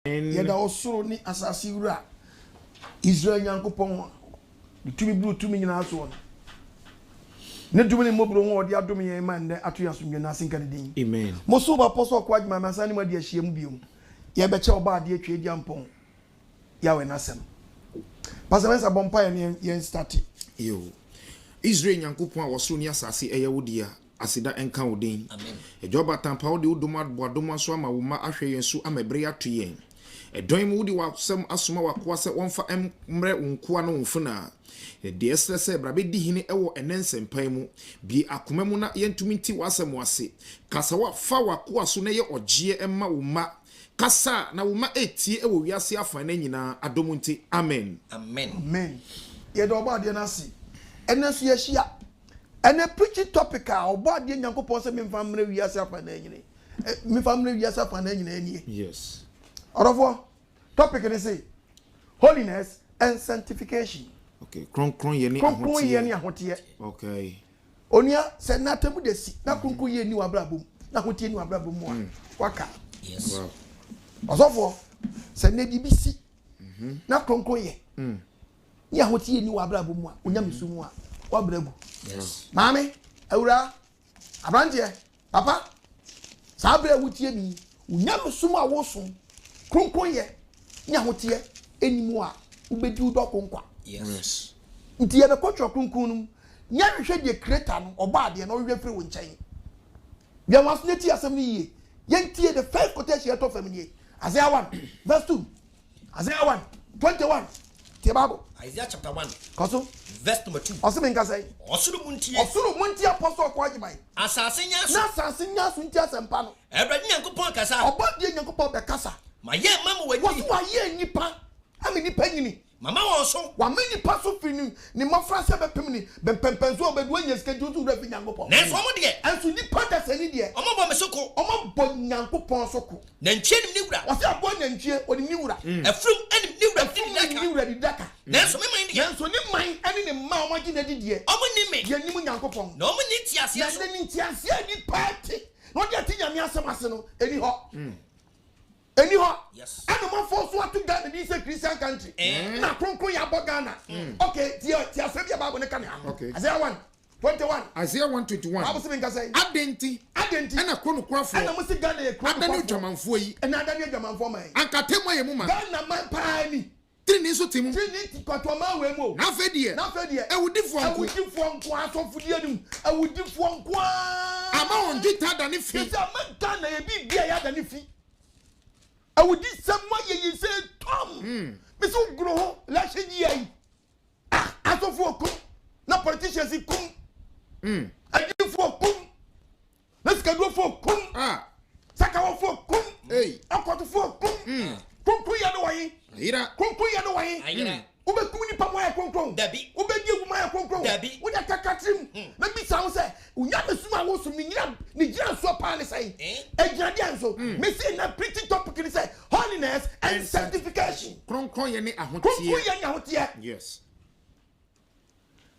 Yeda osoro ni asasi wura Israel Yankopon the tumi blue tumi nyina so on. Ne dum ni mobro ho ode adom yen man de atoya so nwena asenka din. Amen. Moso ba apostle AGYEMANG masani ma de ahiem biom. Ye be che oba de atwa di ampon. Ya we nasem. Pastor Mensa bompa yen start. Yo. Israel Yankopon a woso ni asase eye wodi a asida enka odin. Amen. Ejoba tampa wodi udoma boadoma so ama wo ma ahwe yen so amabre ato yen. Edon mu wodi wa sem asoma wakoa se wonfa emre unkoa no mfuna. De esese bra be di hini ewo enense mpan mu bi akoma mu na yentumi nti wasem wase kasa wa fa wakoa so na ye ogye emma wo ma kasa na wo ma etie ewo wiase afa na nyina adom nti amen amen amen ye do ba de na si enesu ye hia ene preaching topic a oba de Nyankopon se memfa mra wiase afa na nyine memfa mra wiase afa na nyina ani yes orofo topic ni say holiness and sanctification. Okay, kron ye ni ahotie. Okay. Onia se na tamu de si na kron ye ni wabrabom na ahotie ni wabrabom mo waka. Yes. Wow. Osofo se na bibi si. Na kron ye. Ni ahotie ni wabrabom mo onya mesumu a wabrabu. Yes. Mami, awura abranje, papa. Sa abrabu tie mi, onya mesumu a wo so. Kron ye. Ni ahotie enimu a ubedi udokonkwa. Yes. Nti ye be kotro kunkun nya hwehwe de creator no oba de na ohwe free wo nchen. Bia wasuneti asem ni ye. Ye ntie the first quotation to family. Isaiah 1 verse 2. Isaiah 1 21. Tie Bible. Isaiah chapter 1. Koso verse number 2. Oseme nka say. Osuru muntie apostle AGYEMANG. Asase nya na asase nya so ntie asempa no. Ebrade Nyankopon kasa. Oba de Nyankopon be kasa. Ma ye mamu wadi. Wo so aye nipa. Ami nipa nyini. Mama won so wa many paso fini ni mafra se bepem ni bempempenso obedu anya schedule to rafi Nyankopon na so mo de enso ni pada sani de omo bo mesoko omo bo Nyankopon soko na nchie ni wura o se abo na nchie oni ni wura efrum ani ni wura di daka na so me man de na so ni man ani ni ma omo gi na di de omo ni me ye ni mu Nyankopon na omo ni tiase so na ni tiase ni party no de ti nyame asem no eni ho yes. And the man force what to Ghana is a Christian country. Na kronko ya Ghana. Okay, tia sebi Bible ne kan ya. Okay. Isaiah 1:21. Isaiah 1:21. Bible say nka say. Adenti. Na kono kwafo. Ana mo se Ghana e kronko. Adani dwamanfo yi. Na adani dwamanfo man. Ankatemo ye mu ma. Ghana man pa ni. Trini so timu. Trini kwatoma we mu. Na fe die. Ewudifo nko asofudie nim. Ewudifo nko. Ama on dita da ne fi. Isa man Ghana ye bi bia ya da ne fi. I would do some way say Tom. Miss Groho, Lashin Yay. As of for kum, no politicians in kum. I do for kum. Let's go for kum. Sakawa for kum. Hey, I got for kum. Kunkuya no way. Kunkuya no way. Ube kuni pamoya konkron. Debbie. Ube di umaya konkron. Debbie. Uda kakatrim. Let me sound say. Unyame suma wo so minyam. Ni jira so pa le say. Ejirade anso. Me say na preaching topic ni say holiness and sanctification. Kronkron ye ni ahotie. Kronkron ye ni ahotie. Yes.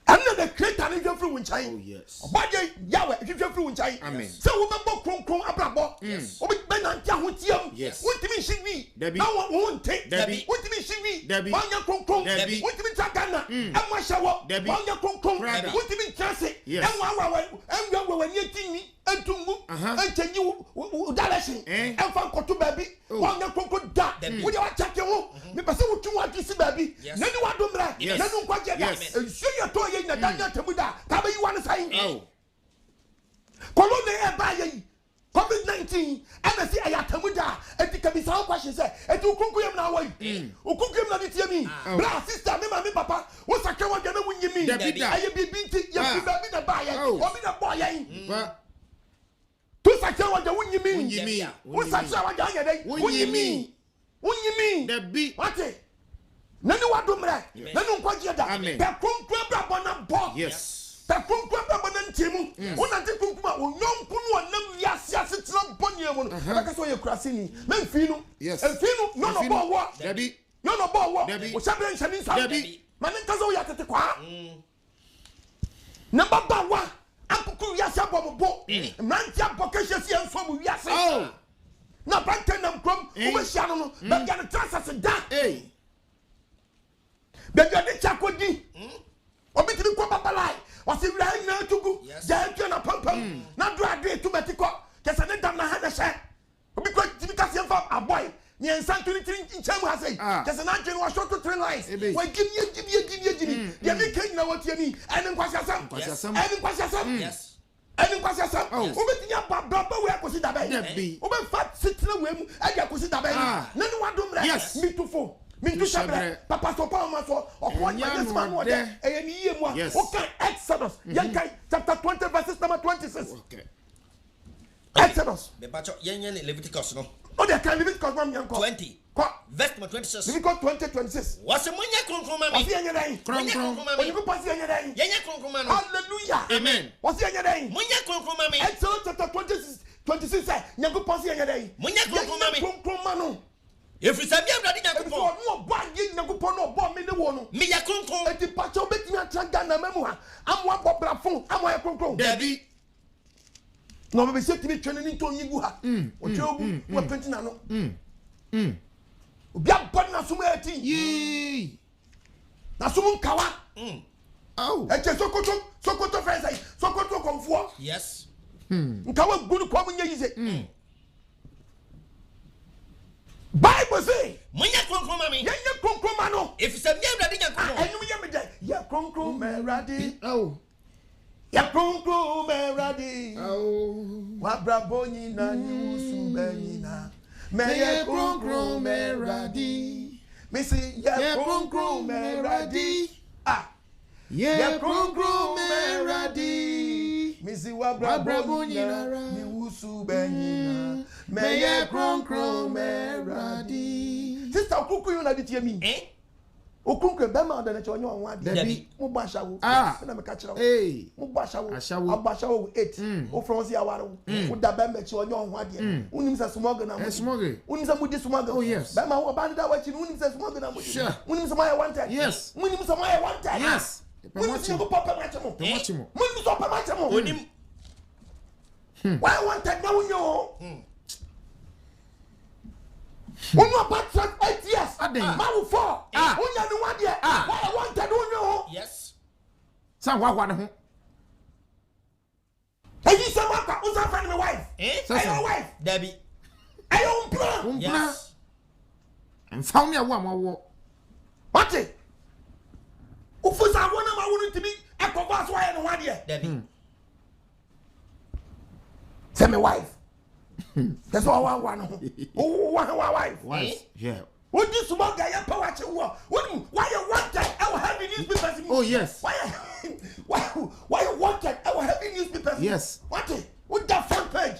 I'm not the creator ni je free winchai. Oh yes. Obaje yawe je free winchai. Amen. So we member kronkron abrabo. Yes. Obi be na ntia ahotiam. Yes. Wontimi shivi. Debbie. Na won take. Debbie. Wontimi shivi. Debbie. Wanya kronkron. Debbie. Wontimi tagana. Emwa shawo. Wanya kronkron. Wontimi chance. Emwa wa ni etini. Entumu. Enchanyi direction. Emfa koto baby. Wanya kronkron da. Wo de wa chake wo. Me pese wo twu wa twisi baby. Na ni wa domra. Na nu kwaje da. Ensu ye to ye na danya temuda. Ka be yi wan sai. Kolone e ba ye. COVID-19 and see I tamuda and the kabisa question say and to kunku na wai ukunku na bitie mi bra sister me papa wo saka wa gana wunyi mi aye bibinti ya fi ba mi na ba ya o mi na boy ya to saka wa gana wunyi mi wo saka wa gana dai wunyi mi Debbie what nani wa domra nani nkwaje da pe kunku bra bona bo yes ta kunku baba na ntemu wona te kunku ma onyonku no onam wiase asetena bonye mu no aka so ye kurasini memfi no emfi no no bo wo Debbie no bo wo o sabre nchani sa Debbie mane nkazo wo ya tete kwa na baba wa akuku wiase abobo mranti abokehye si enso mu wiase na banten nam krom wo hia no no be ga no transas da be ga de chakodi obitiri kwa babalai wasi wura ina tugu ja etu na pampam na do ade tu betiko kesa ne dam na ha na hye obi ko tibika semfa aboy ni ensanturi nchemu ha sei kesa na gye no wa short 3 lines wa gimi de me kan na watiani ene nkwasiasam yes ene nkwasiasam obetinya baba we akosi dabai obe fat sitira we mu age akosi dabai na ne wadomre mitufo mintu shabre papa so pa ma so okwo yes man wo de eye ni yie mu a okay Exodus yankai chapter 20 verses number 26 okay Exodus be bacho yenye Leviticus no o de kan Leviticus mam yanko 20 verse number 26 Leviticus 20:26 wase munye kronkron mami wase yenye dai kronkron mami onye ko pasi yenye dai yenye kronkron mami hallelujah amen wase yenye dai munye kronkron mami Exodus chapter 26 say yanko pasi yenye dai munye kronkron mami kronkron manu efrisa bia brade nyankopon no ba ye nyankopon no bo me ne wo no me ya kronkron eti pacho betimi atranga na mamu ha amwa bobrafon amwa kronkron dabi no be se timi twene ni to nyigu ha o cheogu wa pentina no obi abon na sumu eti Yee. na sumu nkawa Oh. eche sokoto friends ai sokoto komfo yes nkawa gunu kwa munye yize Bible say munye kronkron mami yenye kronkron ma no efrisa bia brade nyankopon enu ye me de ya kronkron me radi Oh. ya kronkron me radi Oh. wa brabonyi na nyusu benyina me Ye kronkron me radi. me say ya kronkron me radi Ye kronkron me radi. me say wa brabonyi na nyusu benyina me ye kronkron me radi. Sister okuku you na di tie mi okuku be ma da na che onye onwa de mo ba shawo na me ka kire wo mo ba shawo abashawo 8 o from ya waro o da be me che onye onwa de unim se smog na mo unim se mudi smog oh yes be ma wo ba da wa chi unim se smog na mo unim se my wanted yes unim se my wanted yes unim se go papa ma che mo unim se papa ma che mo onim why wanted na unyo Uno patron 8 years. Mawu 4. Unya ni one year. Why wanted unyo? yes San wa ne ho. Eyi se maka usa find my wife. your wife. dabi Ayo umpra. yes Mfa me awo amawo. What? Ufusa wona ma wonu timi akoba so aye no one year. dabi Say my wife. That's all I want. Oh, wife. Wife. Yeah. What this small guy up watch war? Why you want that? I will have newspapers. Oh yes. Why you want that? I will have newspapers. Yes. What that front page?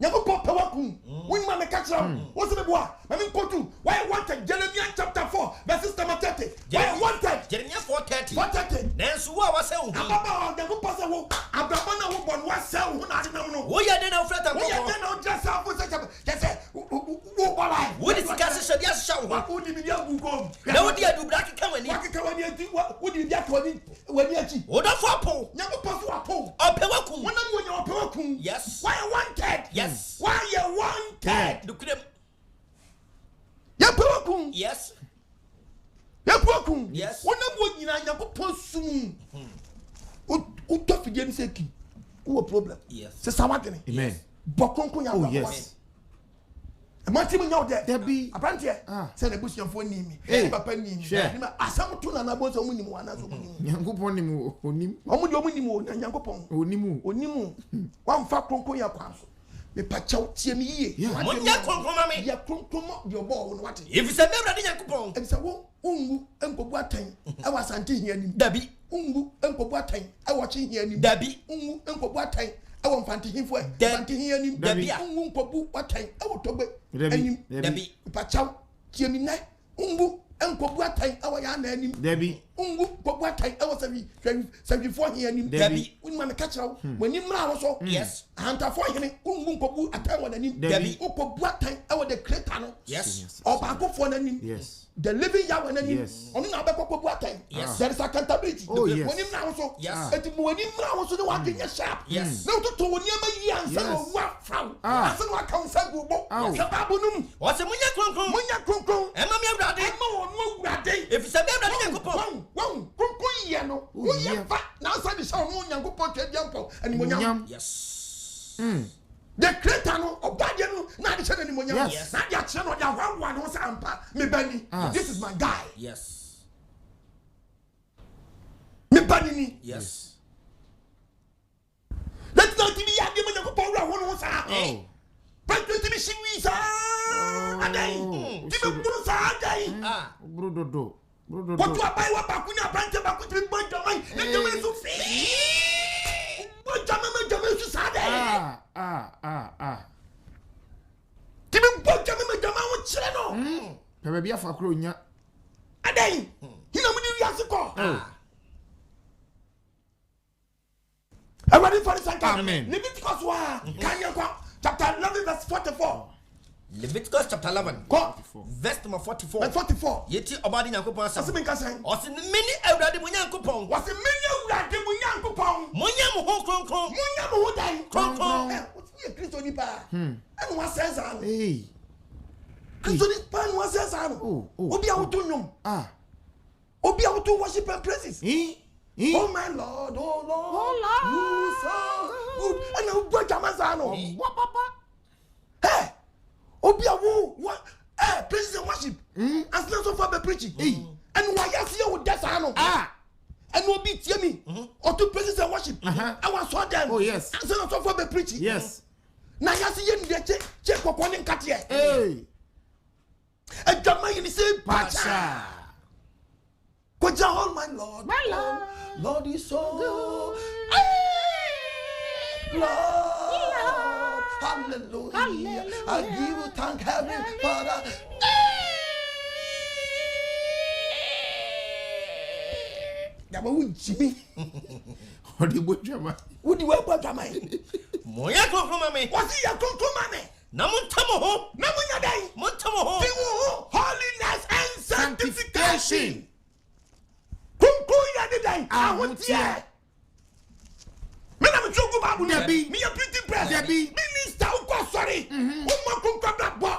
Never pop power kun. When my catch up. What's the boy? I mean go to. Why you wanted Jeremiah chapter 4 verses number 30. Why you wanted Jeremiah 4:30 4:30. nanso wo wa se wo Ababa the go pass wo. Ababa na wo bon wa sell wo na de na no. wo ya de na frata Wo ya de na just have just say wo balai. wo di sika se dia se wo Wo di bi dia gugo. na wo di adubra keka wani Wakeka wani enti wo di dia wani achi. wo do fo apo Nyago pass wo apo. ope wakum Wona mo nya ope wakum. yes Why you wanted? yes Why you wanted? dukrem Ya pe wakum. yes Ya pe wakum. yes Wona mo nyina nyago posum. O to fidie ni seki. Wo problem. yes Se sawadene. Amen. Bokonko ya. Oh yes. Mati mo nyaw de. Debi. Aprantie. Se na busuafo ni mi. Papa ni mi. Ni ma asam to na na bo so mu ni mo ana so mu ni mo. Nyankopon ni mu onim. Omu di omu ni mo Nyankopon. Onimu. Wan fa kronkron ya kwa so. Me pa chaw tie mi yie. mo nya kronkron ma me Ya kronkron mo de obo wo no wate. efisa me brade nyankopon Ebisa wo ungu enkobu atan. E wa sante hia nim. dabi Ungu enkobu atan. E wo chi hia nim. dabi Ungu enkobu atan. E wo mfante hinfo e. Mfante hia nim. Dabi. Ungu enkobu atan. E wo togbe. Dabi. Enim. dabi Pa chaw tie mi na. Ungu enkobu atan awo ya na anim Debbie ungu kobu atan awo 74 here anim Debbie unma me catch rawo wani mra wo so yes anta fo hene ungu kobu atan wo na anim Debbie kobu atan awo the creator no yes oba akofo na anim yes the living Yahweh na anim Yes. onu na abeko kobu atan Yes. there is accountability Oh, yes. wani mra wo so Yes. eti mo wani mra wo so ne wa genya sharp Yes. na to woni ama yi ansa no Yes. wa from Ah. ansa no account gubo Ow. sababu num wase munya kronkron munya kronkron ema mi awurade ema wonu awurade efisa me awurade nyankopon kronkron yɛ no woyɛ fa na ansa de hyɛ ɔmo nyankopɔn twɛ biampɔ animonyam yes the creator no ɔbaadeɛ no na ade hyɛ no animonyam Yes. na ade akyerɛ no ɔde ahoahoa ne ho sɛ ampa mebani this is my guy yes mebani ni yes let's not be yɛ adeɛ ma nyankopɔn wura ho ne ho saa oh pɛntɛ timi hyi wi saa adan timi buru saa adan ah brododo kɔtu aban wa baako ne aberante baako timi bɔ dwaman ne dwaman so fii bɔ dwaman ma dwaman so saa adan timi bɔ dwaman ma dwaman ho kyerɛ no Pebe bia fa kro nya adan hina mu ni wiase kɔ everybody for the Amen. Leviticus wa kanya kwa chapter 11 verse 44 Leviticus chapter 11 ko verse number 44 verse 44 yeti obadi nyankopon asem asemi nkasan ose meni awurade mo nyankopon wase menya wurade mu nyankopɔn munya mo ho kronkron munya mo ho dan Kronkron. wotumi kristo ni pa ɛna wasɛsa no hey kristo ni pa na wasɛsa no Oh. obi a woto nnwom ah obi a woto worship and praises eh oh my lord oh lord you so good ɛna wobɔ gyama saa no wa papa hey obi a wo praises and worship as na so far be preaching and why you see with that ano and obi tie me or to praises and worship I was saw them Oh, yes. as na so far be preaching yes na ya see you dey check kokon nkate hey adwama you say pacha koja all my lord lord is so good Lord, hallelujah. I give you thank heavenly Father. Yaba wo jimi. odi bo jama Wo di wo ba jama. munya kronkron ma me Wasi ya kontro mame. na montamo ho Na munya dai. montamo ho Ti wo holiness and sanctification. sanctification Kunku ya di dai. Ahotie. Ahotie. Me na me chogu babu na. Debbie. Me ya printing press. Debbie. Minister uko sorry. Umma kunku bla bo.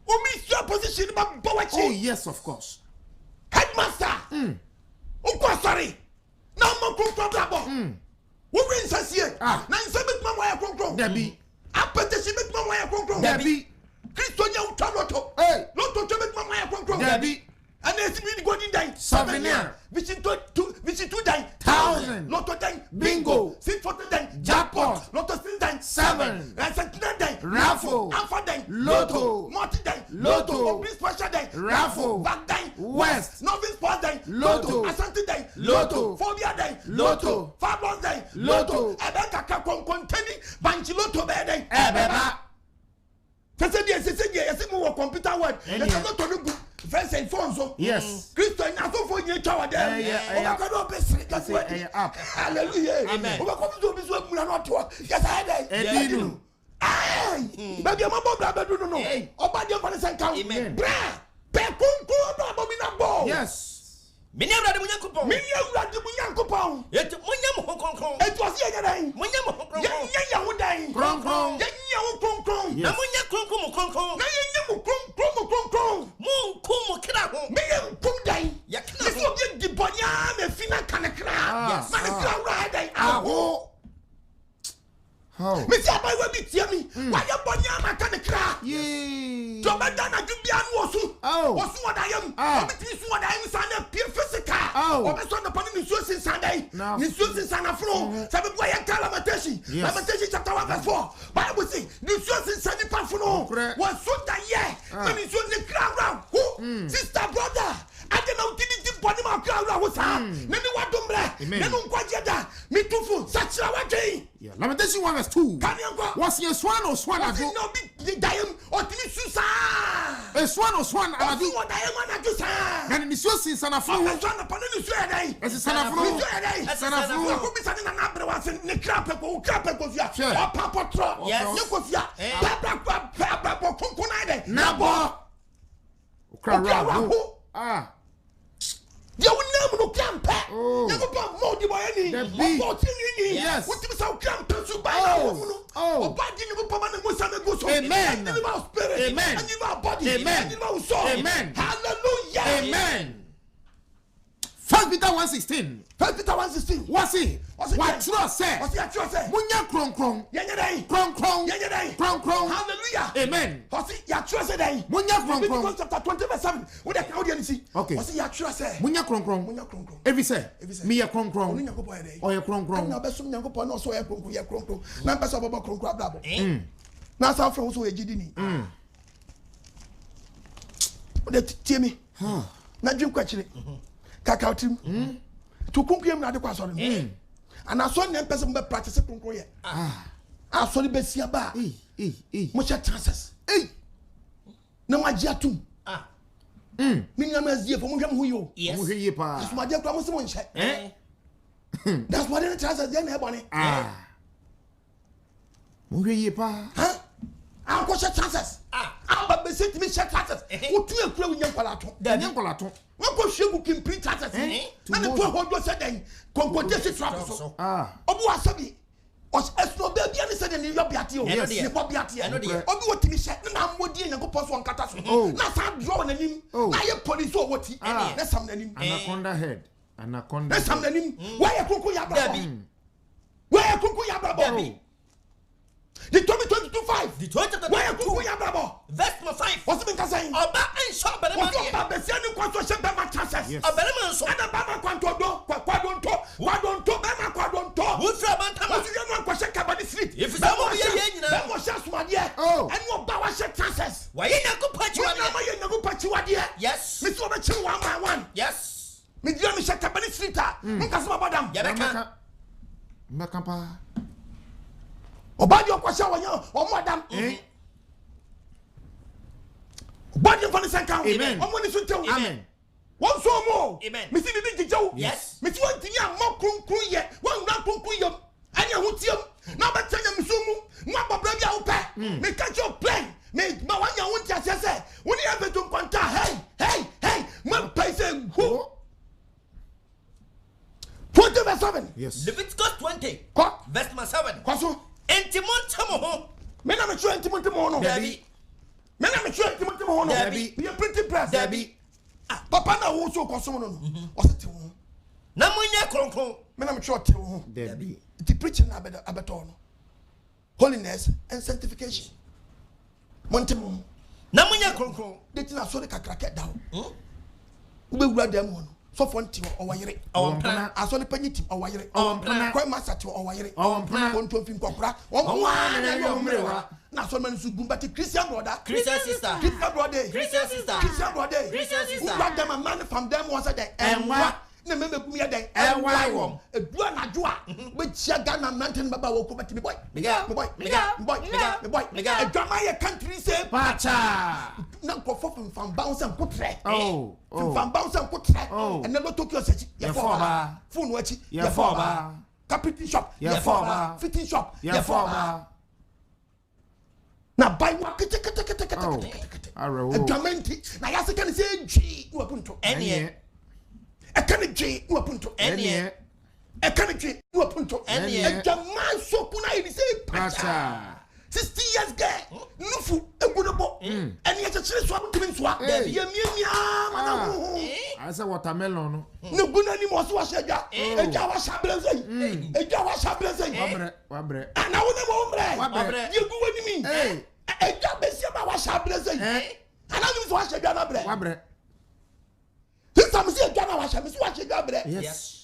Umi your position ba bo oh wachi. yes of course Headmaster. Uko sorry. Na umma kunku bla bo. Wo rin sasie. Ah. Na nse bit ma wa konkro. Debbie Apetition bit ma wa konkro. Debbie Kristo nya utwa loto. hey Loto to bit ma wa konkro. Debbie And it's been going down. Souvenir. Visit two dine. 1,000. Lotto dine. Bingo. Sit for the dine. Jackpot. Lotto sin dine. 7. And Sentinel dine. Raffle. Alpha dine. Lotto. Multi dine. Lotto. Open special dine. Raffle. Back dine. West. Novice Sports dine. Lotto. Asante dine. Lotto. Phobia dine. Lotto. Fabulous dine. Lotto. Ebeka kakon containing Banchi Lotto be dine. beba Sese die mu computer word. Any- They cannot to go. First and phone so. yes Kristo nya so for nye chawa dem. yeah. O ka do be siri ka say se. up Hallelujah. Amen. O ka ko so bi so mu na no to. Yes I dey. Edinu. Ai. Baby ma bo bra be do no. Oba dem fa ne sen kan. Amen. Bra. Pe kunku do bo mi na bo. yes meni awurade mo nyankopon Mi ni awurade mu Nyankopɔn. yeti munya mo ho kronkron Etu ase ye dan. munya mo ho Ye kronkron nye ya ho dan. Kronkron. Ye nye ho kronkron. na munya kronkron mo kronkron Na ye nye mo kronkron. monku mo kra ho Me ye nkum dan. Ya kra Me ho. so ye di bonya me fina kanekra. Yes. Ma ne kra wura dan. aho how Me si abai we bi tie mi. Wa ye bonya ma kanekra. yee To be done agibia no osu. Oh. Osu odayam. Ah. Obi ti su odayam san na pure physical. Oh. Obi so na pani ni su sin san dai. No. Ni su sin san afro. Sabe boy ya lamentation. Yes. Lamentation chapter 1 verse 4. Bible say ni su sin san ni pa funu. Correct. Wa so da ye. Na ni su ni kra ra. Who? Sister brother. Ade na utini di body ma kra ra wo sa. Na ni wa dombre. Amen. Na no nkwaje da. Mi tufu sachira wa dwen. yeah lamentation 1:2 Kani anko. was your swan or swan Wasi ago no bi di dayam otini su sa. Swan anadu. What I am an adjusa. And Monsieur Sanafu. Son upon any swear. As a Sanafu. Sanafu. Who be sending an number was in the crap of ya. Papa Trot. Yes. Yokosia. Papa Kunkunade. Nabo. Crarahu. Ah. You will never camp. You will come more than any. 14 years. What is our camp to buy? Oh, amen. Amen. And you are body. Amen. And you are soul. Amen. Hallelujah. Amen. 1 Peter 1:16. 1 Peter 1:16. What's it? What trust say? What's your trust say? Munya kron kron. Yenye kron kron. Yenye kron kron. Hallelujah. Amen. What's your trust say? Munya kron kron. Leviticus chapter 20 verse 7. What the audience see? Okay. What's your trust say? Munya kron kron. Munya kron kron. Every say. Me ya kron kron. Onu nyankopon ya dey. O ya kron kron. Na be so nyankopon na so ya kron kron ya kron kron. Na be so baba kron kron ablabo. Na sa from so ya gidi ni. O de tie me. Na dwem kwachire. Kaka otim. To kunkuye mu na de kwa so no. And I saw them person be practice kunkuye ye. I saw the besia ba. Mo cha chances. Na ma gia tum. Me nyama zie fo mo hwam hu yo. Mo hwe ye pa. Asuma de kwa mo se mo nhye. That's what the chances dey na ebony. Mo hwe ye pa. I go share chances. Aba be say to me share chances. O tu ekura wo nyankwala to. Nyankwala Wọ́n kò ṣe bùkún print chances. Na ne to hold do say den. Konkote si trap so. Obu asabi. Esno be bia ne say den yo biate o. Ne bo biate. Obi wotimi hye na amodi Nyankopon so nkata so. Na sa draw nanim. Na ye police o woti. Na sam nanim. Anaconda head. Anaconda. Na sam nanim. Why ye kunku ya brabo? Why ye kunku ya brabo? The 2022-5. The 2022. Why you kunku ya brabo? Verse 5. What's been saying? Oba and shop better man. Oba be say ni kwanto she be ma chances. Better man so. Ada ba ma kwanto do, kwadon to be ma kwadon to. Wo fra ban tama. Wo you no kwashe kabadi street. If some of ye nyina. Be mo sha sumade. And you oba wa she chances. Why ye Nyankopon chiwade? Na ma ye Nyankopon chiwade. Yes. Me so be chi one by one. Yes. Me dia me she kabadi street a. Nka so badam. Ya beka. Mbakapa. Obadi okwasha wanya omo adam. Obadi fani sankan. Omo ni suntew. Amen. Won so mo. Amen. Me si bibi gijew. Yes. Me ti won tinya mo kunkun ye. Won na kunkun ye. Anya hutiam. Na ba tanya misumu. Mo babra bia wo pe. Me catch your plane. Me ma wanya wonti asese. Woni e betum kwanta. Hey. Mo pay say who? 20 verse 7. Yes. Leviticus 20. Verse 7. Kwaso. Entimontam ho. Me na me try entimontam ho no. Dabi. Me na me try entimontam ho no. Dabi. We pretty press. Dabi. Papa na wo so kwaso no no. O se te ho. Na munya kronkron. Me na me try te ho. Dabi. The preaching na abeto no. Holiness and sanctification. Montemo. Na munya kronkron. De tina so de kakrake da ho. Ube wura dem ho no. So for nti o wayere. Ompana. Aso ne panyiti o wayere. Ompana. Kwa masa ti o wayere. Ompana. Konto fin kokora. O na yo mrewa. Na so man su gumba ti Christian brother. Christian sister. Christian brother. Christian sister. Christian brother. Christian sister. Who them a man from them was a day. Enwa. Na me kum ya den. Enwa wom. Edua na joa. Be chia Ghana mountain baba wo ko bati me boy. Me boy. Edua my country say Pacha. Na ko from bounce and kutre. Oh. From bounce and kutre. And no Tokyo sechi. Ya for phone wachi. Ya for ba. Carpet shop. Ya for ba. Fitting shop. Ya for ba. Na buy wa kete. Edamenti. Na ya se kan say gyi no apunto. Enie. E kan gyi no apunto. Enie. E kan gyi no apunto. Edaman so kuna yi say pacha. 60 years girl. Nufu egunobo. Eni e chechire so abutimi nsoa. Ye miamia mana ho. I say watermelon no. Ne guna ni mo so wa shega. Eja wa shabreze. Eja wa shabreze. Wabre. Ana wo ne mo mbre. Ye gu wani mi. Eja besia ba wa shabreze. Ana ni so wa shega na bre. Wabre. This time see eja na wa shabreze wa shega bre. Yes.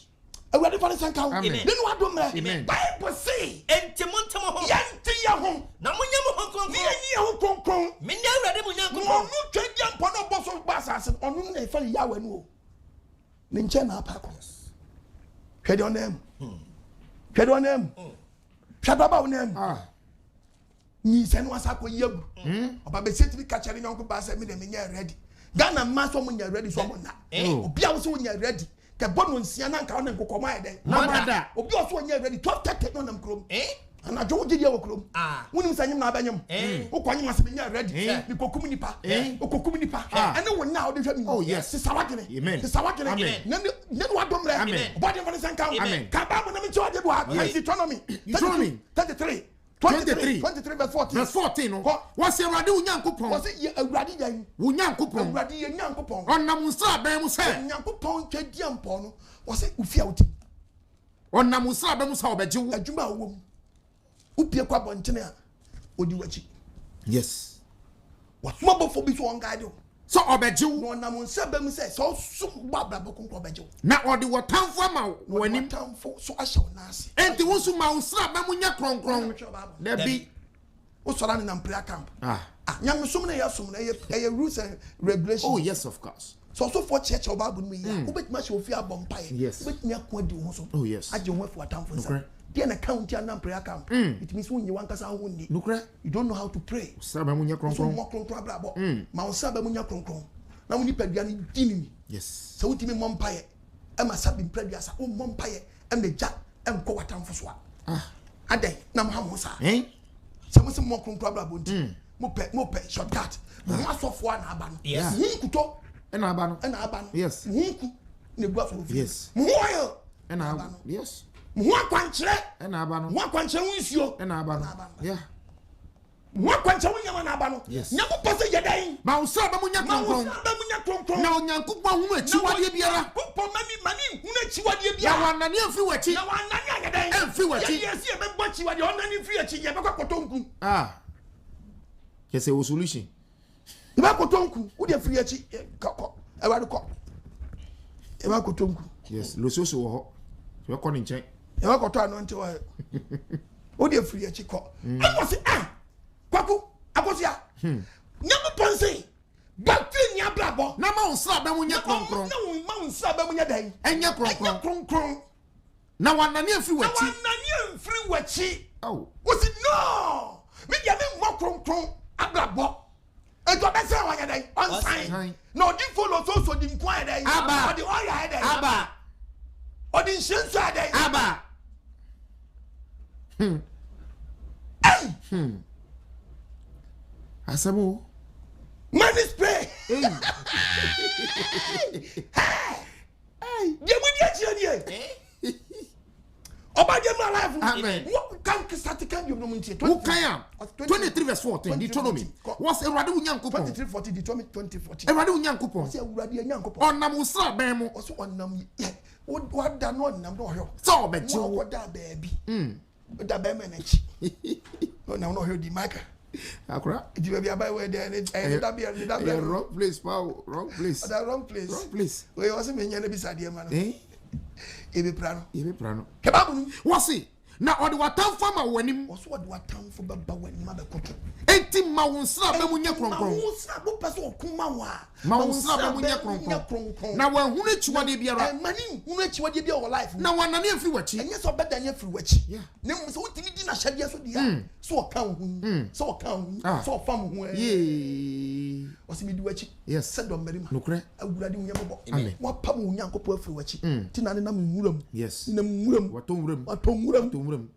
Ready for the sanka. Amen. Then what do me? Amen. Bible say. Entimontam ho. Yanti ya ho. Na munya mo kronkron. Ni ya ho kronkron. Me nya awrade munya No kronkron. no twediam po no boso basase. Onu na e fa ya wanu o. Ne nche na apa ko. Hwede onem. Hwede onem. Hwede ba onem. ni se no asako yagu oba be set bi ka chere nyonko ba se me dem nya ready Ghana ma so mo nya ready so mo na obi a wo so nya ready ke bono nsia na nka wo nkokoma ye den na obi o so nya ready 12:30 no nam krom ana jo gidi e wo krom wonim sanyem na abanyem wo kwanyem ase nya ready mi kokum nipa okokum nipa ene wo na wo de hwa mi oh yes se sawagene ne wa domre body for the sanka ka ba mo na mi cho de bo ha Deuteronomy 23 verse 14 no what's your radio Nyankopon what's it awurade yan wo Nyankopon awurade ye Nyankopon onam nsa ban mu se Nyankopon twadi ampo no what's it ufia wuti onam nsa ban mu se obegye wo adwuma wo mu upie kwa bontene a odi wachi yes what mobofo bi so on guide so obegye wo no onam nsa ban mu se so sum babra bokonko obegye wo na odi wotamfo ama wani tamfo so ahye wo nase enti wo so ma nsa ban mu nya kronkron da bi o sora na prayer camp nyam sum na ya sum na ye rules and regulations oh yes of course so for church or bible me ya obetima she ofia bompaye obetima akwa di wo so oh yes aje wo afu atamfo nsa dia na count ya na prayer camp it means when you want kasa ho ni you don't know how to pray sa ban mu nya kronkron mo kronkron brabo ma o sa ban mu nya kronkron na woni padua ni dinimi yes so wotimi mompaye e ma sabi padua sa o mompaye e me ja enko watamfo so adai na mo ha mo sa se mo se mo kronkron brabo nti mo pe shortcut mo asofo na aba no kuto ena aba no yes ku ne gua fo yes mo hoyo ena aba no yes mo akwankyere ena aba no mo akwankyere wonsuo ena aba no yeah mo akwankyere wonyama na aba no Nyankopon se yedan ma usa ba mo nya kronkron na Nyankopon hu achiwade biara Nyankopon mani hu achiwade biara na wanani amfi wachi na wanani agedan amfi wachi yes e be bo achiwade onani fi achi ye be kwakotonku yes a solution e ba kwatonku wo de fi achi ko e ba ko e ba kwatonku yes lo soso wo ho we ko ni nchen e ba kwato anu nti wo de fi achi ko e wo se kwaku akosia Nyankopon se batri ni abrabo na ma unsa ba mu nya kronkron na ma unsa ba mu nya dan enya kronkron na wanani amfi wachi oh wo se no me dia me mo kronkron abrabo eto be se wa nya dan on sign no di follow so di nkwa dan aba odi oya dan aba odi nshensu dan aba Asamo money spray hey we dey chire oba dey my life amen what can start can you no muntie who can 23 verse 14 Deuteronomy was Ewurade Nyankopon 23:14 Deuteronomy 20:14 Ewurade Nyankopon say Ewurade Nyankopon onam usra ban mu also onam what da no onam no hyo so obeji wo da baabi da ba me na chi no no hyo di maka akura di baby abai we there da wrong place power wrong place that wrong place we was me nya na bisa de ma no ebe prano ke babu nu wasi na odi watamfo ma wanim oso odi watamfo baba wanim abekoto enti ma wonsra ba mu nya kronkron ma wonsra bo pese okuma wa ma wonsra ba mu nya kronkron na wan hunu chiwade biara mani hunu chiwade bia wo life na wanani afi wachi enye so beda nya afi wachi ne mu so wotimi di na hyade so dia so okan hu so okan hu so ofam hu ye osimi di wachi yes se do merima nokre awurade nya bobo wa pam hu Nyankopon afi wachi ti na ne na muram yes na muram wato muram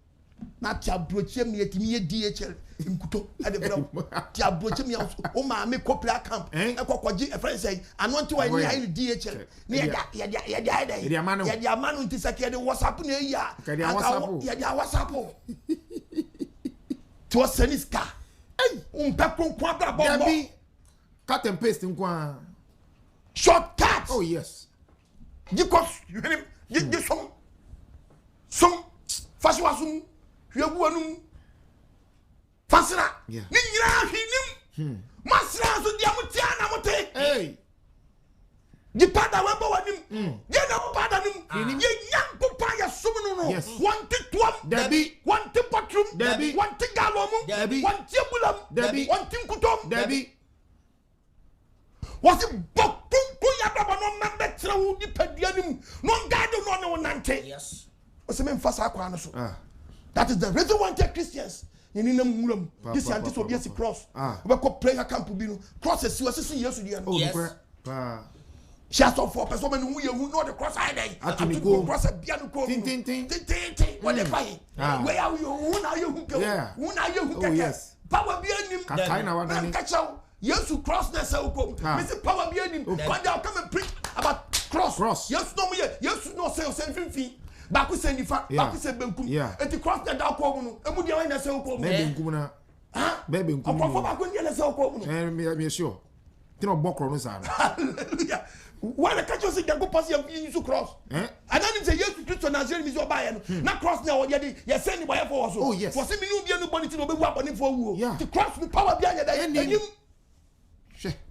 na ti abrochie mi etimi ye DHL nkuto ade bro ti abrochie mi o ma me kopla camp e kokoji e friend say anonti wa ni ai DHL ni ya amanu nti sake de WhatsApp na ya ya WhatsApp to seniska umpa konkwa bra bombo cut and paste nkwa shortcut oh yes because you hear him you some fashion hwegu anum fasira ni nyira hwinim masra so dia mutia na mote di pada we bo wanim ye na pada nim ye Nyankopon ya sumunu no wanti tuam dabi wanti patrum dabi wanti galomu dabi wanti bulam dabi wanti nkutom dabi wasi bokunku ya baba no membe tra wu di padua nim no ngado no ne wonante yes oseme mfasa akwa no so that is the reason why Christians ni na muram this anti so be cross we go prayer camp bi no cross esi we sisi yesu dia no yes share so for person man hu ye hu no the cross I dey atu go cross bia no ko tin what the fight where are you hu na you hu keke power bia nim kai na wadani kachaw yesu cross na say ko me say power bia nim one day I'll come and preach about cross yesu no me yesu no say o say finfin baku say nifa baku say benkum eti cross na da ko mu no emu dia na say ko mu benkum na benkum ko baku dia na say ko mu me sure tino bokro no sa hallelujah why the catch us go pass you cross and then say yesu Christ na Nazareth mi so buy no na cross na we dey you say ni boy for so for say me no bia no bonity no be wu aboni for wu the cross me power bia ya dey enim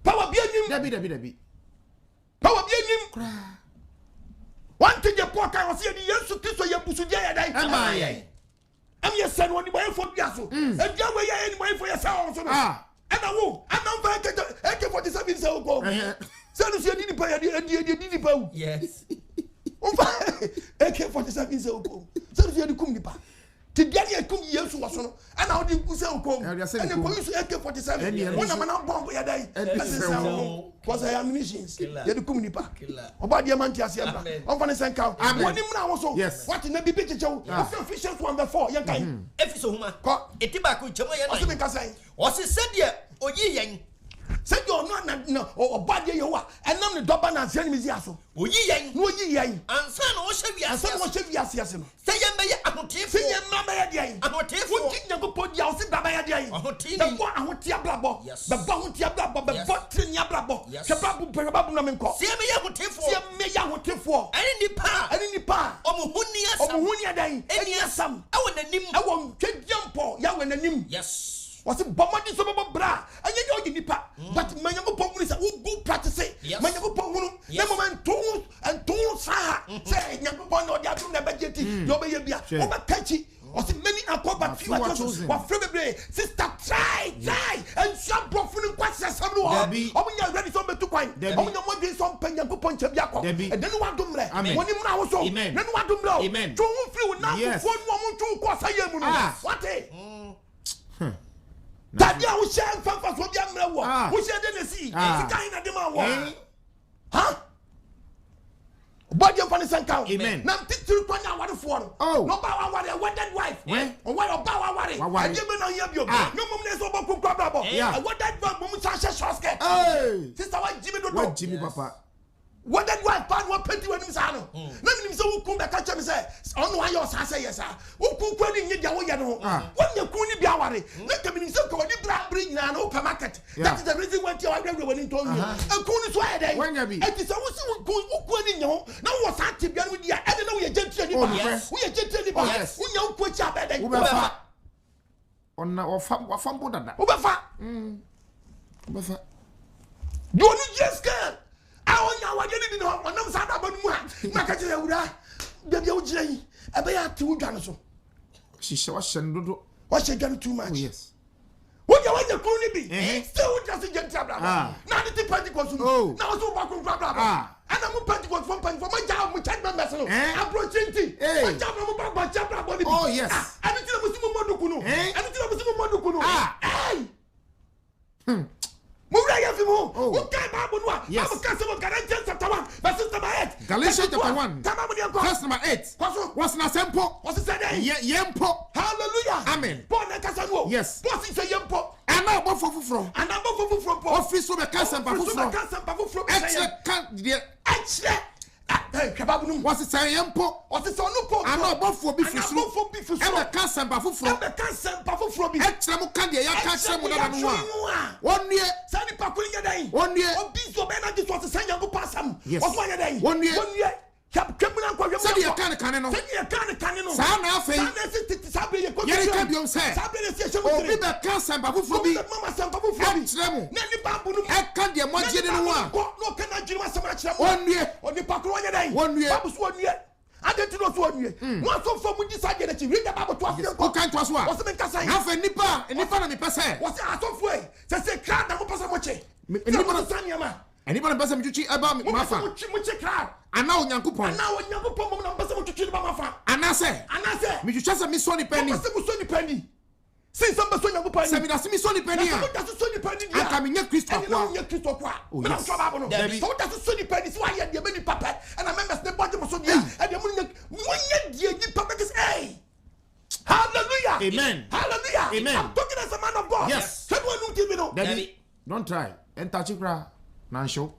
power bia nim dabi power bia nim one thing you poor can see the yesu Christ ye busu dia ya dey am ye say no ni boy for bia so e dia we ya ni boy for ya say so no and awo and am fa AK47 say go Sanu si ni pa ya di pa u. Yes. On va AK47 say ko. Sanu si ni kum ni pa. Ti dia ni kum Yesu waso no. Ana odi ku say ko. And the police AK47. Wona mana bomb ya dai. Was I ammunitions. Ya di kum ni pa. Oba dia man ti ase aba. On fa ne senka. Woni mna wo so. What na bibi chechew. Officials 1/4 yan kai. Efiso huma. Ko etiba ko chemo ya na. O se me ka sai. O se said oyi yen. Say you no or bad ye wa and nam the doba na se ni mi aso oyi yen no oyi yen ansa na wo hwe wiase ansa na wo hwe wiase no say ye meye ahotifo say ye mama ye dey ahotifo wo ti nyankopɔ dia wo se baba ye dey ahotini bo ahotia blabo be ba ahotia blabo be bo trinya blabo hwe blabo na me nko say meye ahotifo say meye ahotifo ani nipa omuhuni adan eni asam awo nanim awo twediampo ya wo nanim yes was it bomadi so bra and you nipa but manyango ponguni say who go practice manyango pongunu na moment to sa say nyango pon no dia dum na budgeti you be bia o be kachi o say many akoba few are chosen wa free sister try and some profune kwase sam no o munya ready so betu kwan o munya mo dey so panyango pon cha bia ko and then wa dum re woni mna wo so then wa dum re to hu free na fo no mo to ko sa yemu no what that dia wo share fanfa so bia mra wo wo share de nesi sika ina de ma wo body of funny sanka amen na titiri kwanya ware fo no ba wa ware wedded wife o wa ba wa ware ade be na ya bio no mum ne so ba ku kwa brabo wedded wife mum cha she shosket sister wa jimi do jimi papa wedded wife pan wa penti wanim sa no na minim se wo ku be ka chem se ono ayo sa se yes wo ku ku ni ngia wo ye no wonya ku ni bia ware na ka minim se ka woni bra nyina no ka market that is the reason why you are going woni to you e ku ni so aye dai e ti se wo si wo ku ni nyo na wo sa ti bia no dia e na wo ye gentle ni ba wo ye gentle ni ba wo nya wo ku cha ba dai wo be fa onna wo fa mbo dada wo be fa do ni just can awonya wageni ni no onam sa da banu mu ha na ka kire wura bia wo gire yi e be ya ti wo dwan so shisha wa shen dodo wa she dwan too much yes wanya ku ni bi still wo just get bla bla na the Pentecost na wo so ba ku bla bla ana mu Pentecost from ma ja mu chat members no approaching ma ja mu ba cha bla bla ni oh yes ani ti na mu si mu moduku no ani ti na mu si mu moduku no Mura ya fimu. Ukai Bible no. I'm casting Galatians chapter 1 verse number 8. Galatians chapter 1. Verse number 8. What's na sempo? What's said there? Yempo. Hallelujah. Amen. Paul na kasanwo. Yes. Paul say yempo. Ana bo fofufro. Ana bo fofufro Paul. Office be kasan pa fofufro. Extra kan dia. Extra. Kababunum. What's say yempo? What's say onu Paul. Ana bo fo bi fusro. Ana bo fo bi fusro. Ana kasan pa fofufro. Ana kasan pa fofufro bi. Extra mu kan dia ya kasan mu na no wa. Wonnie. Sani pa ko nya dai. Wonnie. Obi so be na dis was say yango pasam. Oso nya dai. Wonnie. Kemuna kwa yemu. Sadi ya kan no. Sadi ya kan no. Sa na afei. Sana se sabe ye ko. Yeri ka biom se. Sabe ne se shemu. Obi be kasan pa fofufro bi. Mama san pa fofufro bi. Extra mu. Na ni pa bunu. E kan dia mo je de no wa. No kan na jiri wasam na kira mo. Wonnie. Oni pa ko nya dai. Wonnie. Babu so wonnie. Adenti no so wonnie. Mo so fo mu di sage na chi. Read the Bible to afi ko kan to so a. Wose me kasa. Na fa nipa na me pese. Wose asofo e. Se kra na mo pesa mo che. Nipa na sanya ma. Nipa na pese me twitwi aba mafa. Mo che kra. Ana onyankopon. Ana onyankopon mo na pesa mo twitwi ba mafa. Ana se. Ana se. Me twitwa se me so ni pani. Mo se mo so ni pani. Sin some so nyankopon. Se me da se me so ni pani a. So ni pani dia. Aka me nya Kristo kwa. Nya Kristo kwa. Me na so ba no. So da so ni pani so aye dia me ni papa. And I members ne bodje so dia. And dem munya dia ni papa is hey. Hallelujah. Amen. Hallelujah. Amen. I'm talking as a man of God. Yes. Say what you give me no. Daddy, don't try. Enter chikra. Nan show.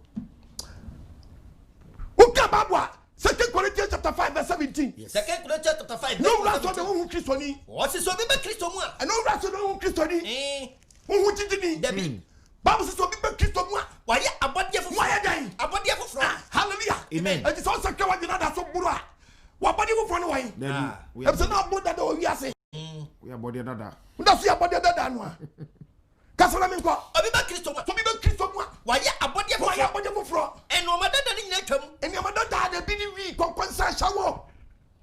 Uka babwa. 2 Corinthians chapter 5 verse 17. Yes. 2 Corinthians chapter 5. No rest on the who Christoni. What is so be Christo mo? And no rest on the who Christoni. Who did David. Bible says so be Christo mo. Why abode for why again? Abode for Hallelujah. Amen. And it's also kawa na so buru. What body for no way? Daddy, we are not about that we are saying. We are body dada. That's your body dada no. Kasala me ko. Obi ba Christo mo. So be Christo mo. Why abode for and no matter the ni twam. And your mother died a bini we konkonsa shawo.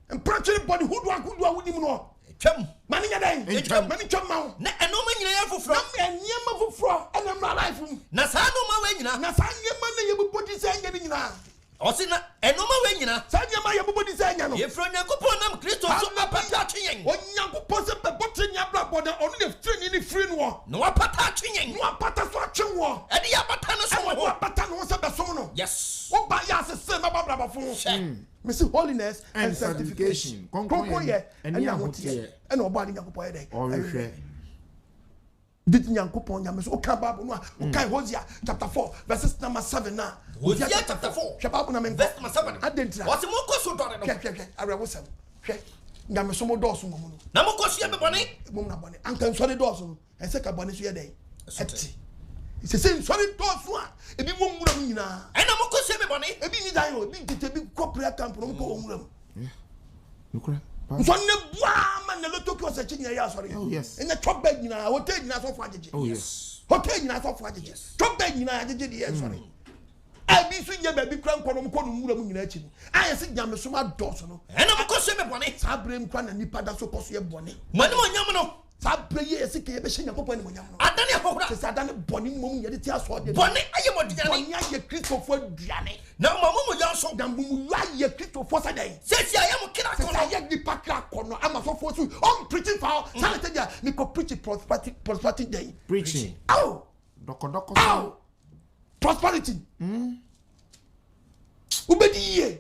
And practically body who do with him no. Twam. Mani ya dai. Mani twam ma. Na eno ma nyina ya foforo. Na nyema foforo and am life. Na sa no ma wa nyina. Na sa nyema na yebobodi se anya ni nyina. Osi na eno ma wa nyina. Sa nyema yebobodi se anya no. Ye fro Nyankopon nam Kristo so apata twen. Onyankopon se be botre nya bra boda onu le free ni free no. No apata twen. No apata so atwen wo. E de apata no so wo. Apata no se be so no. Yes. Wo ba ya se ma bra fo. Me see holiness and sanctification. Konkon ye eni ahotie. And oba ni Nyankopon ye dey. Ohwe. Did Nyankopon nya me so ka Bible no okay Hosea chapter 4 verses number 7 na. Hosea chapter 4. Sheba na me verse number 7. Adentra. What's mo ko so dore no. Hwe. Arewosem. Hwe. Nya me so mo do so mo no. Na mo ko so ye be bone. Mo na bone. Anka nso de do so no. Ense ka bone so ye dey. Eti. Se nso de do so a ebi mo nwura mu nyina. E na mo ko so ye be bone. Ebi ni dan o, ebi tete bi ko prayer camp no ko nwura mu. Nukura. So ne bua man na loto ko se chinya ya sorry. Oh yes. Enya chop bag nyina, hotel nyina so fo ajeje. Oh yes. Hotel nyina so fo ajeje. Chop bag nyina ajeje de sorry. Abi su nya ba bi kra nkono ko no nwura mu nyina achi. Aye se nyame so ma do so no. E na mo ko so ye be bone. Sa brem kwa na nipa da so ko so ye bone. Mani mo nyam no. Sa prayer ese ke ye be hye Nyankopon ni mo nyam no. Adane ahora. Se adane bone mom ye de ti aso de. Bone aye mo diane. Bone aye Christopher aduane. Na mama mo yan so. Dan mu aye Christopher sa dai. Se si aye mo kira Se kono. aye nipa kra kono ama so fo su on preaching for. Sa le tell me ko preach prosperity day. Preaching. Oh. Doko. Oh. Prosperity. Ubedi ye.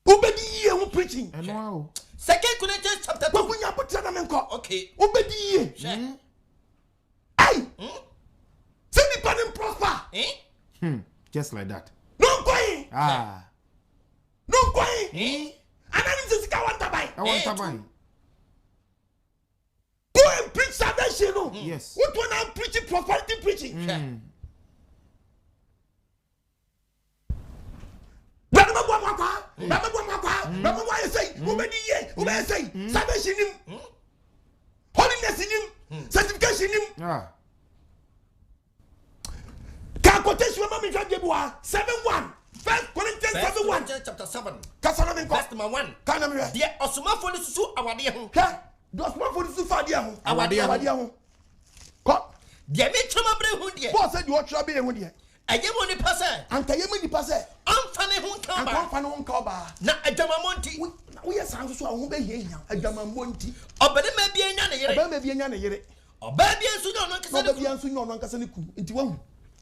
Ubedi ye who preaching. Eno 2 Corinthians chapter 2. Ko kunya putra na menko. Okay. Ubedi ye. Ay. Se ni pa dem prosper. Just like that. No going. No going. Anani se sika wanta bai. I want to buy. Go and preach salvation. No. Yes. What one I'm preaching prosperity preaching. Salvation him. Holiness in him. Sanctification him. Quotation mama 7:1. 1 Corinthians 7:1. Chapter 7. Kasana Verse number 1. Kana me. Dia osomafo ni susu awade ho. Dos man for the fa dia ho. Awade ho. Ko. Dia me twama bre ho dia. Paul said you ought to be ho dia. Aye mo ni pase. Anka ye mo ni pase. Amfa ne ho nka ba. Anka fa ne ho nka ba. Na adwama monti. Wo ye san so ho be ye nya. Adwama monti. Obede ma bia nya ne yere. Obede ma bia nya ne yere. Oba bia nsu nya no nkasa ne. Oba bia nsu nya no nkasa ne ku. Nti wahu.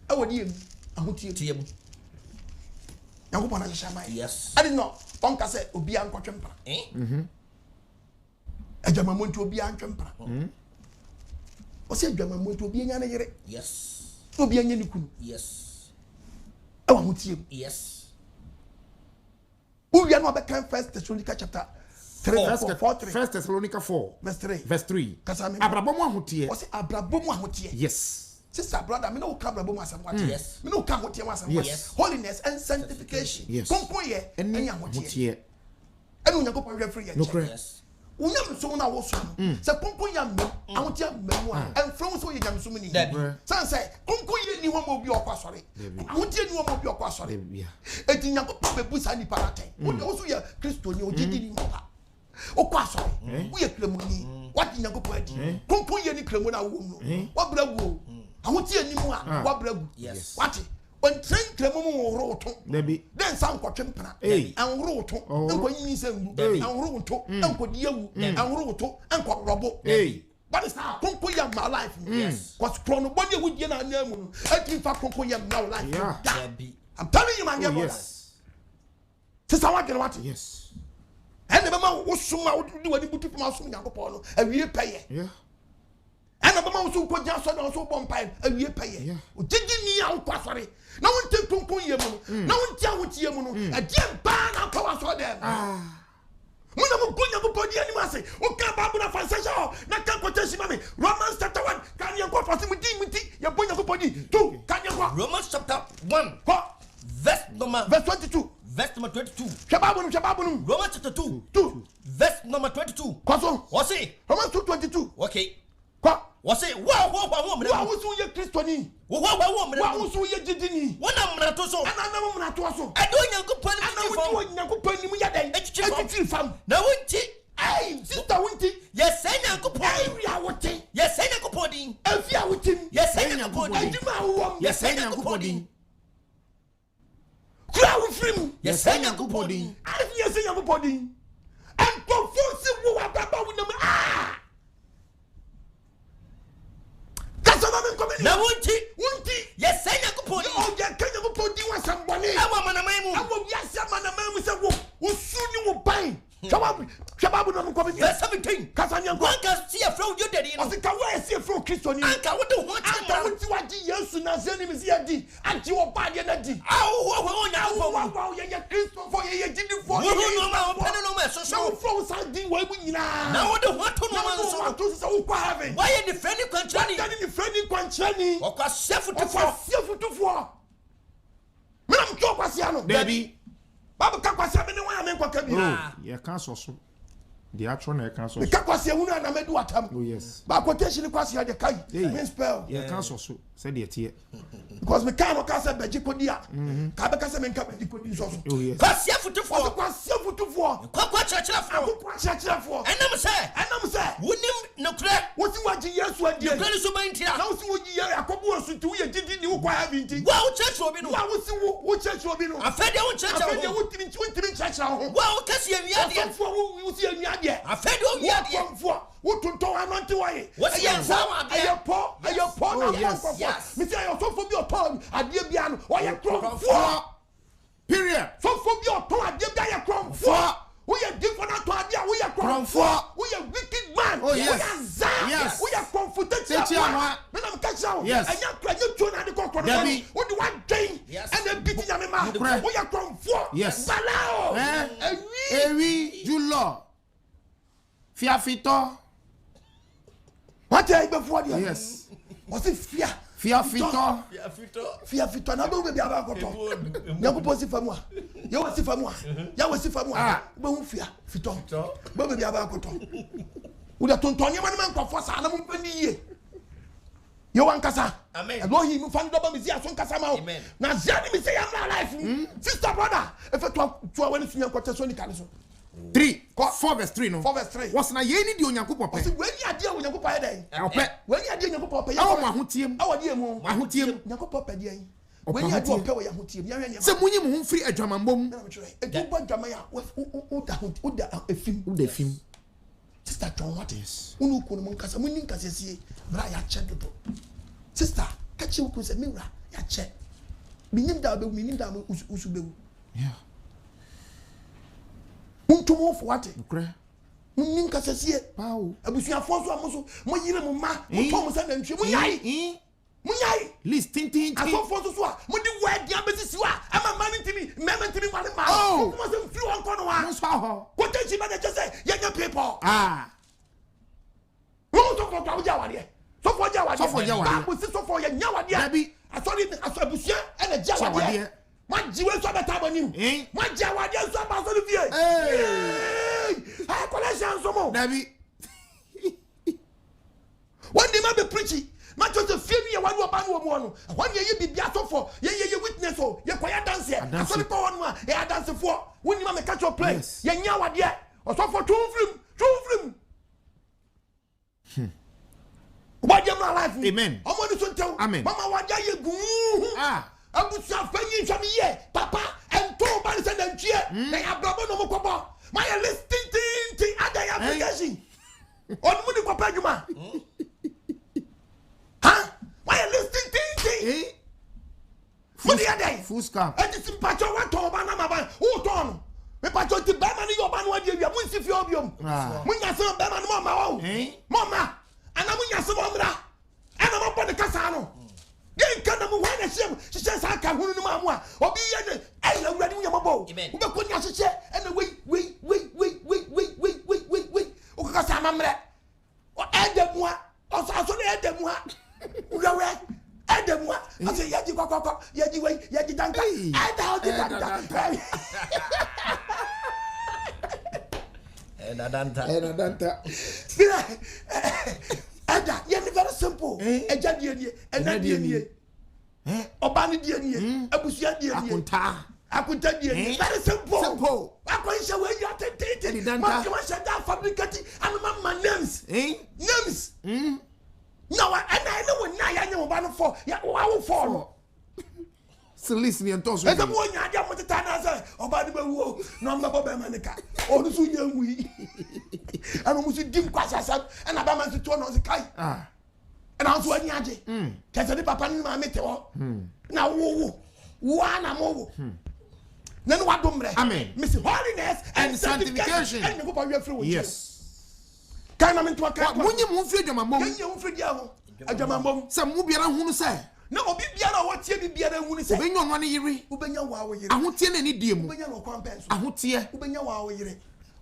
Awodi em. Ahotie Tiem. Yankopon na shama. Yes. I did not. Onka say obi ankotwempa. Adwama monti obi antwempa. O say adwama monti obi nya ne yere. Yes. Obi anya ne kunu. Yes. Ewa hotie. Yes. Uwi anu abekan 1 Thessalonica chapter 3 1 Thessalonica 4 verse 3. Abrabom ahotie. O say abrabom ahotie. Yes. Sister brother, me no can abrabom asam what. Yes. Me no can ahotie asam what. Holiness and sanctification. Yes. Konkon ye enya ahotie. Enu Nyankopon hwe free ye. No correct. Yes. Unyam so na wo so. Se konkon ya me, ahotie me mo a. Enfrem so ye nyam so ni. San say konkon ye ni ho mo bi okwasore. Ahotie ni ho mo bi okwasore. Eti Nyankopon be busa ni paraten. Wo so ye Kristo ni ogidi ni mo ha. Okwasore. Wo ye kremoni. What Nyankopon adi. Konkon ye ni kremoni a wo no. Wa bra wo. Ahotie ni mu a wa bra gu. Yes. What? when train Clemon roto, Debbie, then some quatrimpana, and roto, and when you say, and roto, and put you, and roto, and quite robo. But it's not Concoyam my life. Yes. Because Chronobody would get a name. I think for Concoyam now life. Yeah. I'm telling you, my young yes. Since I want to watch. Yes. And the mama was soon out to do any booty from us from Apollo, and we pay. Yeah. And the mama also put just on so one pipe, and we pay. Yeah. Did you need out Quafari? No one take Concoyam, no one tell what you a dear ban and power for them. Ah. Muna mkunya kupodi ani mase ukababu na fansesha na kankoteshi mami Romans chapter 1 kan yanko fasi muti ya bonya kupodi 2 kan yanko Romans chapter 1 verse 22 shababu Romans chapter 2 verse number 22 kwaso wasi Romans 2:22 okay kwa wasi wa usu ye kristoni wa usu ye jidini wana mnato so anana mnato so ado nyankopani nyankopani mu yadan echichi fam na wunti ai sister wunti yes nyankopani we are wotin yes nyankopani afia wotin yes nyankopani aduma wo yes nyankopani kura wo frim yes nyankopani yes nyankopani and confusi wo ababa wonam na wunti yes nyankopani o ya kanya ko podi wa sambone awa manamaimu awa wiasa manamaimu se wo suni wo ban shababu na mko bi verse 17 kasanya ko wanka see afro you daddy no osika wa see afro kristoni anka wo de ho anka wo ti waji yesu na zeni mi sia di anti wo ba de na di wo nya wo ye kristo fo ye jidi fo wo no ma wo pene no ma so fo sa di wo bu nyina na wo de ho to no ma so to so wo kwa heaven why you defending kwanchani you defending kwanchani o kwa sefutufo mina mko kwa sia no Debbie Babu kakwase me ne wan ame kwaka bi ye kan so the actual na kan so kakwase hunu na medu atam oh yes ba quotation kwase ya de kai mean spell ye kan so say de tie because me kan no kase beji kodi a ka be kase me nka beji kodi so oh yes kwase futufo kwa chachirafo enam se wonim nokra woti waji yesu adie nokra so bantia na wosi woji ye akobu osu ti wo ye didi ni wo kwa ha binti wa wo church obi no wa wosi wo church obi no afede wo church ho afede wo timi church ho wa wo kasi awiade afo wo wosi awiade afede wo awiade wo tonto anonti waye wosi yansawa ayepo na yes mi say ayo so fo bi oton adie bia no wo ye kromfo period so fo bi oton adie bia ye kromfo we are different to idea we are kromfo we are wicked man oh yes we are za we are confronted me na catch out anya kra you tune na de kokoro what do one thing and then beat ya me ma we are kromfo balao ewi julo fiafito what are you before there yes was it fiafito na be aba akoto nyakupo si famua ya wasi famua be hu fiafito be aba akoto uda tontonye mani man kwafo sa na mo pani ye ye wan kasa amen elohi mu fan doba mi zi aso kasa ma na zani mi say am life sister brother if to wani sunya kwata so ni kale so 4 verse 3 no 4 verse 3 was na ye ni di onyankopɔ pɛ weni ade onyankopɔ ayɛ dɛn ɔpɛ weni ade onyankopɔ pɛ awo mahotiem awo de mu mahotiem onyankopɔ pɛ de weni ade ɔpɛ wɔ yahotiem ya hwɛ sɛ munyi mu mfiri adwamambom edu bɔ adwama ya uda efim sister John what is unu ko no nkasa munni nkasa sie bra ya che dodo sister kachi ku se mi wura ya che minim da usu bewu yeah untumo fo wate ukra munni nkasa sie pawo abusuafo so amoso mo yire mo ma mo to mo sa na ntwe mo yai list tin asofo so a mo di word ya besisi wa ama man ntimi mema ntimi wale ma mo se mfiri won kono wa mo so ho quotation ba de say yenya people mo to ko tawo ja wade sofo ja wade ba mo si sofo ya nya wade abi asori abusia e na ja wade Majiwe so beta bonim. Majia wade so ba so vie. Ha collection so mo. Dabi. When they ma be preaching, ma just feel me one oba no mo no. When ye bibia so for, ye witness so, ye kwaya dance here. Asori pa one ma, ye dance for. When you ma catch your play, ye nya wade. So for two film. Wade my life. Amen. Omo ni so tell. Amen. Mama wade ye gu. abusia fanyi hwam ye papa ento ba se na ntwie na ya brabo no mokobo my listing tin ada ya application on mu ni papa adwuma ha my listing tin Fudi adai. Full scam. Enti simpacho wa to ba na maba. Wo to no. Me pacho ti ba ma ni yo ba no ade awia. Mun si fi obiom. Mun nya se ba ma no mama wo. Mama. Ana mun nya se bo mra. Ana mo bo de kasa no. Gen kan na mu wa na hiem. Hye sa ka hunu no ma mu a. Obi ye ne. Ai la wura ni nya mabo. Wo be ko nya hye. Ana wei. O ka sa mamre. O edemu a. O sa so na edemu a. Urawe. Edemwa ase yaji kokoko yaji wei yaji danka ada odi danka Danta ada ye very simple eja die nie ena die nie oba ni die nie abusia die nie akunta die nie very simple akoisha we you attend ma kama shada fabricate and names no, and I know now I know about for ya wow for. So listen and toss. There's a boy I got with the Tana about the wo no Baba Manica. Or the Suyan we. And almost dim quasas and a baman to turn on the kite. And I was one yaji. Catch the papa in my meteor. Now one am over. Then what do Amen. Miss Holiness and Sanctification. And you go by your fruit. Yes. Can I mean to a cat? When you move your mamma, you free yellow. A jamamom. Some Mubiara who say. No, be biara what ye be biara who say. When you're one year, Ubenya wa we. I won't tell any dear. Ubenya no compens. I won't hear. Ubenya wa we.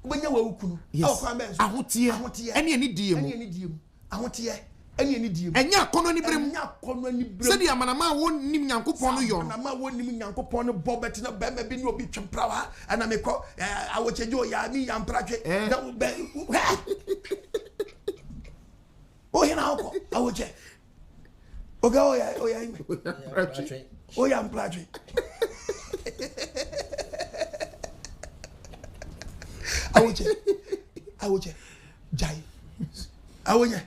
Ubenya wa ukunu. Yes. I won't hear. Any dear. Any diem. I won't hear. Any diem. And ya kono ni brem. Ya kono ni brem. Said ya manama won nim Nyankopon no yon. Manama won nim Nyankopon no bobet na be me bi no bi twemprawa. Ana me ko awochejo ya mi ya mpratwe. Na be. Oh, you know, I would check. Okay, oh, yeah, oh, yeah, I'm plattering. I would check. Jai. I would check.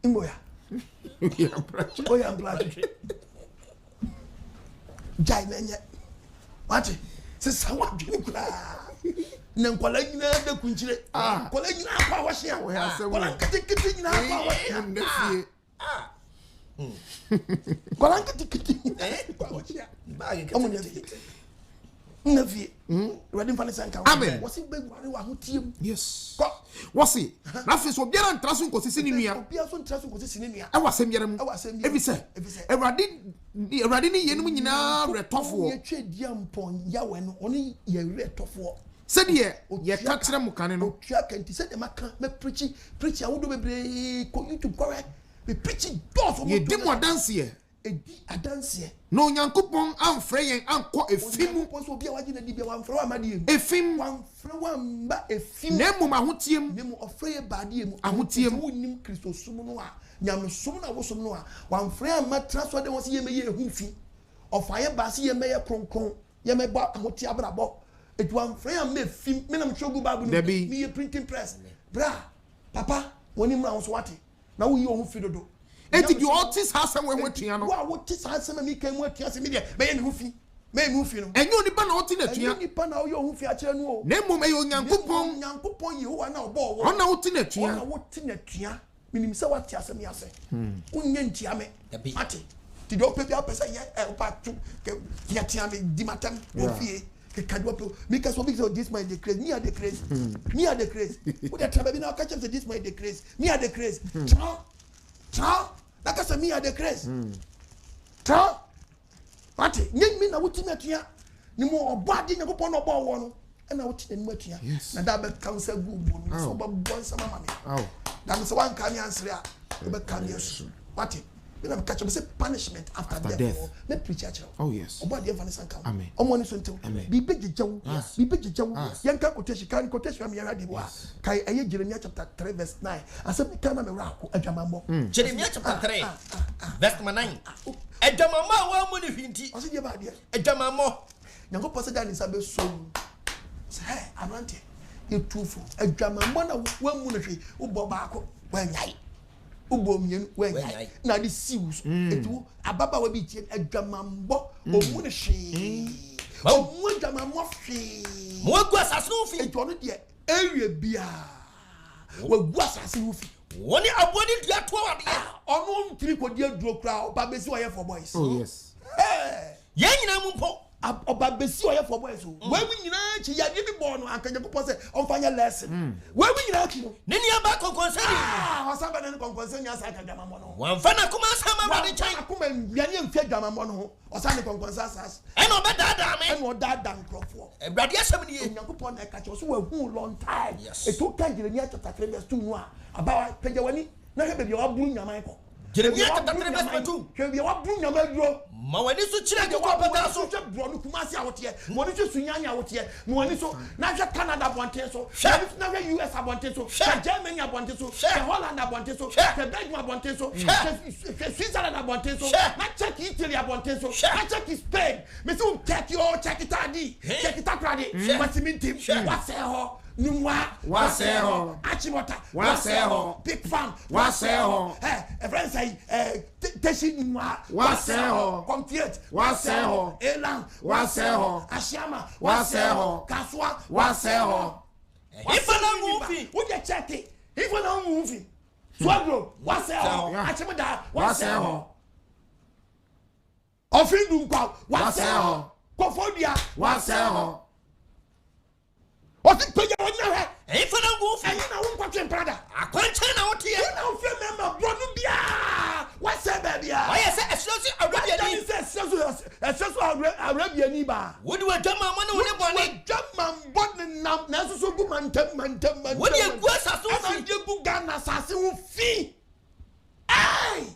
Imboya. Oh, yeah, I'm plattering. Jai, man, what? Says someone drink. Nankwala nyina da kunchire kwala nyina akwa wahia kwala kitikiti nyina akwa wahia kwala kitikiti akwa wahia omunya nafie wadi mfane sanka amen wasi begware wa hotiem yes wasi na fe so biara ntraso nkosisi ni nua biara so ntraso nkosisi ni nua e wasem yere mu ebi se ewrade ni yenum nyina retofo ye twedi ampon yawe no oni ye retofo said ye kakra mu kane no twa kanti said e maka me preach awodo bebre ko YouTube correct me preach doors ye demo dance ye edi adanse no Nyankopon amfre yen anko efimu po so bia waji na di bia wamfre wa madie efim wamfre wa mba efim nemu mahotiem nemu ofre badie mu ahotiem wonim Kristo sum no a nyam sum na wosom no a wamfre ama transfer de wose ye meye ehufi ofaye baase ye meye kronkron ye meba ahoti abrabo etu wamfre ama efim me na mchogu babu no me ye printing press bra papa woni mra won so wate na wo yi ohun fi dodo eti di otis hasem we hwetua no wa wo tis hasem mi kan mu atua se me de be ye me hufi me mu fi no enyo ni ba na oti na tua enyo ni pa na wo ye ohun fi a kire no o nemu me yo Nyankopon Yehowa na obo wo ona oti na tua ona wo ti na tua minim se wate asem ya se unye ntia me ate ti do pe bia pesa ye e pa tu ke ya tia me di matam wo fie ke kadwa pe me ka so big so this my the craze me are the craze me are the craze wo dey try be na catch say this my the craze me are the craze tra like I said, me are the craze. Tra, what? Nye me na wuti metua. Ni mo obadi na popo no bo wo no. E na wuti ni metua. Na da be counsel gubu no so ba bon sama mama me. Da me se wan kan answer a. Be kan yesu. What? Me na catch me say punishment after death. Me preach actually. Oh yes. Obadi e fa ni sanka. Amen. Omo ni so ntew. Bi be jejew. Bi be jejew. Yanka quotation am yara di bo. Kai aye Jeremiah chapter 3 verse 9. Asem kan na me ra ko adwamambo. Jeremiah chapter 3 verse 9. Adwamambo wa mu ni hwinti. Osi je ba de. Adwamambo. Nyango pose da ni sabe so. Say, Abrante. You truthful. Adwamambo na wa mu no hwe. Wo bo ba ko. Wa nyai. ubomien when na the seals etu ababa we bi tie adwamambo omu ne hwe omu adwamambo hwe mo agu asase no fi etu no de area bia we gu asase no fi woni abodi dua to wade ono ntiri kodi aduro kra oba besi oye for boys oh yes ye nyina mu mpo oba besi oye for boys we wi nyina chi ya bi bo no ankanya ko se on fanya lesson we wi nyina chi no ne nia ba konkonsani wasaba ne konkonsani asa ka jamambo no wan fa na kuma sama wade chan akuma nwiane mfia jamambo no osa ne konkonsa asas e no be dada me e no dada nkrofo ewrade asem ne ye Nyankopon na ka che so we hu long time Yes. eto kan Jeremia chapter 3 verse 2 no a abawa pejawani na hebe bia waburu nyaman ko Jeremia chapter 3 verse 2 hebe bia waburu nyaman duro ma wani so chire ke ko pata so hwe bro no kumasi awote mo ni so sunyanya awote mo wani so na hwe Canada abonten so na hwe US abonten so na Germany abonten so na Holland abonten so na Belgium abonten so na Switzerland abonten so na check Italy abonten so na check Spain me so check it adi check it akrade matimi team waseho Numwa Waseho Achimota Waseho Big Farm Waseho a friend say Teshi Numwa Waseho Comfiat Waseho Elan Waseho Ashama Waseho Kaswa Waseho ifana ngufi wo je check it ifana ngufi Swagro Waseho Achimota Waseho Ofindu kwa Waseho Kofodia Waseho Oti peja wona he ifana ngufi ayi na wo kwatwe prada akwanche na wotie na wo fe member bro no bia wase ba bia oye se esosi awrabia ni esesu awrabia ni ba wodi wadama ma ne woni bone dwama bon na so gu mantem wodi agu asase wo fi de gu Ghana sase wo fi ai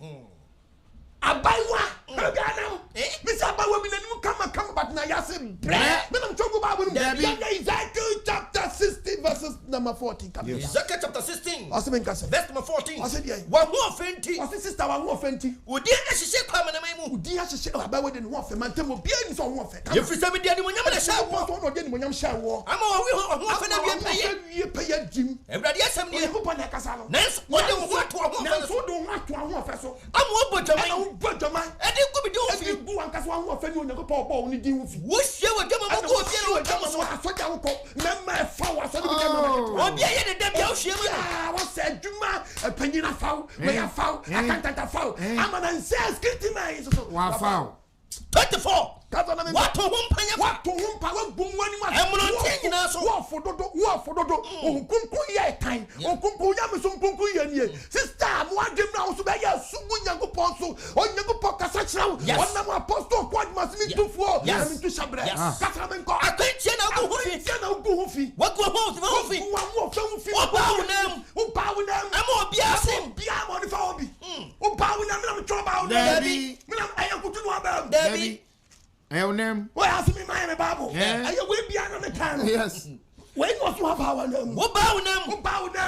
abaiwa Ghana Mr. Abawa bi nanu kama but na yase bre me nam chogo ba bunu Isaiah chapter 16 verses number 14 come Isaiah chapter 16 Asemen kase verse number 14 Asebia wa hu ofenti Ose sister wa hu ofenti odi ehihye kwa manamai mu odi ahihye Abawa de no ofe mantem obi ani so ho ofe yefisa me dia ni monyam na sha wo so no de ni monyam sha wo ama wa hu ofe na wie peye jim ewrade asem ni ko pa na kasa no nanso odi wo ato ho na so do ho ato ho ofe so ama wo bojamai wo bojamai edi ku bi di ofi bu an kasa ho ofe ni Onyankopon bo ni di ofi wo hye wadama mo ko ofi na wadama so asoja wo ko mema fa wa so ni mema obi aye de dem ya ohye mu wa se adwuma panyina faw me ya faw akantata faw ama na nse skiti mai so wa faw 24 kaza na me wato ho mpanya fa wato ho mpa wa gum wani ma emro tin nyina so wo fododo okunku ye kan okunku ya me so okunku ye nie sister mo adem na so be ya sugu Nyankopon so Onyankopon kasa kirawo onam apostle kwad masimi tufuo na mi tu shabre kasa me nko akwanche na go ho fi wago ho fi wa mo fa ho fi o ba wonam ama obi asem bia mo ni fa obi o ba wonam na me tro ba wonam me na ayakutu no aba David Eonem why ask me my Bible ayo we bia na me kan yes when was you power nam wo ba wonam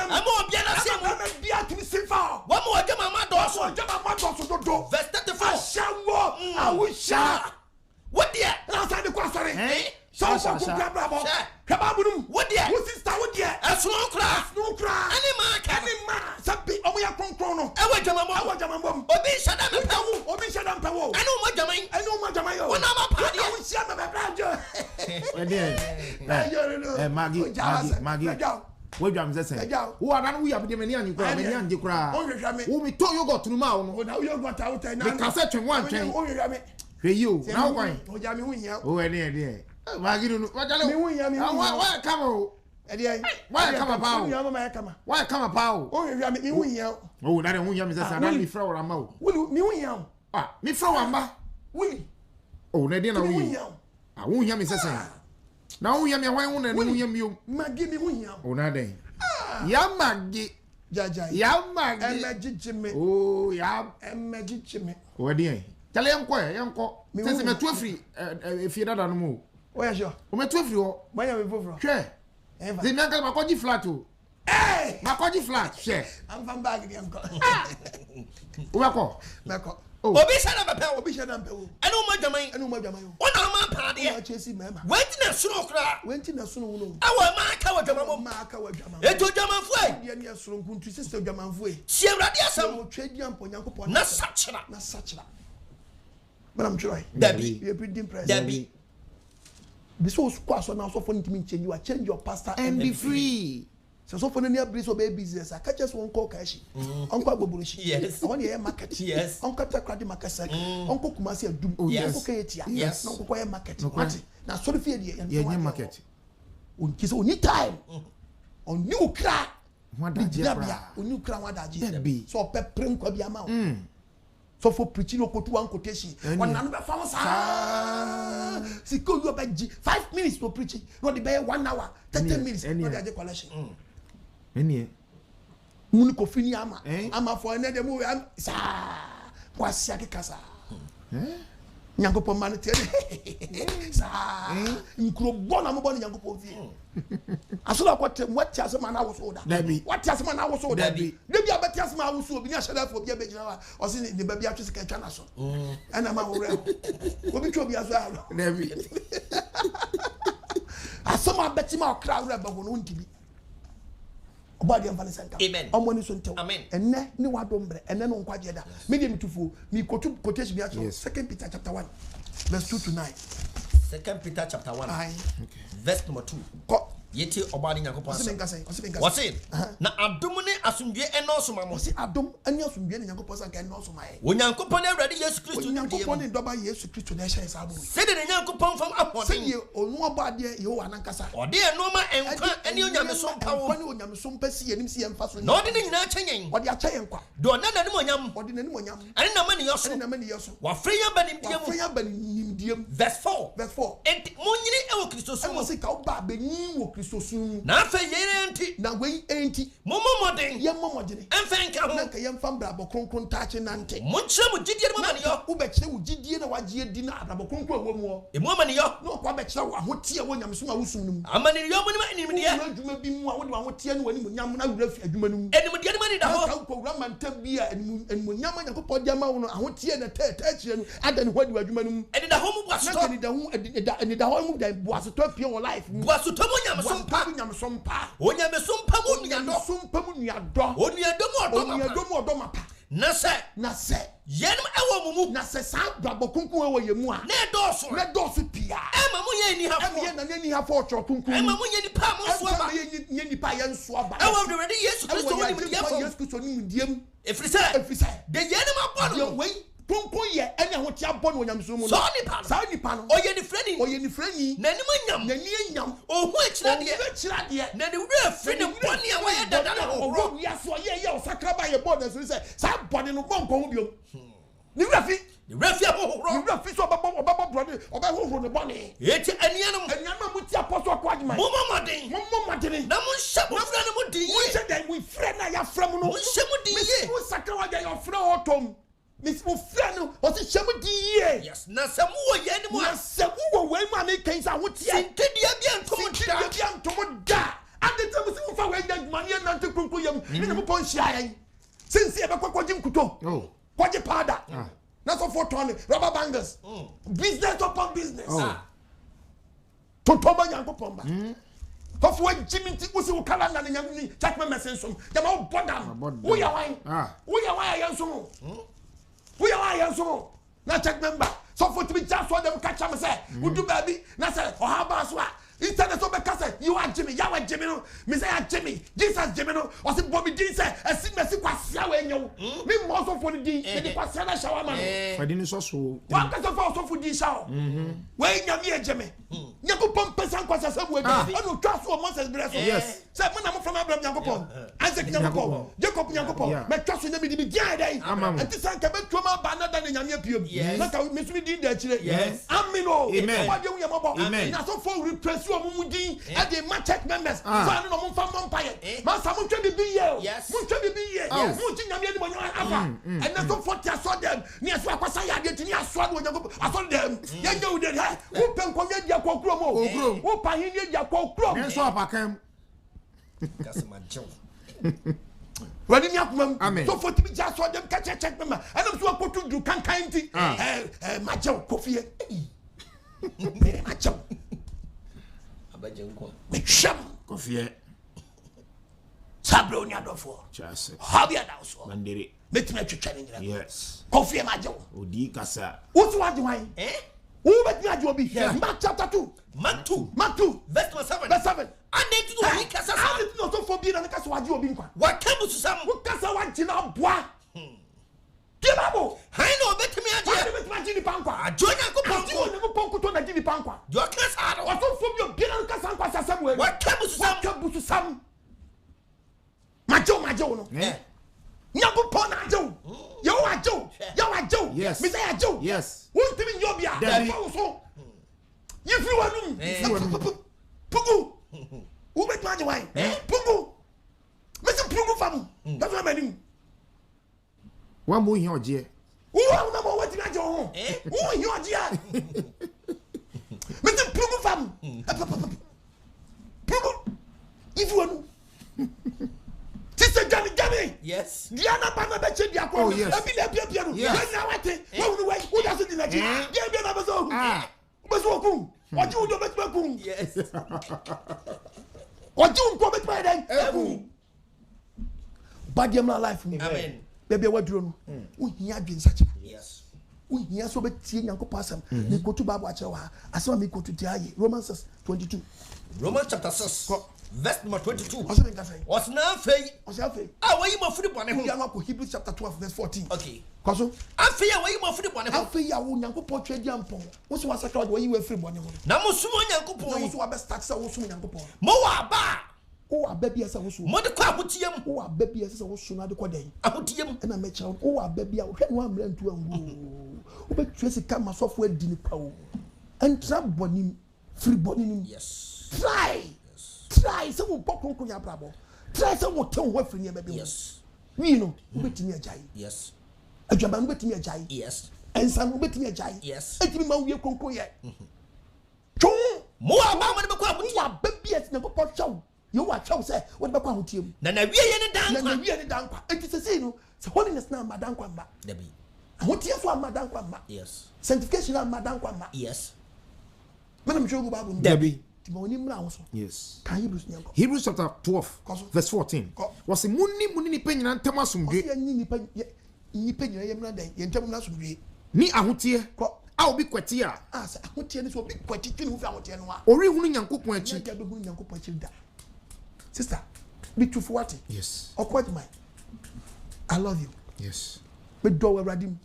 ama obi na sem na bia to see fa wo mo wadama ma do so wadama ma do so do verse 34 shawo awusha what there na sa de kwasare so ko grab abo Sure. kaba bunum what there wo sister wo there aso kra no cry ani ma sabi omo ya konkron no ewa jama mo obi shada me pa wo ani mo jaman yo wona ma pa dia wo sia me be brajo Maggie we jam say wo ada no we abde mani anyi kura mani anje kura wo mi to yogurt no ma wo no na yogurt out na me kase twen wan twen o hwehwa me hwe yi o na wo kwan o ja me hu hia o ene Maggie no wajale me hu hia wa kama o edi ai wa kama pa o hia ma kama wa kama pa o o hwehwa me hu hia o na de hu hia me say na mi fra wo ma o me hu hia mi fra wa mba wuli o na de na me hu wi hia hu hia me say na hu hia me hwan hu na hu hia me o Maggie me hu hia o na de ya Maggie jaja ya Maggie emejijime o ya emejijime o de en tale yanko sese me to afri efie dada no mo o ya sure o me to afri ho manya me foforo hwe ze me anga makoji flat o makoji flat hwe am fan bag di anko o bako meko obi shada me pa wo obi shada mpe wo ani mo jaman enu mo jama yo wona ma one party. Chasing mama. Waiting a snow crack. Went in a soon. Our man covered your mama. It was German way. The near son country sister German way. Sierra Diasam. Trade young Ponyanko. Not such a. Not such a. But I'm trying. Debbie. You're pretty impressed. Debbie. This was squash on now so funny to me change. You are change your pastor and be free. So for the near breeze of baby business, I catch just one call cash. Uncle Bobushi. Yes. I want your market. Yes. Uncle Takradi Market. Uncle Kumasi do. Yes. Okay. Yes. Uncle Quay Market. Now, so the fear yeah, market. On kiss only time. On new crack. What did you on new crack? What did be? So pepper be amount. So for preaching, no one quotation. One number farmers. See, go you about 5 minutes for preaching. Not the bear 1 hour, 30 minutes. Not the collection. Any Muniko fini ama. Ama for another movie. Sa was Sakasa. Yanko Pomani. Sa Incrobona Mobon Yanko Povi. I saw what Tasman I was older. What Tasman I was older. Maybe I bet Tasman was so be a shadow for Biabella or seeing the baby actress Canaso. And I'm a will be trouble as well. I saw my Betty Mark crowd but won't be. About the Valentine. Amen. Amen. And then no one don't and then on Quajeda. Medium to fool. Me quotation 2 Peter chapter 1, verse 2 to 9. 2 Peter chapter 1. Aye. Verse number 2. Yeti obadi nyakopon. What's it? Na adumune asumdwe enoso mamo. What's adum ani asumdwe ne nyakopon san kan enoso mai. Wo nyankopon awrade Yesu Kristo ni nyakopon ne doba Yesu Kristo na ehye sabu. Sede ne nyankopon fam apodin. Sede onu obade ye wo anankasa. Ode enoma enkwa ani onyame sompa wo. Ani onyame sompa si yenim si yemfa so. Na ode ne nyina kyenyen. Ode akyen kwa. Do na nanim onyam. Ode nanim onyam. Ani na mani yoso. Ani na mani yoso. Wa freya banimdiem. Wa freya banimdiem. Verse 4. Verse 4. Enti monyini ewo Kristo so. Emo se ka oba benyin wo Kristo so. Na afa yere enti. Na we enti. Momomoden. Ye momodene. Emfenka ho. Na ka yemfa brabo kronkron tache nante. Monchire mu gidie ne mani yo. Wo bekire wo gidie na wagye di na brabo kronkron wo mu. E mu mani yo. Na kwa bekire wo ahotie wo nyamso ma wosum num. Amani yo mu ni mani mi dia. Wo adwuma bi mu a wo de ahotie ne wani mu nyam na wura fi adwuma num. Enim dia ne mani da ho. Ka program man tab bi a enim nyam Yakobon dia ma wo no ahotie na ta kire no ada ne hwadi adwuma num. Eni da ho mu boasoto. Eni da ho mu da boasoto pie wo life. Boasoto mo nyamso mpa. Onyame sompa mo nuado. Sompa mo nuado. Onuado mo odo mapa. Na se yenum ewo mumu na se sa brabo kunkun ewo yemu a na doso pia ema mo ye ni hafo ema ye na ni hafo ocho kunkun ema mo ye ni pa mo so aba ye ni pa ye nso aba ewo de ready Yesu Kristo woni mu dia fo Yesu Kristo ni mu diem efrisa de yenum abɔ no we kunkun ye ene ho ti abɔ no onyamso mu no sa nipa no oye ni frani na ni nyam ohu akira de na de wura fri ne bɔne a wɔyɛ dada na ho ya so ye osakaba ye bɔ na so say sa bɔne no bɔ nkɔn biom ni rafi ahohoro ni rafi so obaba brother obahohoro ne bɔne eti anianum mu ti apostle ko adwuma momomɔden na mo hyɛ mo fra no mo din ye mo hyɛ dan mo fra na ya fra mo no mo hyɛ mo din ye mo sakra ya ya fra otom Miss Mufrano was a shamu die. Yes, na samu wo ye ni mo. Na samu wo we ma me kan sa wotie. Sintedia bia ntomo da. And the time we fa we yan man yan nante kunku yam. Ni mo pon hia yan. Since e be kwakwaji mkuto. Oh. Kwaji powder. Na so for ton rubber bangers. Business upon business. Tontoma yanko pomba. Kofu wa Jimmy ti usi ukala na nyam ni check me mesensom. Jama bodam. Wo ya wan. Wo ya wan yansom. We are yanso na check member so for to be just for them catch am say we do baby na say o ha ba so a instead so be say you are Jimmy ya wa Jimmy no me say Jimmy Jesus Jimmy no o say Bobby din say esi mesi kwasia we nyew me mo so for the din me kwasia na shawa ma no fadi ni so wa ka so for din shaw we nyame e Jimmy Yakobon pesan kwasia se we bi no twa so Moses bless yes say me na mo from Abraham Yakobon Isaac Yakobon Jacob Yakobon me twa so na me di bi dia dai anti san ka be twoma ba na da na nyame apiem na ka me so me din da chire amino wa de wu yamabo na so for repress o mu din e dey ma check members so anu no mo fa mo mpaye ma sa mo twa bi ye mo twa bi ye mo ti nyame ni mo nya afa and na so for tia so dem ni aso akwasa ya de tini aso do Yakobon aso dem ye nya u de ha wo pen ko ye dia kokro mo wo pa hin ye dia kokro enso apakam kasema jo Wadi mi akumam so for to be just so them check me and I'm so akotu du kankan ti majo kofie Me macho. Abajenko. Me sham. Coffee. Sabro nyadofo. Chase. Habia dawo. Mandiri. Betime twetwa ne nyina. Yes. Coffee majo. Odi kasa. What you want to wine? Who bet me ajobi? Yeah. Mark chapter 2. Mark 2. Mark 2. Verse 7. Verse 7. And then to do kasa. I did not so for being an kasa waji obi nkwa. What come to some? Wo kasa waji na boa. Kebabo. I know betime I aje. bet me aji pankwa. Ajonya ko Aji panko. ne ko panko to na ji pankwa. Your kasa. What so for being an kasa nkwa sasam we. What come to some? What come to some? Majo no. Yeah. Nyago pon ajo. Yo ajo. Yes. Me say ajo. Yes. Won timi nyobia. Dabi. So. You feel wanum. Pugu. Who bet me aji wine? Pugu. Me say pugu fam. That's what I mean. One more here, dear. Who are number what you ajo? Who you ajo? Me say pugu fam. Pugu. If you want. Sister Johnny. Yes. Diana Bama Beche Diako. Oh, yes. Yes. Yes. Now what? Who does it in a gym? What you do bet me? Yes. What you go bet me then? Bad yam life. Amen. Baby, what do you know? We hear been such. Yes. We hear so bet seeing Uncle Passam. They go to Babu Achawa. I saw me go to Tiaye. Romans 22. Romans chapter 6. Verse number 22. What's the say? What's now faith? What's your faith? Ah, why you more free bonnet? We are not Hebrews chapter 12, verse 14. Okay. Cause I fear why you more free bonnet. I feel you Uncle Portrait Yampon. What's what I where you were free bonnet? Namusumo yanko No, point. so I best tax our soon Uncle Paul. Moa ba. Oh, a baby as I was. Mo de kwa hutiam. Oh, a baby as I was soon at the quarter. Ahutiam. And I met child. Oh, a baby out. Can one learn to a woo? Oh, but Tracy come my software dinner power. And trap bonim, free bonim. Yes. Try. Try some pop on your bravo. Try some more tongue work from your baby. Yes. We know, wait me a jay. Yes. A Jaman wait me a jay. Yes. And some wait me a jay. Yes. And give me my conco yet. Chong. Moa ba mo de kwa You hutiam. are baby as never pot show. You are chow say, what about him? Na na wie ye ne Na dan. we are down. It is a sin. So holiness now, Madame Kwamba. Debi. What years for Madame Kwamba? Yes. Sanctification and Madame Kwamba. Yes. Madam Jogo Babu. Debbie. Yes. Yes. Hebrews Hebrews chapter 12, verse 14. Ko. Was a muni penny and tamasum ni ahotie. I'll be quetia. As I want to be quite a Ori hunu nyankopon achi. Sister, be true for what? Yes. Or quite mine. I love you. Yes. Me do a radim.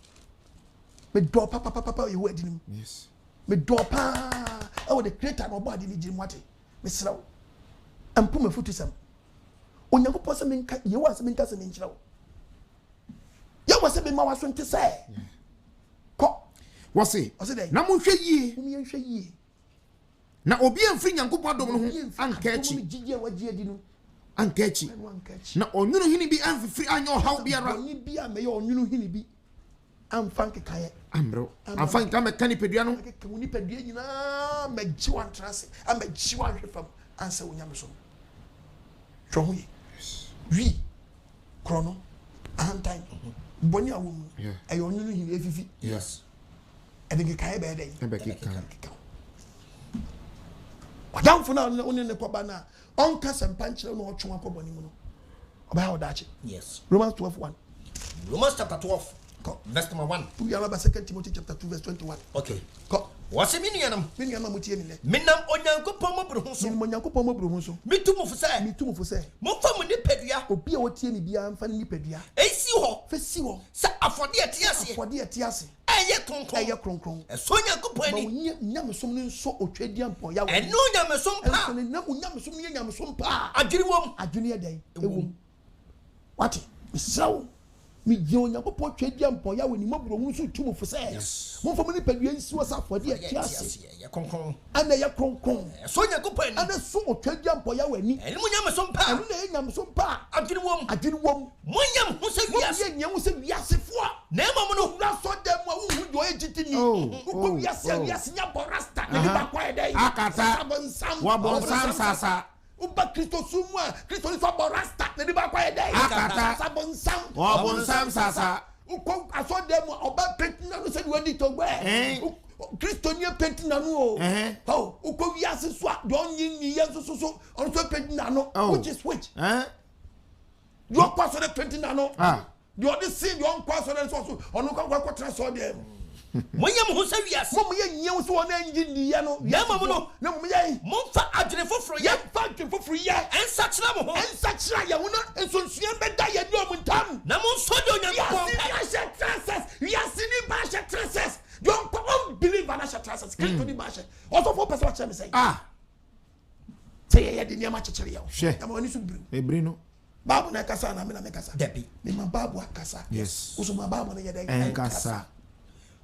Me do papa you wedding. Yes. Me do pa. Oh, the creator no body ni jim wate. Me slow. And put my foot to some. On your person in you was in cousin in slow. You was a bit more to say. Ko. Was it? Was it? Na mo hwe yie. Umi en hwe yie. Na obi amfri nyankopon dom no ho ankachi. Gigi wa gie di no. Ankachi. Ankachi. Na onwunu hini bi amfri anyo haw biara. Oni bi a me yo onwunu hini bi. Amfanke kaye. Ambro. Amfanke ka mekani pedua no. Ke woni pedua nyina me ji wan trase. Am me ji wan hwe fam. Ansa wonya me so. Twa ho yi. Wi. Krono. Time. Boni a wo mu. E yo onwunu hini efifi. Yes. E de kaye be dey. E be kika. Wadamfo na oni ne koba na onka sempanchire no otwe akobɔ ni mu no oba ha odache. Yes. Romans 12:1. Romans chapter 12. Verse number 1. We are about 2 Timothy chapter 2 verse 21. Okay. Ko. What's a minianum? Minianum mutie ni le. Minam onyankopon mabru so. Mo nyankopon mabru ho so. Mitumu fu say. Mitumu fu say. Mo fa mo ni pedua. Obi a wotie ni bia mfa ni pedua. Esi ho. Fa si ho. Sa afode atiase. Afode atiase. Eye kronkron. Eye kronkron. Eso nyankopon ni. Ba nyamesom ni nso otwadia mpon ya wo. Eno nyamesom pa. Eso ni nyamesom ni nyamesom pa. Adwiri wom. Adwiri e dan. Ewom. What? Misawo. Mi je onyankopon twadia mpon ya wo ni mabro hu nso tumu fu say. Mo fa mo ni pedua nsi wo sa afode atiase. Ye kronkron. Ana ye kronkron. Eso nyankopon ni. Ana so otwadia mpon ya wo ni. Eno nyamesom pa. Eno na nyamesom pa. Adwiri wom. Adwiri wom. Mo nyam hu se wiase. Mo nyam hu se wiase fo. Na emom no na so dem a wo hu do ejitini. Ko wiase nya borasta na ba kwa edai. Akata. Wa bonsam sasa. Uba Kristo sumu a Kristo ni so borasta na ba kwa edai. Akata. Sabonsam. Wa bonsam sasa. Uko aso dem oba petina no se wadi to gbe. Christonia painting nano. Oh, uko wiase so don yin yen so on so painting nano, which is which? You are pass on the painting nano. You are the same, you are pass on the so on no transfer them. Moyam ho sa wiase. Mo ye nyem so on engine di ya no. Ya ma no. Na mo ye. Mo fa adwene foforo ye. Fa adwene foforo ye. Ensa kira mo ho. Ensa kira ye wo no ensonsuan beda ye di omuntam. Na mo so de onyankopon. Yes, ni ba she transfers. Don't believe in that transfers. Can't do the bash. Also for person what say. Say ye di niam achechere ye. Na mo ni so brim. Ebrino. Babu na kasa na me na me kasa. Debi. Me ma babu akasa. Yes. Uso ma babu na ye den. Enkasa.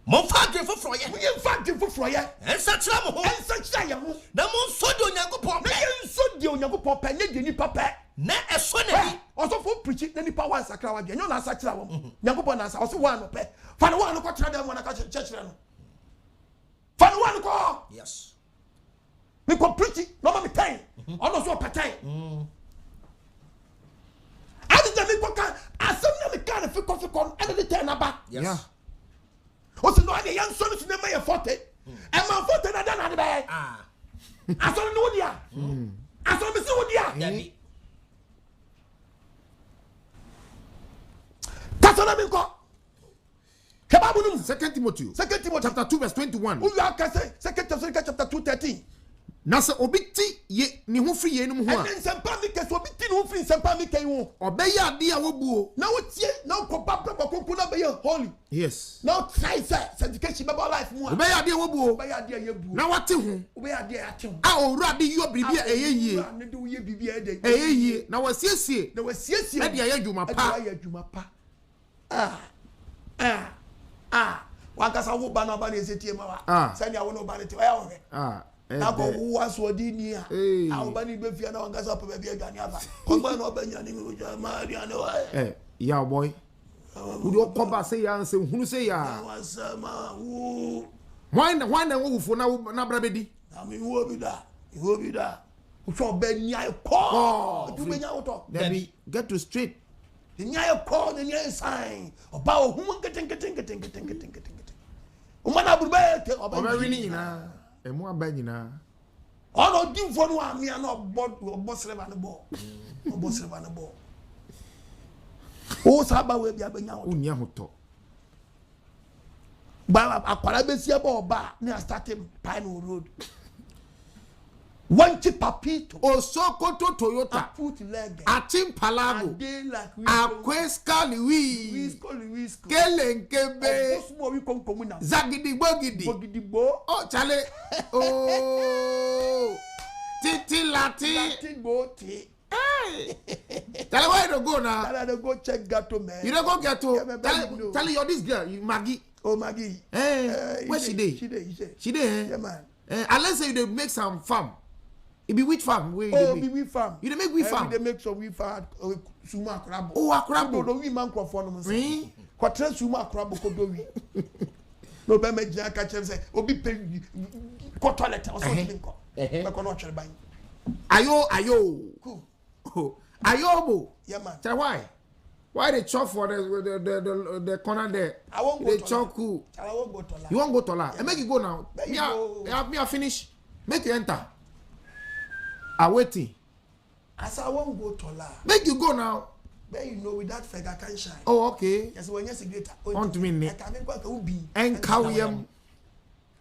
Mo fa adwene foforo ye. Mo ye fa adwene foforo ye. Ensa kira mo ho. Ensa kira ye ho. Na mo so de onyankopon. Na ye so de onyankopon pa nye de ni papa. Na eso na bi. Also for preaching na ni pa wan sakra wa bi. Enyo na sakra wo. Nyankopon na sa. Also wan no pe. Fa no wan ko tra dem wan ka church no. Fa no wan ko. Yes. Me ko preaching no ma me time. Ono so patai. Adi de me ko kan asem na me kan fi ko and the turn aba. Yes. Yeah. O se no ade yan so no na me 40. E ma 40 na da na de be. Aso no dia. Aso me si wo dia. Debi. Kasana me ko. Kebabu num. 2 Timothy chapter 2 verse 21. Who you are say 2 Timothy chapter 2:13. Nasa obiti ye ni ho free ye no ho a. And sempa mi ke so obiti no free sempa mi ke wo. Obeya ade a wobuo. Na wotie na ko babra ko na be ye holy. Yes. Now try sanctification about life mo. Obeya ade a wobuo. Obeya ade a yebu. Na wate ho. Obeya ade a ate ho. A owurade yo biribi a eyeyie. Na de wo ye biribi a de. Eyeyie na wasiesie. Na wasiesie. E de ayadwuma pa. E de ayadwuma pa. Wakasa wo ba na ba na esetie ma wa. Sani a wo no ba ne te wa ya wo. Na ko wo aso di ni a. A wo ba ni be fia na wakasa pa ba bi agani aba. Ko gba na obanya ni mi jo ma ri ana wa. Ya boy. Who do koba say ya say hunu say ya. Wasama wo. Why na wo fo na bra bedi. Na mi wo bi da. Wo bi da. Wo so be nya ko. Du be nya wo to. Debi get to straight. The nya ko, the nya sign. Oba o hu ngeten. O mana burbe te oba wini na. Emu aba nyina. Ono dimfo no ami na obo sereba ne bo. Obo sereba ne bo. O saba we bia benya wo. Unya hoto. Ba akwara besia ba oba na starting Pine Road. Wanchi papito. Osokoto Toyota. Atim Palago. Akweska Louis. Kelenkebe. Zagidi Bogidi. Oh, chale. Oh. Titi Lati. Latin boti. Hey. Tell where you go now. Tell go check Gato man. You don't go Gato. Tell you this girl, Maggie. Oh Maggie. Hey. Where she dey? She dey. Yeah man. Unless you dey make some farm. It be wheat farm where you make farm. You dey make wheat farm. They make some wheat farm. Suma akrabo. Oh akrabo. No we man crofo no say. Kwatre suma akrabo ko do wi. No be me jia ka chem say obi pe ko toilet o so think ko. Me ko no chere ban. Ayo. Cool. Oh. Ayobo. Yeah man. Tell why? Why they chop for the corner there? I won't go. They chop cool. I won't go to la. You won't go to la. Yeah, make you go now. Me I finish. Make you enter. I waiting. As I won't go to la. Make you go now. But you know with that fake I can shine. Oh okay. Yes when you see greater. On to me. I come in kwa ubi. NKWAGYESEM.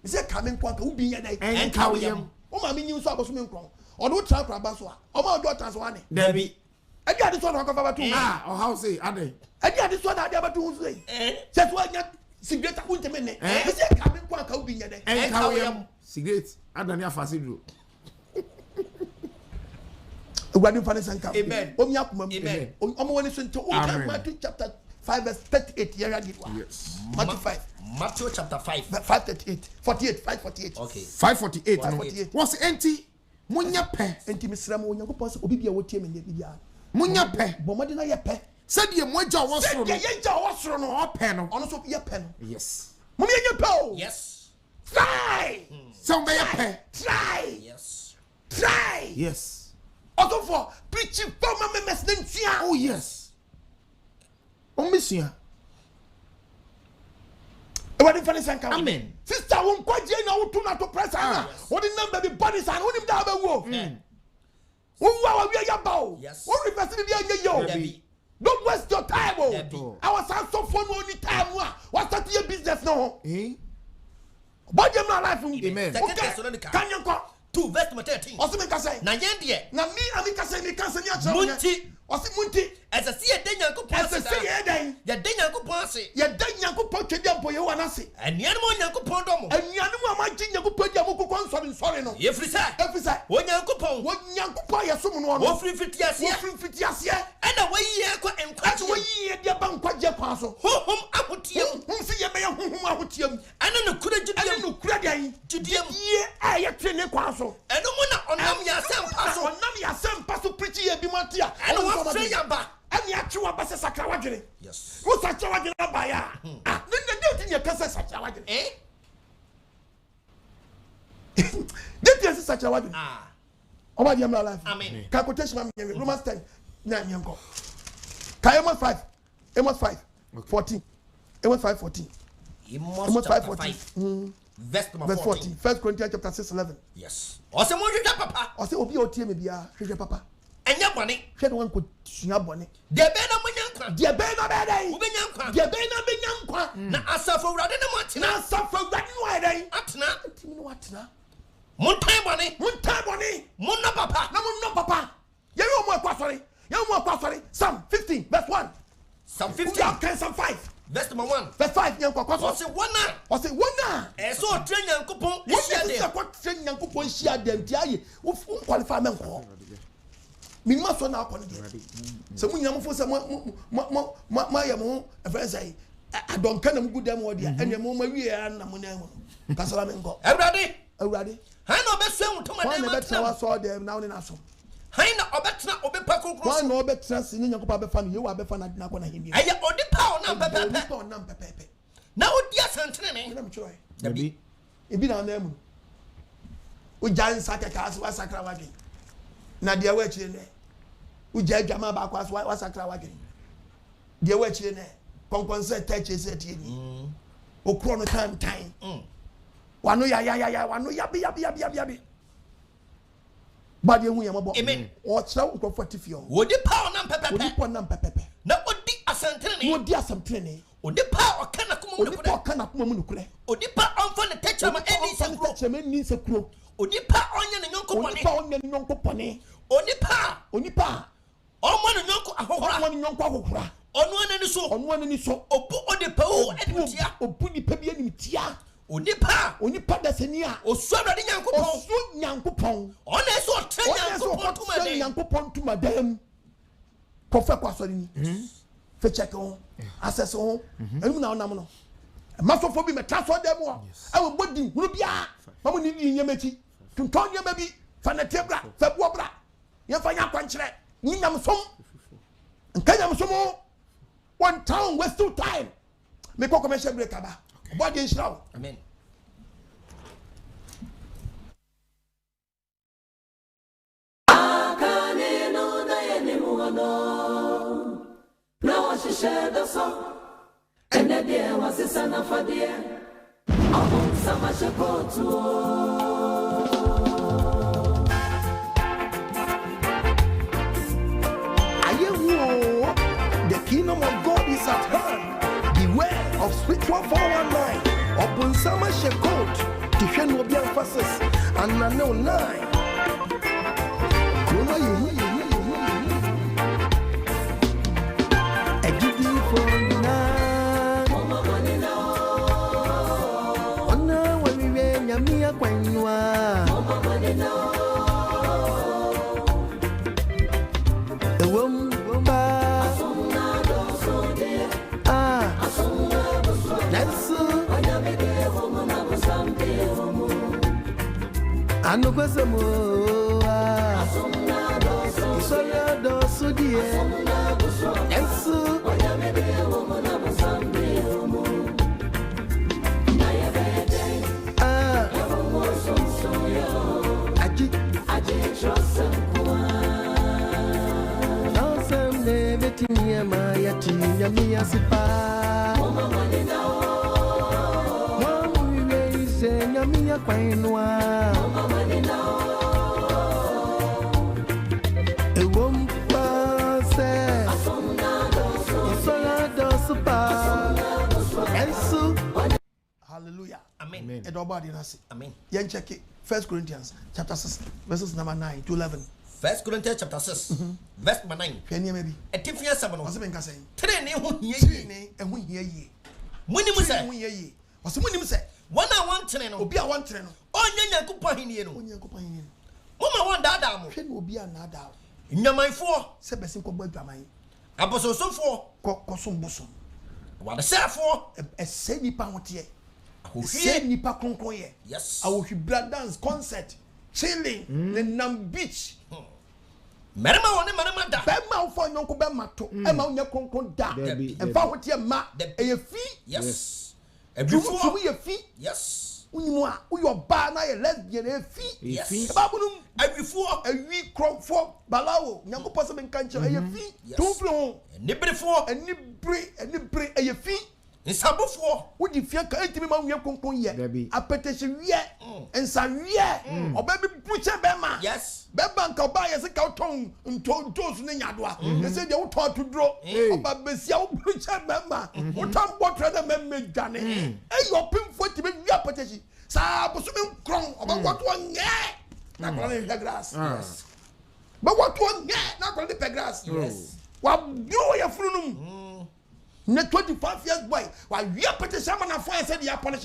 You say come in kwa ubi ya dai. NKWAGYESEM. O ma mi nyi so aboso me nkron. Odo tra kra ba so a. O ma do trans one. Debi. Adi adi so na ko fa ba tu. O how say ade. Adi so na adi ba tu so yi. Say to anya cigarette ku nteme ne. You say come in kwa ka ubi ya dai. NKWAGYESEM. Cigarette adani afasidro. Ugwadi fane sanka. Amen. Omi akuma. Amen. Omo woni so nto. Matthew chapter 5 verse 38 here read it. Yes. Matthew 5. Matthew chapter 5. 538. 548. Okay. 548. 548. What's empty? Munya pe. Enti misrama onyankopon se obi bia wotie me ne bia. Munya pe. Bomade na ye pe. Said ye moja wasro no. Said ye ja wasro no. O pe no. Ono so ye pe no. Yes. Mummy ye pe o. Yes. Try. So be ye pe. Try. Yes. Try. Yes. Also for preaching for my message. Oh yes. O mission. Ewadi fane sanka. Amen. sister won kwaje na wotu na to press ana wo di number be body san wo nim da ba wo wo wa wi ya ba o wo reverse ni bi yo don't waste your time o I was so for no only time what start your business no budget my life amen can you go 2 verse 13 osi me ka say na yen de na mi ami ka say ni ka say ni a chira munti osi munti ese se ye den yankopon ase ese se ye den yankopon ase ye den yankopon twede mpo ye wana ase anuanom yankopon domo anuanom amaji yankopon dia mo kokon nsori no ye frisa wo yankopon ye som no wo frifiti ase ana wayi ko enkwaje wayi dia ba nkwaje kwa so hohom ahotiam se ye be hohom ahotiam ana no kura den judiam ye aye twene kwa so eno mo na onam ya sempa so preach ye bi matia eno wo frɛ yamba ani atwa ba se sakra wadwene yes wo sakra wadwene ba ya ne ti ye kasa sakra wadwene Did you such a word? Oh my dear life. Amen. Calculation Romans 10. Nyanko. Amos 5. Amos 5. 14. Amos 5 14. Amos 5 14. Verse 14. 1 Corinthians chapter 6 11. Yes. Ose mo hwehwe papa. Ose obi otie me bia hwehwe papa. Enya bone. Hwehwe wan ko sua bone. De be na mo nyankwa. De be na be dai. Wo be nyankwa. De be na be nyankwa. Na asafo wurade na mo atena. Na asafo wurade no ai dai. Atena. Timi no atena. Montai bone. Munno papa. You mo akwasori. Psalm 15 verse 1. Psalm 15 Psalm 5 verse 1. Verse 5 nyanko kwaso. O se wona. Eso train yankopon ehia dem. Wo se train yankopon ehia dem ti aye. Wo qualify men ko. Mi ma so na akọ ne. Se munyam fo se ma ya mo friends ai. Adonka na mugu dem wo dia. Ene mo ma wie na mo na mo. Kasala men ko. Awurade Haina obesu ntoma dem na betra wa so dem na woni na so haina obetra obepa kokro so na obetra si nyankopɔ abefa no ye wa abefa na dina kɔ na hemia aya odipa onam pepepe na odi asantene ne na mtwoi dabi ebi na na mu o jan sakaka as wa sakra wage na dia wa chire ne o ja adwama ba kwa as wa sakra wage dia wa chire ne konkonse tache se tie ni o kro no time wano ya wano yabi badi ehu ya mabo amen o kira ukofo tifio wodi pa onam pepepe na odi asantene ne odi pa okana kuma mu nukure odi pa onfo ne techama eni sekuro odi pa onye ne nyonko pone odi pa omo ne nyonko ahohora onu anani so obu odi pa o editia obu ni pa bi animtia onipa da senia osu awrade nyankopon ona eso otra nyankopon tumadam kofa kwasori ni fe check on access on enu na onam no masofo bi metaso dem wo awo bodi huru bia mamu ni nyemechi tunton nyema bi fa na tebra fa bo bra ye fa nya kwankyere ni nyam som nkanyam som one town waste two time me ko commercial break aba body Israel. Amen. The kingdom of God is at hand. Beware of spiritual 419. Open summer shekot. Tifyan will be emphasis. And I know 9. Hallelujah. Amen. Amen. Yen check it. 1 Corinthians chapter 6 verses number 9 to 11. 1 Corinthians chapter 6 verse number 9. Hwani maybe. Etifia sabano. Wase menka say. Trene ho hie yi. Trene eho hie yi. Muni mu say. Eho hie yi. Wase muni mu say. Wana wan trene no. Obi a wan trene no. Onya Nyankopon henie no. Onya Nyankopon henie no. Mama wan dada mo. Hwe na obi a na da. Nyamanfo. Se besin ko badwaman. Abososofo. Kosombosom. Wada sefo. Ese nipa hote. Ese nipa kronkron ye. Yes. Awohwibra dance concert. Chilling the Nam Beach. Merema woni merema da. Bema wo fo nyonko be mato. E ma wonya kronkron da. E fa hote ma. E ye fi. Yes. Everyfo ye fi. Yes. Unimu a uyo ba na ye lesbian e fi. Yes. Babunum Everyfo ewi kronkfo balawo. Nyankopɔ se menka nche e ye fi. Tumfre ho. Nibrefo enibre e ye fi. Nsabofo wodi fia ka entimi ma wonya kronkron ye. Apetehye wie. Ensa wie. Obabi buche bema. Yes. Beba nka oba ye se ka uton ntosu ne nyadoa. Ese de uton tudro. Oba besia wo buche bema. Uton botre na memme dwane. Eyo pimfo timi wie apetehye. Sa boso me nkron oba kwato nye. Na kwa le grass. Yes. Ba kwato nye na kwa le grass. Yes. Wa bio ye frunum. Ne 25 years boy, why we are put some man for said the polish.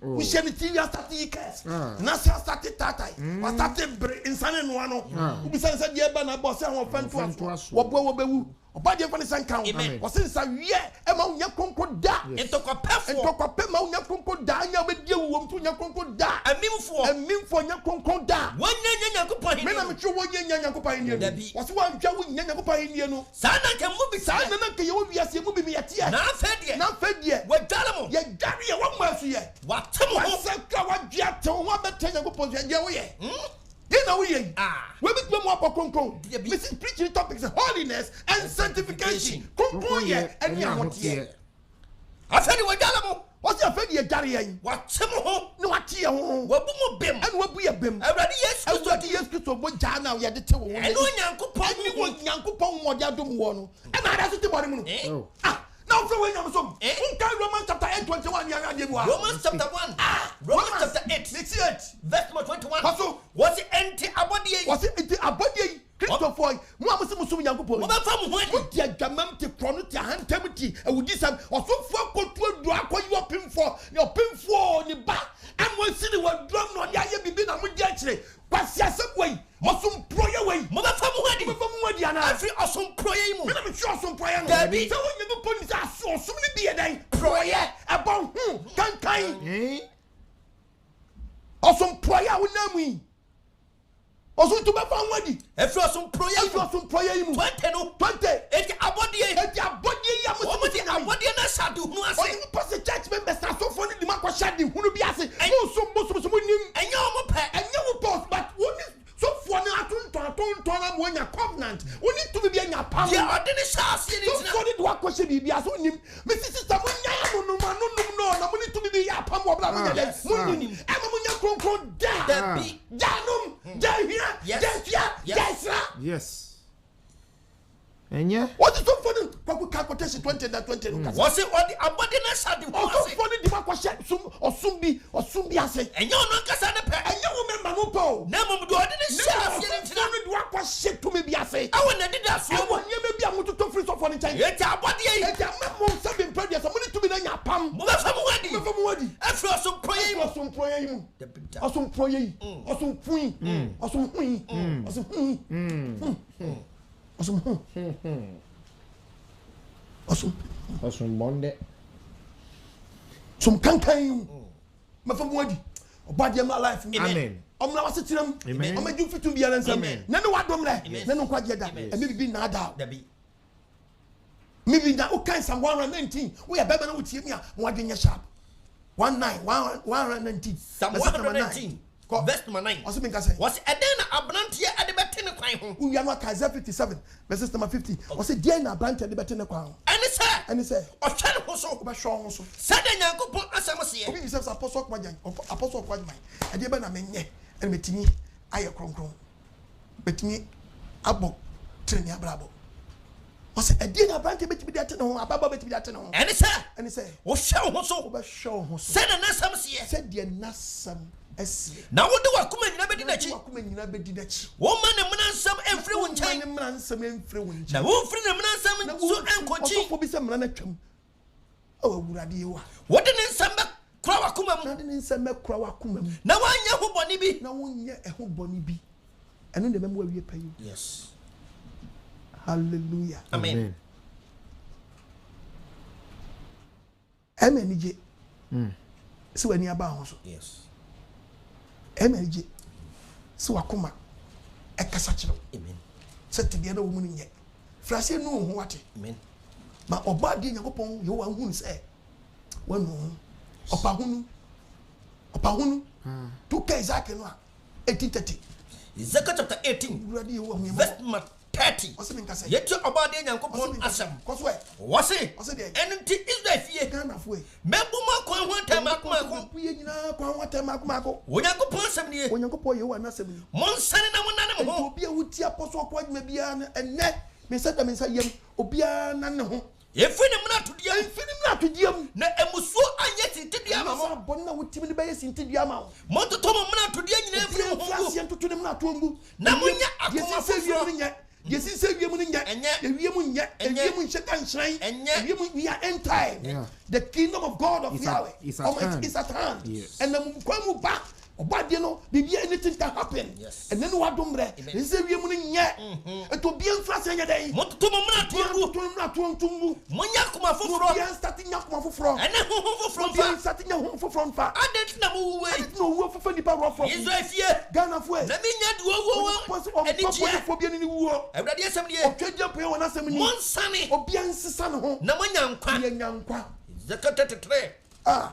We share the TV started years. National started tatai. Was started insane one. We said the Ebana boss and one fan to us. What will be Obadi for the sun count. Was since a year among your conquer da. It took a pef and took a pema your conquer da. You will do one to your conquer da. A mean for your conquer da. 1 year Yakupa. Men I'm sure 1 year Yakupa in here. Was one Joe Yakupa in here. Sana can move beside and then you will see moving me at here. Not fed yet. What Dalamo? Yet Gary, one mercy. What Tomo said, what Jato, what the Tenyakupa. You know we we be more for concon. This is preaching topics holiness and sanctification. Concon ye and ya. I said you were galamo. What's your fed ye Gary? What some no what here what bim and what we have been already yes to what Jana ya the two and no Yankupon what Yadum one and I asked the body. Now from when I'm so Romans chapter 8 21 Romans chapter 1 Romans chapter 8 verse 21 was it anti abody was it anti abody Christopher Mama Sumu Yankupo what dear Gamam to chrono to hand temity and would this have also for control do I call you up him for your pin for the back and one city was drum on the idea be done with actually pass your subway awesome prayer way mother from wedding from Wadiana every awesome prayer mo I'm sure some prayer Debbie so when you put that so many be a day prayer about who can kind awesome prayer with them also to be found wedding if you some prayer 20 no 20 it abody abody na sadu no ase you pass the church members are so funny the man ko shadi hunu bi ase no so nim enye o mo pe enye wo boss but woni so for na atonton na mo nya covenant woni to be nya pam ya odini chance ni tina so for the wa ko she bi ase nim me sister mo nya no no na mo ni to be ya pam wo bla mo nya dem mo nim e mo nya kronkron da bi janum yes. And yeah. What is so funny? Quotation 20 that 20. Was it what the abundance had the also funny the question or sumbi I say. And you're not Cassandra and you remember Mupo. Never do I didn't say what was shit to me be I say. I wouldn't did that. So when you maybe I want to talk free so funny time. It's a body. It's a mom seven previous. I'm going to be in your palm. Move from wedding. After some prayer. Awesome prayer. Awesome prayer. Awesome queen. Awesome queen. Awesome queen. Awesome Monday. Some can't my family. Obadi my life. Amen. I'm not sitting. Amen. I'm a do fit to be an answer. None what dom there. None quite yet. And maybe not out. Maybe now okay some 119. We are better with you. What in your shop? 119. Some 119. Verse number 9. Was it a den abnant here at the better crown? We are not Kaiser 57. Verse number 50. Was it den abnant at the better crown? And it's her. And it's her. Or channel ho so said nyankopon asam se obi bi say apostle kwajan e dey be na menye e metimi aye kronkron betimi abo treni abrabo what's a dear branch betimi dey ate no ababa betimi dey ate no and say wo hwe ho so said na nasam se said the nasam esi na wo de wakoma nyina bedi nachi wo ma ne mnansam emfiri wo nkyɛn na wo mfiri ne mnansam so enkochi fo bi sɛ mna na twam awurade yewa wo de ne nsam kura wakoma mu na de ne nsam kura wakoma mu na wanya ho bɔne bi na wonyɛ ɛho bɔne bi ɛno de mɛmo awie payi yes hallelujah amen amen je so wani aba ho so yes amen je so wakoma ɛkasa kyerɛ amen sɛ te deɛ na wo mu nyɛ frase no ho wate amen ma oba de Nyankopɔn ye wa hu sɛ wanu opa hunu to ka Isaac no a 1830 Ezekiel chapter 18 verse 30 yet oba de Nyankopɔn asɛm wɔse ɛnti Israel fie Ghanafoɔ membu ma kwan ho tamakoma ye nyina kwan ho tamakoma Onyankopɔn asɛm ne Onyankopɔn ye wa na asɛm ni monsane na monane mo ho obi a wuti apostle kwa adwuma bia na ɛnɛ me sɛ da me nsa yam obi a na ne ho efiri ne mna todiam na emusuo anya sintidia ma mo bɔne na wotimi ne bɛyɛ sintidia ma mo montoto mo mna todia nyina efiri ho ho asiɛ ntoto ne mna to ngu na munya akoma foforo yesi sɛ wiem ne nya ewiem nya ewiem nhyɛ kanhran we are end time the kingdom of God of Yahweh is at hand and kwa mu ba obade no bibia anything can happen and then what domre nse wiem ne nya eto bia mfrase nya dai montoto mo mna to ngu munya akoma foforo bia start nya akoma foforo ene ho foforo bia start nya ho foforo fa adet na mo we no wo foforo nipa ro foforo Israel fie Ghana fo na me nya duwo eni je fobia ni wuo awurade asɛm ne otwaje po wona asɛm ni monsane obia nsesa ne ho na monya nkwa ye nya nkwa Ezekiel 33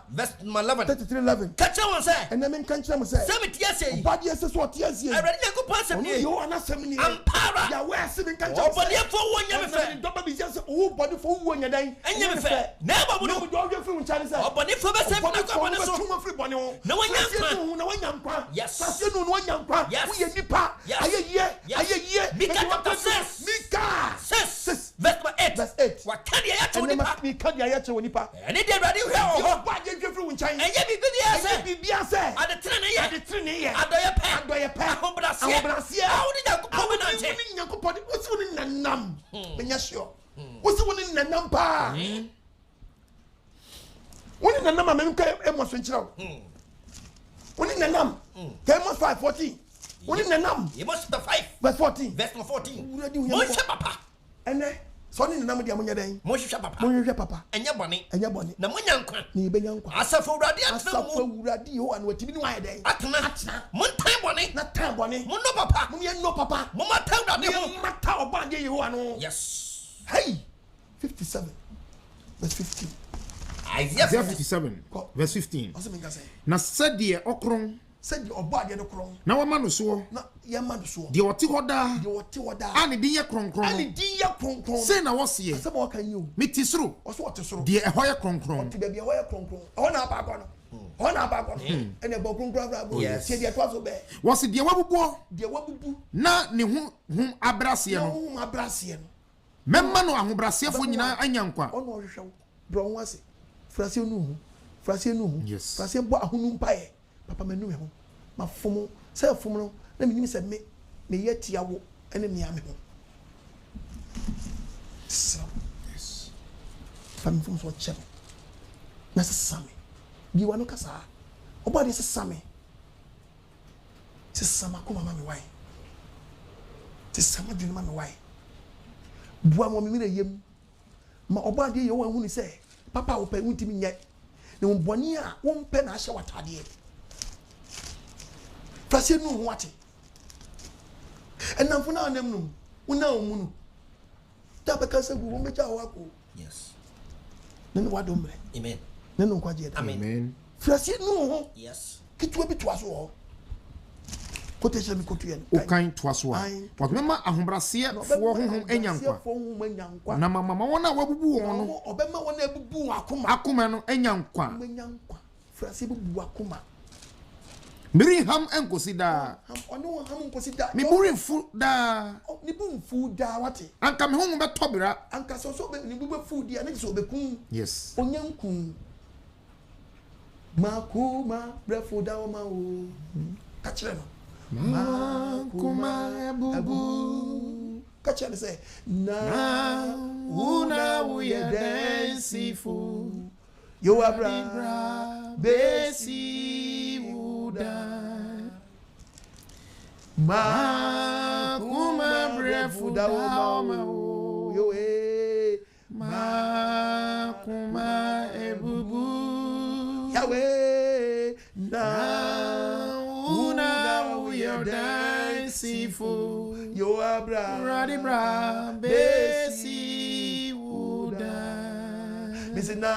verse 11 33:11 kacha won say ena men kan kyerɛ mo sɛ sɛ metia sɛ yi obade ese so ɔte asie awurade Nyankopɔn asɛm ne yo ana asɛm ni ampara ya we ase men kan kyerɛ obɔde fo wo nya me fɛ dɔba bi sɛ wo bɔde fo wo nya dan enya me fɛ na ba bu no do ɔhwɛ fi nkyane sɛ obɔde fo bɛ sɛ na kwa bɔne so tuma firi bɔne ho na wanya nkwa na wanya nkwa yes sase no wanya nkwa wo ye nipa ayɛ Mika chapter 6 Mika 6 verse 8 wa ka dia ya to nipa Mika dia ya to nipa ɛne de awurade hwɛ wɔ ba je hwɛ firi nkyane ɛyɛ bibia sɛ ade trene yɛ adɔyɛ pɛ ahobrɛseɛ awode Nyankopɔn bɛnante Nyankopɔn wosi wo ne nanam menya sure wosi wo ne nanam paa wo ne nanam a memka ɛmɔ so nkyerɛ wo ne nanam ka Amos 5:14 wo ne nanam Amos 5 verse 14 verse 14 mo papa ɛnɛ sɛ ne nanam dia monya dan mo papa monhwehwɛ papa ɛnyɛ bɔne na monya nkwa ne bɛnya nkwa asafo awurade atena mo awurade Yehowa no watimi ne wayɛ dan atena montan bɔne na tan bɔne mo no papa mo yɛ no papa mo mata awurade ho mata ɔbade Yehowa no yes hey 57 verse 15 Isaiah 57 verse 15 na sɛdeɛ ɔkron sɛdeɛ ɔbade no kron na wama no soɔ na yɛma no soɔ deɛ ɔte hɔ daa a ne din yɛ kronkron sɛ na wɔseɛ sɛ ma wɔka yi o mete soro ɔso ɔte soro deɛ ɛhɔ yɛ kronkron ɔte baabi ɛhɔ yɛ kronkron ɛhɔ na aba akɔ no ɛna ɛbɔ kronkron afra abo tie deɛ toa so bɛɛ wɔse deɛ wabubu na ne ho abraseɛ no mɛma no ahobraseɛfoɔ nyinaa anya nkwa ɔno ɔhwehwɛ wo brɛ wo ase frase no hu frase bɔ ahonu mpaeɛ papa manu me ho ma fomo sɛ fomo no na menim sɛ me yɛ tia wo ɛne me ame ho so yes fam fomo so kyɛ na sesa me bi wa no kasa oba de sesa me sesa ma ko mama me wai sesa ma dwene ma me wai bua mo me yem ma oba de ye wo hu ni sɛ papa wo pɛ wuntimi nyɛ ne wo bɔne a wo mpɛ na ahyɛ watadeɛ frase no ho ate enamfo na anam no una omu no ta beka sɛ gu wo meja wo akɔ yes ne wadomre amen ne no kwaje da amen frase no ho yes kitwa bi to aso ho quotation me quote yen. O kind twaswa. But remember ahombraseɛ fo honhom enyankwa. Na mama wona wabubu won no. Obema wona ebubu akoma. Akoma no enyankwa. Enyankwa. Frase bubu akoma. Miriham enkosida. Ono ham nkosida. Me burimfu da. Ni bumfu da wate. Anka me honhom betobira. Anka so be ni bubu fu dia na so obekun. Yes. Onyankun. Makuma brefo da o ma o. Kachire no. Makuma bubu. Kachire say na una uye densifu. Yo abra besi uda. Makuma brefu da o ma o. Yo Makuma ebubu. Yahweh na una uye densifu. Yo abra Radibra besi uda. Misina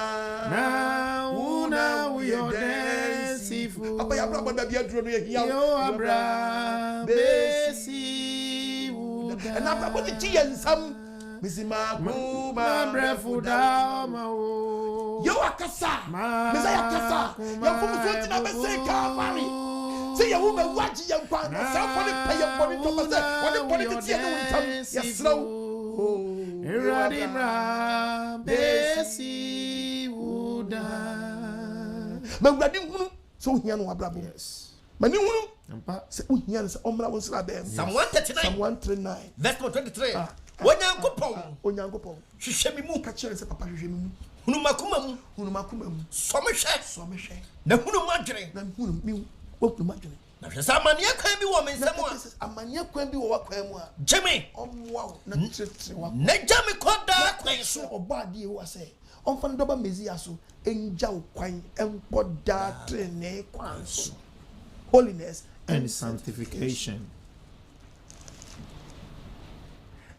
una uye densifu. Apa ya bra bia duro no ye Yo abra besi uda. And after what the ensam misima kuma brefu da ma o. Yo akasa misa yakasa ya fu so tina be say ka mari say ya wo be waji ya kwa na sa for the pay ya for the to say what the politics ya no ntam ya slow Radibra besi uda. Mawradi hunu so hia no abrabo. Yes. Mani hunu Ampa se uhia no se omra won sra dem. Psalm 139. Psalm 139. Verse 23. Onyankopon. Hwehwɛ me mu. Ka kire se papa hwehwɛ me mu. Hunu makoma mu. Hunu makoma mu. So me hwɛ. So me hwɛ. Na hunu madwene. Na hunu mi wo madwene. Na hwɛ sa amane kwan bi wɔ me nsɛm a. Amane kwan bi wɔ wakwan mu a. Jimmy. Omwa na tire wa. Na jame koda kwan so. Oba de wo ase. Omfa ndoba mezia so enja kwan empoda trene kwan so. Holiness and sanctification.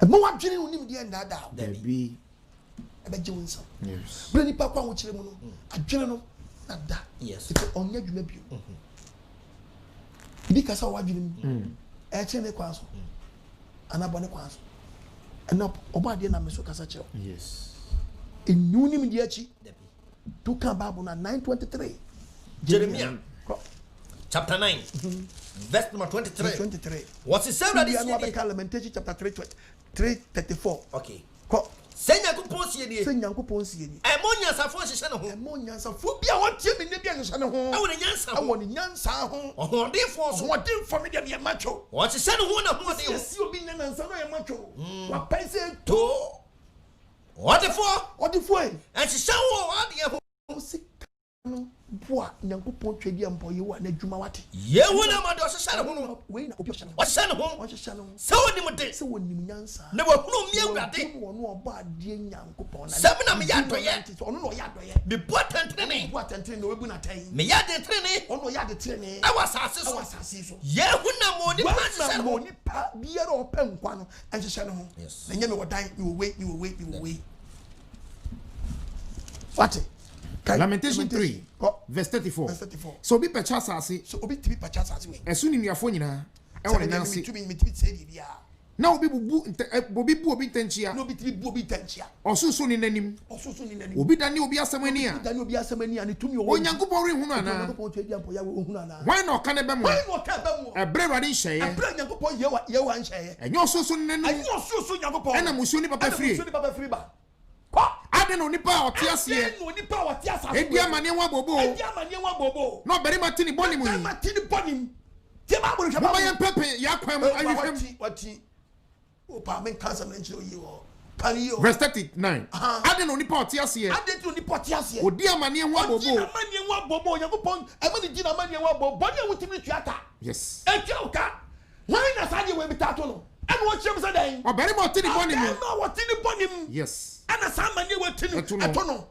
Emo wadwene unim de ndada. There be. Ebeje wonsa. Yes. Brani pa kwa wo kire mu no. Adwene no nada. Yes. Ite onya dwuma bio. Bi kasa wadwene mu. E kire ne kwan so. Anabo ne kwan so. Ena oba de na meso kasa kire. Yes. Enunim de achi. To kan Bible na 9:23. Jeremiah chapter 9 verse number 23. 23. What's the same that This is is Lamentation chapter 3:34. Okay. Ko Senya kupon sie die. se Nyankopon sie ni. E mo nyansa fo hyehyɛ ne ho. E mo nyansa fo bia won tie me ne bia hyehyɛ ne ho. E wo ne nyansa ho. E wo ne nyansa ho. Ohode fo so. Wo de fo me de me macho. Wo hyehyɛ ne ho na ho de ho. Si obi nyansa no e macho. Wa pense To. What the for? o de fo e. And hyehyɛ wo ade ho. O si no boa Nyankopon twedi ampo ye wa na dwuma wate. Ye wo na ma de hyehyɛ ne ho no. We na obi hyehyɛ ne ho. Wo hyehyɛ ne ho. Wo hyehyɛ ne ho. Se woni mo de. Se woni nyansa. Ne wo hunu mi awurade. Wo no oba ade Nyankopon na. Sɛm na me yɛ adɔyɛ. Ono no yɛ adɔyɛ. Me bo tantene. Wo atentene na obu na tai. Me yɛ de tene. Ono yɛ de tene. Awa asase so. Awa asase so. Ye hu na mo ni pa hyehyɛ ne ho. Ni pa biara opa nkwa no hyehyɛ ne ho. Yes. Na nyame wodan ni wo we. What? Lamentation 3 verse 34. Verse 34. So be perchance asase. So obi tibi pacha asase we. Esu ni nuafo nyina. E won nansi. Mi tibi say bia. Na obi bu obi ntanchia. No obi tibi bu obi ntanchia. Osusu ni nanim. Osusu ni nanim. Obi dani obi asamani a. Dani obi asamani a ni tumi o. Onyankopon re hunu ana. Onyankopon twedi ampo ya we hunu ana. Why no kan be mo? Why no kan be mo? Ebre rade nhye. Ebre Nyankopon ye wa nhye. Enyo osusu ni nanim. Enyo osusu Nyankopon. Ena musu ni papa free. Musu ni papa free ba. Ko ade no nipa ote ase. Ade no nipa ote ase. Edi amane wa bobo. Edi amane wa bobo. No beri matini boni mu. Matini boni. Tie ba bolu hwe ba. Mama yan pepe ya kwan mu ahwehwem. Wati. O pa men cancer men chiro yi o. Kan yi o. Verse 39. Ade no nipa ote ase. Ade no nipa ote ase. Odi amane wa bobo. Odi amane wa bobo. Yakopon e ma ni di na amane wa bobo. Boni e wutimi tuata. Yes. E twa uka. Why na sa de we bitato no? E no chem sa dan. O beri mo tini boni mu. E ma wotini boni mu. Yes. Ana sa amane wa tini eto no.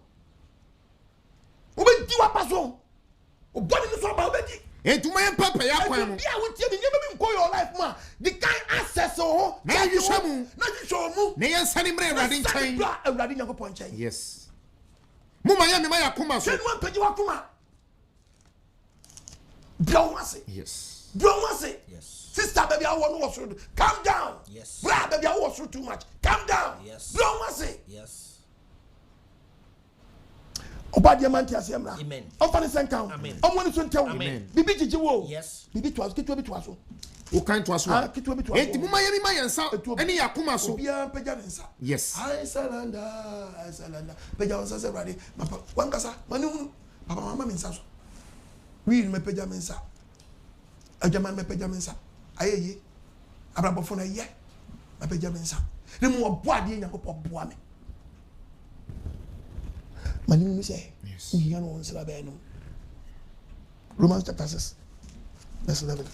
Obe di wa paso. O boni ni so ba obedi. Entuma yan papa ya kwan mu. Bia wotie bi nyebe bi nko your life ma. The kind access ho. Na you show mu. Na you show mu. Ne yan sani mre Awurade nkyɛn. Awurade Nyankopɔn nkyɛn. Yes. Muma ya me ma ya koma so. Sɛ no pɛgye wa koma. Bia wo ase. Yes. Bia wo ase. Yes. Sister, baby, I want to do. Calm down. Yes. Brother, baby, I want to too much. Calm down. Yes. Don't want to say. Yes. AGYEMANG tiasiemra. Amen. Ofani senkan. Amen. Omwani so ntew. Amen. Bibi jijiwo. Yes. Bibi twaso, kitwa bi twaso. O kan to aso. Ah, kitwa bi twaso. Enti muma yemi mayensa. Eni yakoma so. Obiya peja nsa. Yes. I surrender. Peja onsa se brade. Papa, wankasa, manu papa mama mensa so. We me peja mensa. AGYEMANG me peja mensa. Ayeye. Abrabofo na ye. Me peja mensa. Ne mo bo ade nyankopɔ boa me. Manu say. Yes. You know onsa ba no. Romans chapter 6. Verse 11.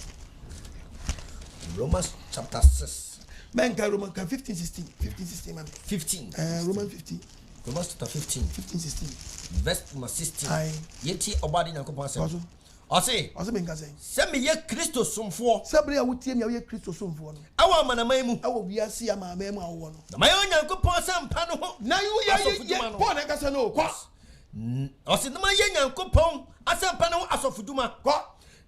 Romans chapter 6. Menka Romans 15, 16. 15, 16, man. 15. Romans 15. Romans chapter 15. 15, 16. Verse number 16. Aye. Yeti obadi nyankopɔn asɛm. Also. Ɔse. Also menka say. Sɛ meyɛ Kristo somfoɔ. Sabre a wotie me a woyɛ Kristo somfoɔ no. Ɛwɔ amanaman mu. Ɛwɔ wiase amaama mu a wowɔ no. Na mayɛ Onyankopɔn asɛmpa no ho. Na you Paul na kasa no kwa. Ɔse na mayɛ Nyankopɔn asɛmpa no ho asɔfoduma. Kwa.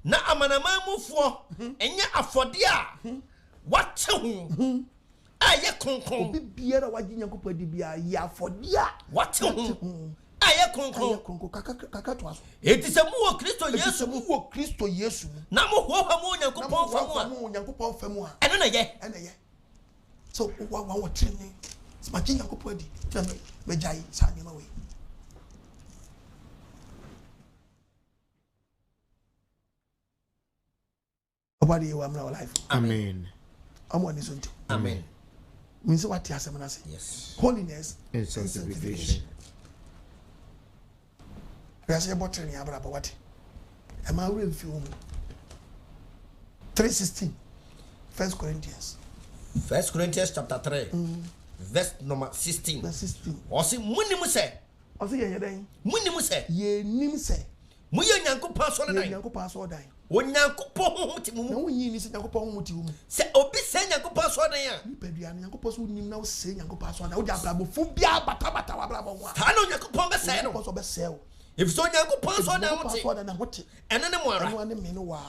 Na amanaman mufoɔ ɛnyɛ afɔde a wate ho a ɛyɛ kronkron. Obi biara wagye Nyankopɔn adi bia yɛ afɔde a wate ho a ɛyɛ kronkron. Kronko kaka to aso. Enti sɛ mowɔ Kristo Yesu mu wɔ Kristo Yesu mu. na mohoahoa mo Onyankopɔn fa mu a Onyankopɔn fa mu a ɛno na yɛ. ɛna yɛ. So wa training. Smagye Nyankopɔn adi. Tell me jai sa nneɛma wei. Obadi you am now life. Amen. Amwani sonte. Amen. Means what you are saying. Yes. Holiness And sanctification. We are saying about training about what? Am I real film? 3:16. 1 Corinthians. 1 Corinthians chapter 3. Verse number 16. Verse 16. Ɔse munim sɛ. Ɔse yɛ dan. Munim sɛ. Ye nim sɛ. Moyɛ Nyankopɔn asɔre dan. Nyankopɔn asɔre dan. Onyankopɔn honhom te mu. Na wonyi ni sɛ Nyankopɔn honhom te mu. Sɛ obi sɛ Nyankopɔn asɔre dan a. Nipadua no Nyankopɔn so nim na wo sɛ Nyankopɔn asɔre dan. Wo de abrabofo bia bata w'abrabɔ ho a. Saa na Onyankopɔn bɛsɛe no. Nyankopɔn so bɛsɛe wo. Efisɛ Onyankopɔn asɔre dan ho te. Asɔre dan na ho te. Ɛno ne mo ara. Ɛno ne me no wa.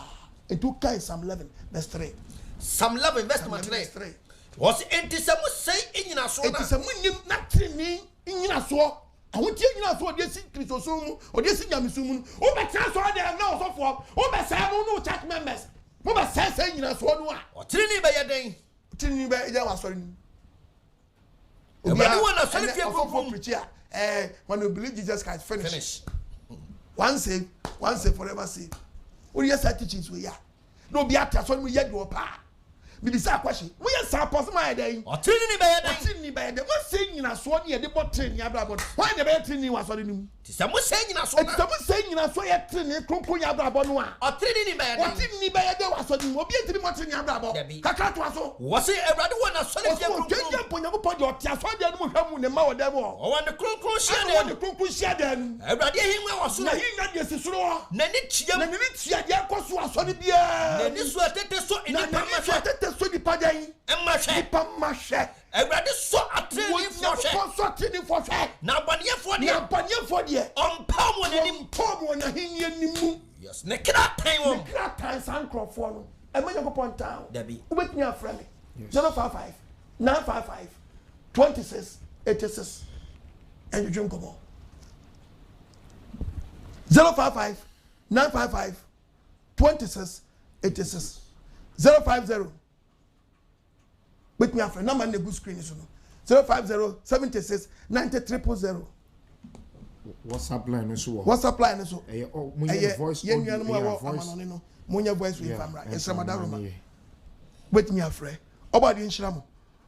Etu kai Psalm 11 verse 3. Psalm 11 verse number 3. Ɔse enti sɛ mo sɛe nyinasoɔ na. Enti sɛ mo nim na treni nyinasoɔ. Ahotie nyinasoɔ de si Kristo so mu, ɔde si Nyamesu mu. Wo bɛtena so de na ɔsɔfoɔ. Wo bɛsɛe mo no church members. Mo bɛsɛe sɛ nyinasoɔ no a. Ɔtiri bɛyɛ den. Treni bɛ ɛgya wasɔre ni. Obiara wɔ na sɔre fie ɔsɔfoɔ preach a when you believe Jesus Christ finish. Once saved forever saved. What you say teachings we ya? No be at so we yet go pa. Be the question. We are supposed my day. Ɔtiri bɛyɛ den. Ɔtiri bɛyɛ den. What say nyinasoɔ ne yɛ de bɔ treni abrabɔ. Why the bɛyɛ treni wasɔre ni mu? Ti sɛ mo sɛe nyinasoɔ na. Sɛ mo sɛ nyinasoɔ yɛ treni kronkron yɛ abrabɔ no a. Ɔtiri bɛyɛ den. Ɔtiri bɛyɛ den wasɔre ni mu. Obi etiri mo treni abrabɔ. Kakra to aso. Wɔse Awurade wɔ na sɔre fie kronkron. Ɔtwɛn yɛ Nyankopɔn de ɔte asɔre de no mu hwɛ mu ne ma wɔ dɛm wɔ. Ɔwɔ ne kronkron hyia Ɔwɔ dan ne mu. kronkron hyia dan mu. Awurade ahengua wɔ soro. Na hinga de si soro hɔ. N'ani tia Na mu. ne tia deɛ kɔ so asɔre biara. N'ani so atete so Na nnipa ne ma so hwɛ. atete so nipa dan. Ɛma hwɛ. Nipa ma hwɛ. Awurade sɔ atrenefoɔ hwɛ. Nyankopɔn sɔ atrenefoɔ hwɛ. Na abɔneɛfoɔ Na deɛ abɔneɛfoɔ deɛ. ɔmpa wɔn anim. Ɔmpɔ mu wɔ n'ahenni anim mu. Yes, ne kra tan wɔn. Ne kra tan saa nkurɔfoɔ no. Ɛma Nyankopɔn tan o. Dabi. Wobɛtumi afrɛ me. 055 955 26 86. Ɛndwedwe nkɔmmɔ. 055 955 26 86. 050. Wait me after number the good screen is 050 76 93 000. WhatsApp line is what? WhatsApp line is so. Voice. Monya voice with camera. It's Ramadan. Wait me after. Obadi Inshramu.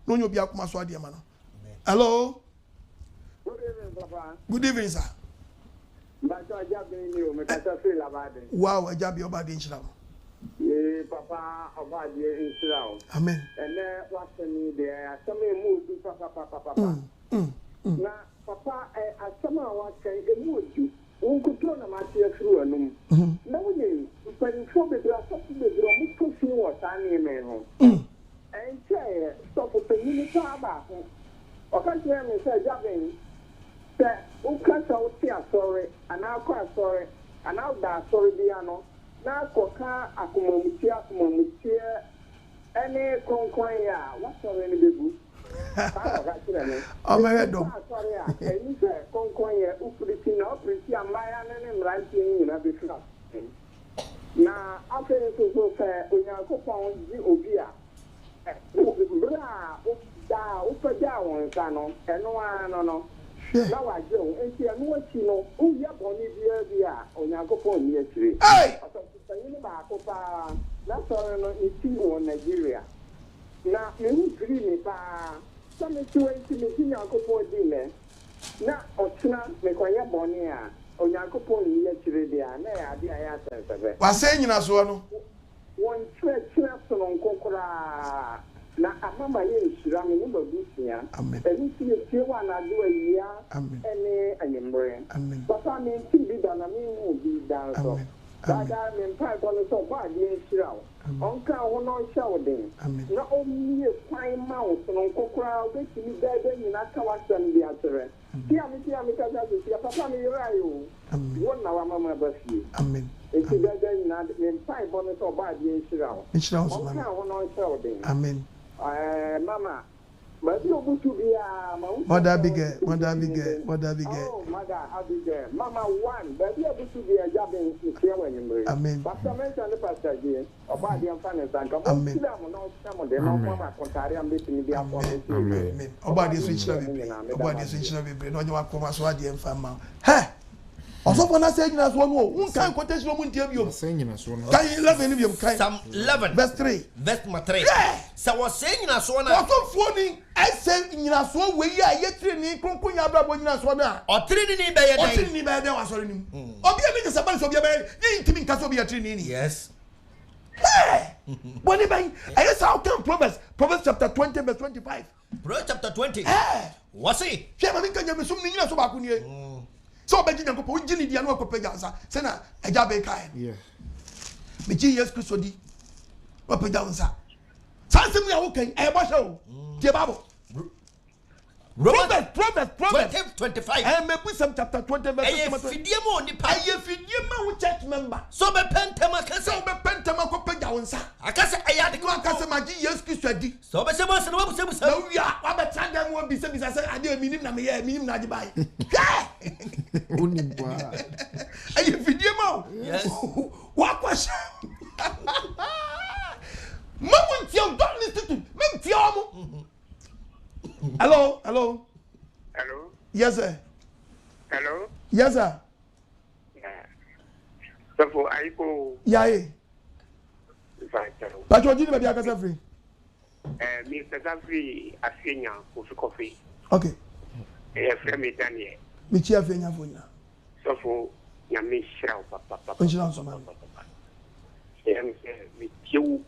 No, you'll be a Kumaswadi man. Hello. Good evening, Papa. Good evening, sir. Wow, a job Obadi Inshramu. Papa, Obadi Inshramu. Amen. And then what's the need there? Some move to Papa. Now, Papa, as someone was saying, a move you. Who could turn a match through a room? No, you can show the glass of the drum, pushing what I name. And say, stop with the minute about. Or can't you hear me say, Javin? Say, who can't out sorry, and I'll cry sorry, and I'll die sorry, Diano. Now, Coca, Akumomitia, Conquaya, what's already the Oh, my head, dog. Sorry, and you say Conquaya, Upritina, Pretty, and Mayan and writing in a bit. Now, after it was fair, when you are coupon, the Obia. Bra, Upper Down, Sano, and no. Now I go, and see, I'm watching, who you have on the on your coupon yesterday. Hey! That's all in Nigeria. Now, you dream some situation your coupon dinner. Now, Ochina, make your bonia, on your coupon yesterday, and I asked. Was saying as one. One church on Kokora. Now, I remember you, Shirami, number Busia. Amen. And you see one I do a year. Amen. And in brain. Amen. But I mean, to be done, I mean, will be done. Amen. That I mean, pipe on the top, I didn't show. Uncle, one on shouting. Amen. Not only a fine mouse and on Kokora, which you better than I can watch them the answer. See, I'm because I see a papa, you. Amen. One now, Mamma Bussy. Amen. If you better than that, then pipe on the top, I didn't show. It's now, One on shouting. Amen. Mama, but you go to be a Mother bigger. Oh, mother, I'll be there. Mama, one, but you have to be a job in Kiawan. Amen. But I mentioned the pastor again about the unfairness and come on. Some of them, Mama, Contarian, meeting the Amen. About this which love you. About this which love you. No, you are come as well, dear family. Hey! Also, when I say you as one more, one can't quotation won't tell you. Saying as one. Can you love any of your kind? Psalm 11, verse 3. Verse 3. So I was saying as one. What's so funny? I said in your soul, we are yet training, Kunkunya, when you are so now. Or training by a training by the was on him. Or be a sabbath of your bed, you to me, Casobia training. Yes. Hey! When I guess how come Proverbs chapter 20, verse 25. Proverbs chapter 20. What's it? Shema can you assume you are so back on you? So begging to put Jenny Diano Copeganza, Sena, a Jabe Kai. Yeah. Michi, yes, Cusodi. Copeganza. Something we are okay, I was so. Jebabo. Proverbs 25. I may put some chapter 20 verse 25. I church member. So be pentama so be pentama Copeganza. I can say I had the Magi, yes, Cusodi. So be some no, we are. I'm a child won't be saying, I said, I didn't mean him, Nadibai. Are you video? Yes. What was Mama, don't listen to me. Hello. Hello. Yes, sir. Hello. Yes, sir. So for I go. Yeah. But you didn't be a free. Mr. Gafri, a senior for coffee. Okay. A friend me Daniel. Me chia fenya fonya. So for Yami Shroud, Papa. Me you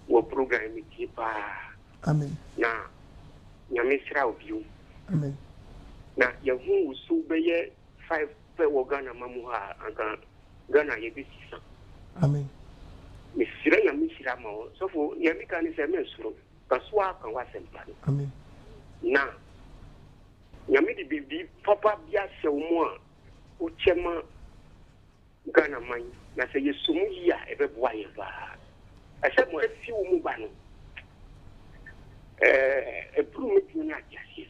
will program me keep. Amen. Now, Yami Shroud you. Amen. Now, your who so be 5 Ghana Mamuha and Ghana Yabisi. Amen. Miss Sirena Mishiramo, so for Yamikan is a menstrual, but swap and was empty. Amen. Now, Yamidi be Papa Biasa more, Uchema Ghana mine, na say you soon ya ever boy. I said, more few mubano. A broom not just yes.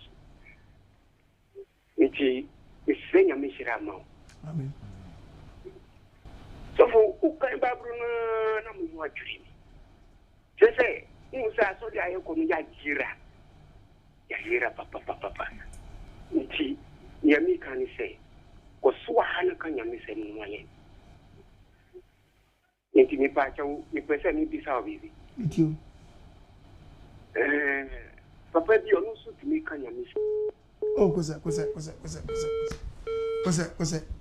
It's saying Mishiramo. Amen. So for Ukaiba Bruna, no more dream. Just say, Musa, so I come Yagira. Yagira, papa. Nti, Yami can say, Koswahana can Yami say, Moyen. Nti, me pacho, me present me this out busy. Thank you. Papa, you no suit me can Yami. Oh, was it?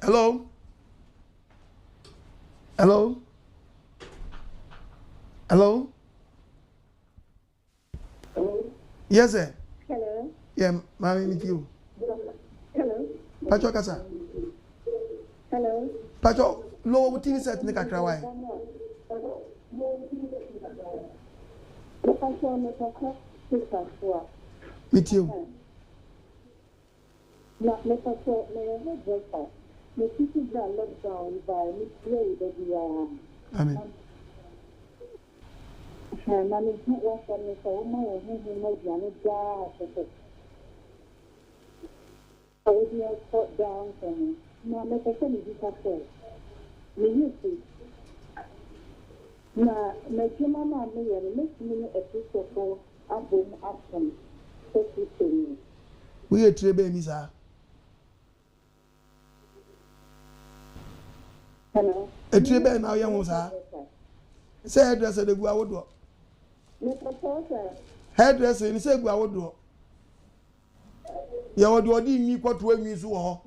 Hello? Yes, sir. Hello. Yeah, mommy with you. Hello. Pacho Kasa. Hello. Pacho, low TV set Nika Krawai. With you. Not let us say, may I have breakfast. The city got locked down by Miss Gray that we are. Amen. na me hu wa so me so ma wo hu na dia ne ja so. I was near put down for me. Now, make a semi disappoint. Me used to. Now, make your mamma me and make me a piece of phone album action. Take it to me. We are three babies, sir. Hello. A three baby now, young sir. Say hairdresser, the go would do. Hairdresser, and say go would do. Ya wodi odi mi kwoto ami so ho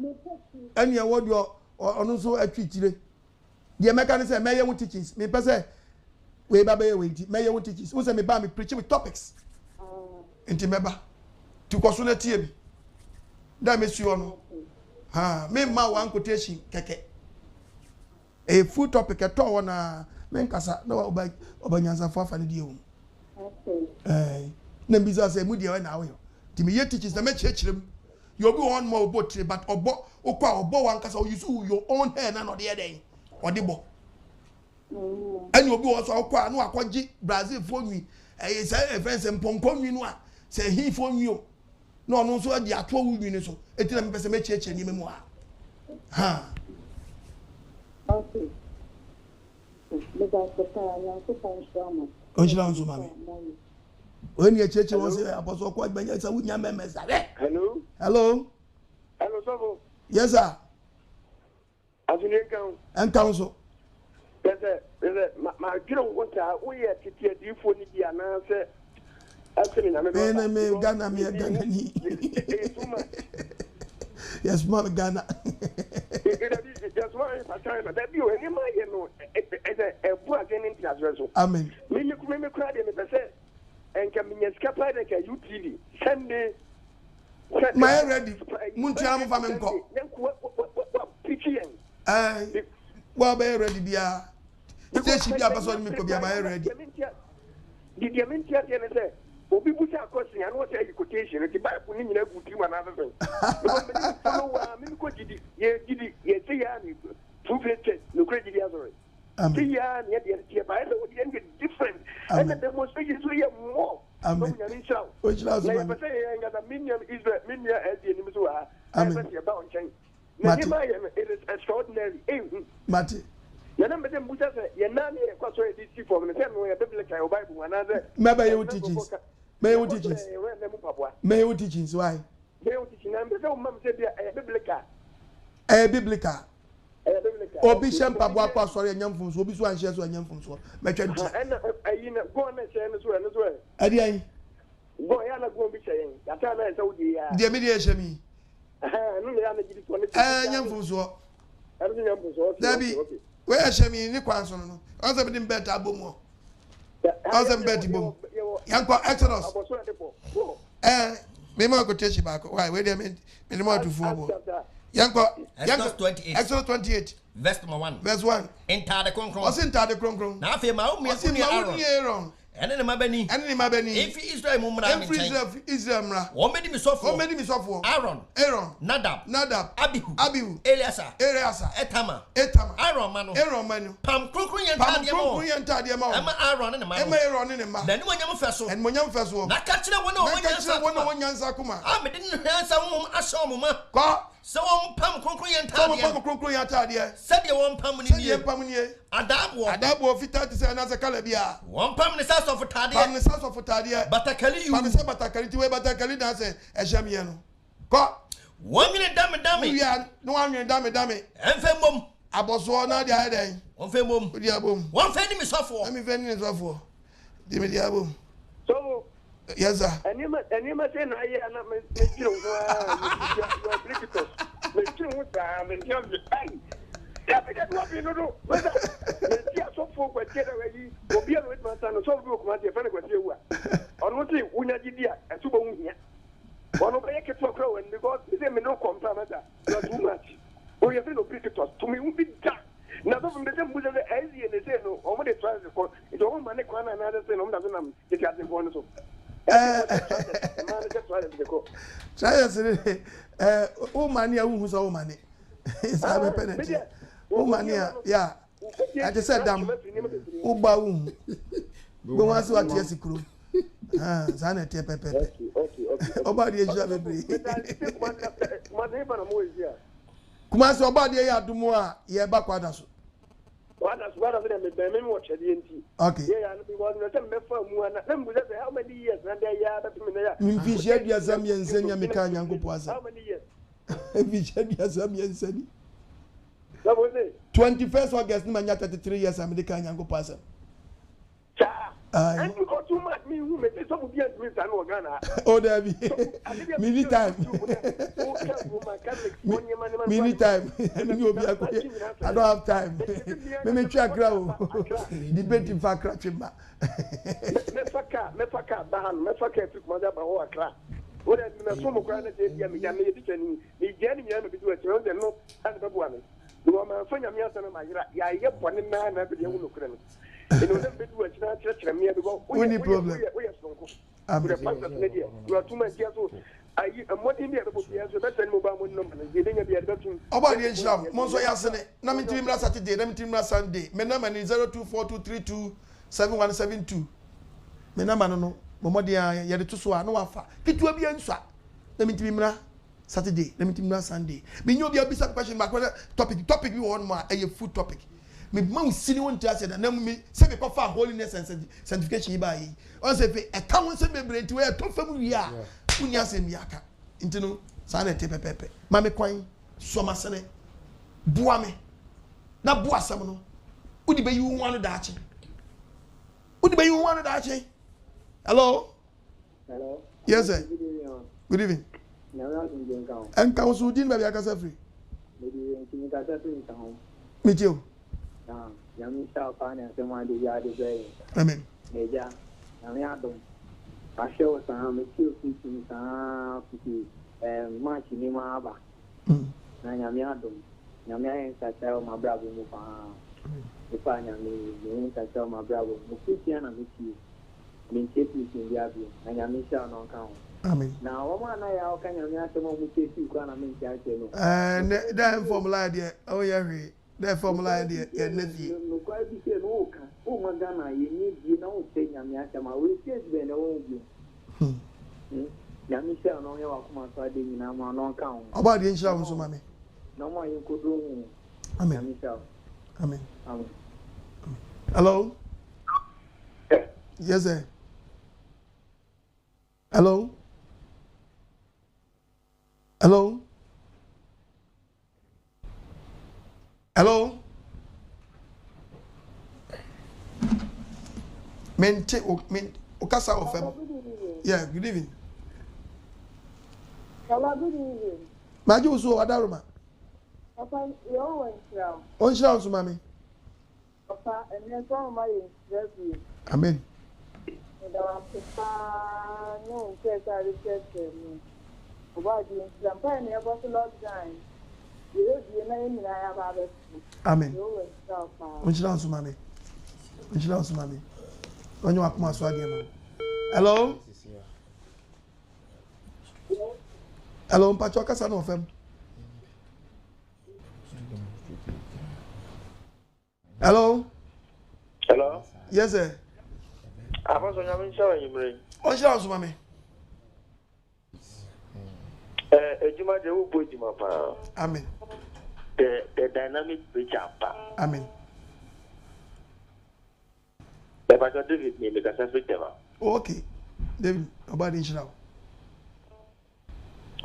ene ya wodi ono so atwitire de meka ne say meye wo teachings me pese we ba be we nti meye wo teachings wo say me ba me preach with topics enti meba ti kwaso na tie bi da me suo no ha me ma one quotation keke a full topic eto wo na me nkasa na obanyansa fo afa ne die wo na biza say mu die we na wo ti me ye teachings na me chechirem you be one more about but obo okwa obo wan kasa you use your own hair na no de den odibo ani obi wo so okwa no akwaji Brazil fo nwi eh say fence mponko nwi no a say he fo nwi o no ono so adi ato wu nwi ni so eti na me pese me cheche ni memu ha Okay. Because the time so fun onjila nso mami when you cheche won say apostle kwa gbanya say wunya memesa Hello. Hello Sabo. Yes sir Azuni enkan so ma giro wonta wo ye tete adifo ni dia na se asini na me Ghana me Ghana ni yes ma Ghana just one time that you any my no e bu again in so amen me kura de me pese enka me skapa de ka UTV Sunday my ready muntu am fa me nko wa be ready bia station bia person me ko bia my ready the diamentia de say obi busa question and what say quotation the bible ni nyina guti wa na fe so wa me ko gidi ye say ya ni two faith no credit ya sorry see ya ni the bible would be different and the demonstration so ya more amen o jira so man say ya ngada minium Israel minia as the enemy so ha amen ya ba on chain it is extraordinary Mate yana me dem busa say ya na ni e kwa so e DC form ne say no ya biblical bible another maybe you teachings may you teachings why may you teaching am say o mam say bia biblical obi shempa bo akwa sori anyamfum so obi so anhye so anyamfum so metwa nti na ayi na go na share no so adi ayi go ya na go bi share ya ta na say odi ya de me de ehye mi no ya na gidi so ne anyamfum so dabi we ehye mi ni kwan so no on say be dem bet abomu on say bet bom yanko Exodus me ma go teach back why we dey me mo to fu bo yanko Exodus 28 verse number 1 verse 1 enter the konkron what's enter the konkron na afi ma o mi Aaron ene ne mabani if Israel mu mra mi chen Israel mra wo medi mi sofo Aaron Nadab Abihu Eliasa Etama Aaron manu pam konkron yan tade ma ema Aaron ne ma na ni wonyam feso na ka kire wona wonyansa kuma medi ne hwansa wo aso mo ma ko so won pam konkron yan tade said ye won pam ni adabo fita ti se na se kala bia won pam ni sas of tade batakali you pam se batakali ti we batakali na se ehye no ko won nyine dame ya no wan nyine dame emfe mom aboso na dia den won fe mom di abom won fe ni mi sofo di mi di abom so yes sir any ma say na ye na me kiro your brigitos me kiro ta me kiro ai ya be that what you know whether me so for kwa kera we obi an with man so do ko ma te fa na kwa te wu a ono ti unya gidia etubo wu hia ono be yake to kro when because say me no compare matter you are too much o you say no brigitos to me will be that na so from the same business as you say no o mo dey try to call it o man kwa na na say no mo da na me ti ati ko no so o mani a wu so o mani isa be penalty o mani a ya I just said dam o ba wu But once what yes kuro. Ah, zana te pepe. Okay. Oba de jia bebre. Man even am always here. Kuma se oba de ya adumu a ye ba kwada so. What does me watch the NT? Okay. Yeah, and we want to tell me for how many years and they are that me fi shed ya zamien senya me ka nyankopo asa. How many years? Fi shed ya zamien seni. That was it. 21st August ni manya 33 years America nyankopo asa. Cha. And you got too much me who make some of the Smith and Ghana. Oh there be. Mini time. Mini time. I don't have time. Me try grow. Debate in fact crachimba. Me faka pick mother ba ho akra. What I so mo kra na je dia me teacher ni je ni me bi do e so no and be bo ame. Do ma fanya me asana ma yira ya ye bone na be de hu no kra no. You know them be do e chira me because any problem. We are strong. You are too much here so I am India people here so that's any mobile number. You think be able to Oba the Islam monso yasene na me timi Saturday na me timi Sunday me number ni 0242327172 me number no momodi ya de to so a no wafa kitua bia nso na me timi Saturday na me timi Sunday me nyo bia bisa question ma topic bi won ma e food topic me ma usini won tia say na me say me kofa holiness and sanctification ba yi on say fe e ka won say me brenti we to fam wi a unya say mi aka intino sa na te pepepe ma me kwan so ma sene bua me na bua sam no udi be yi won da achi hello yes sir good evening and council din ba bia ka sa free me too Yami shall find and someone the yard is very. Amen. Major, Yamiadum. I show some two teachings, much in Imaba. Yamiadum. Yamia tell my brother Mufa. If I am tell my brother Mufian and Michi. Mean chips in the Abbey, and Yamisha on count. Amen. Now, one I how can you have someone who takes you gonna make that? And that formula idea. Oh, yeah, that formula idea. No, quite be said, oh, Magana, you need you know, say Yamiasama, we just been old you. Yamisha, no, you are come outside in our non count. About the insurance, mommy. No more you could do. Amen. Amen. Hello? Yes, sir. Hello? Hello? Hello? Okasa of them. Yeah, good evening. Hello, good evening. Maju so Adaruma. Papa, you always now. On shouts, mommy. Papa, and then some my interview. Amen. And our papa, no, because I reject me. About the champagne, about the last time. You name I have others. Amen. You always stop. On shouts, mommy. On shouts, mommy. On your Akuma Swaggy. Hello? Hello, Pachoka, son of him. Hello? Hello? Yes, sir. I was on your showing you. On shouts, mommy. Ejima de Ubo Jimapa. Amen. The dynamic preacher. Amen. The Pastor David me because I speak them. Okay. David, about the insurance.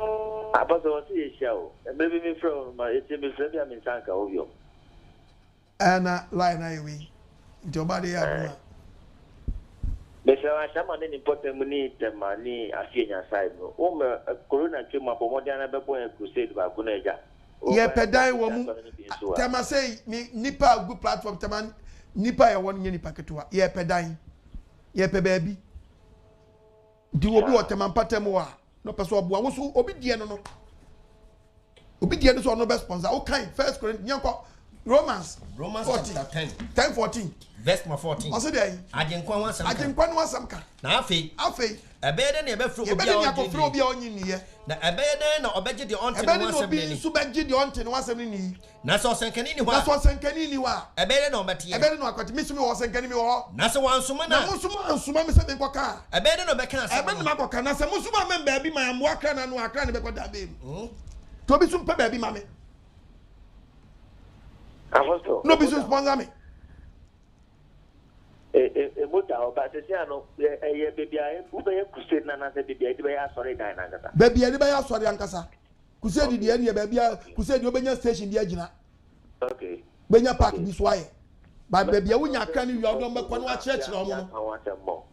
I was on the show. And maybe me from my ATM friend, I'm in Sanka Ovio. And line I we. Into body. Mr. Shaman important money, the money, I see your side. Oh, Corona came up on Modiana Bebo crusade by Guneja. Yeah, pedai woman. Tama say, me nipa good platform, Taman nipa ya 1 year paketua. Yeah, pedai. Yeah, pe baby. Do obi o Taman patemoa. No person obu awusu obi die no. Obi die no so no be sponsor. Okay, First Corinthians Romans 14 chapter 10 10:14 verse 14 also there agenkwa wan samka agenkwa no wasamka na afei ebede na ebefro obi a onyi niye na ebede na obeje de onte no wasem ni su beje de onte no wasem ni na so senkani ni na so senkani ni wa ebede na obete ebede no akwati mi sumi wo senkani mi wo na se wansuma na musuma mi se me koka ebede no beka na se ebede ma koka na se musuma me baabi ma amwa kra na no akra ne be koda be to bi sum pe baabi ma me Afosto no bi sum sponsor me mota oba se ano ye bebia u be crusade na se bebia di be ya sorry dan na ngata bebia di be ya sorry ankasa crusade di ene bebia crusade obenya station di agina okay benya park bi so aye ba bebia wunya aka ni wi odom be kwa no a church na omo no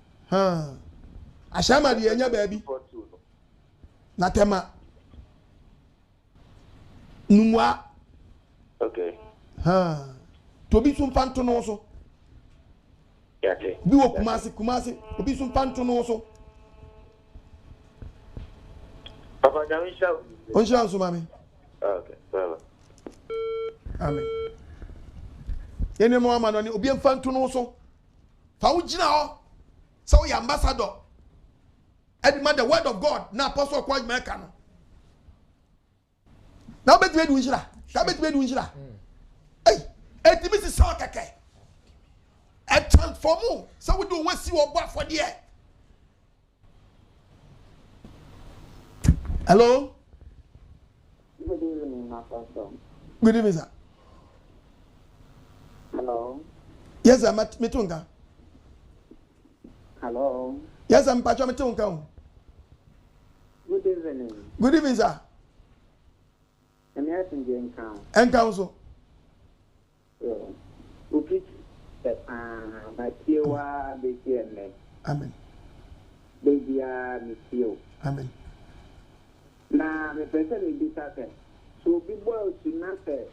ashama di enya baabi na tema numwa okay to bi sum panto no so yate bi wo kumasi obi sum panto no so papa jamisha onsha so mami okay well amen yene mo amano ni obi mfanto no so fa wo gina ho so we ambassador and the word of God na apostle kwa America no na betwe du nshira hey etimi si saw keke e transform so we do we see obo for there. Hello. Good evening, my pastor. Good evening, sir. Hello. Yes, sir. Mitunga. Hello. Yes, I'm Pacho Mitunga. Good evening. Good evening, sir. I'm here in the encounter. Encounter. We preach that my Kiowa be here. Amen. Baby, Miss Kio. Amen. Na me person will be certain. So be boy to nothing.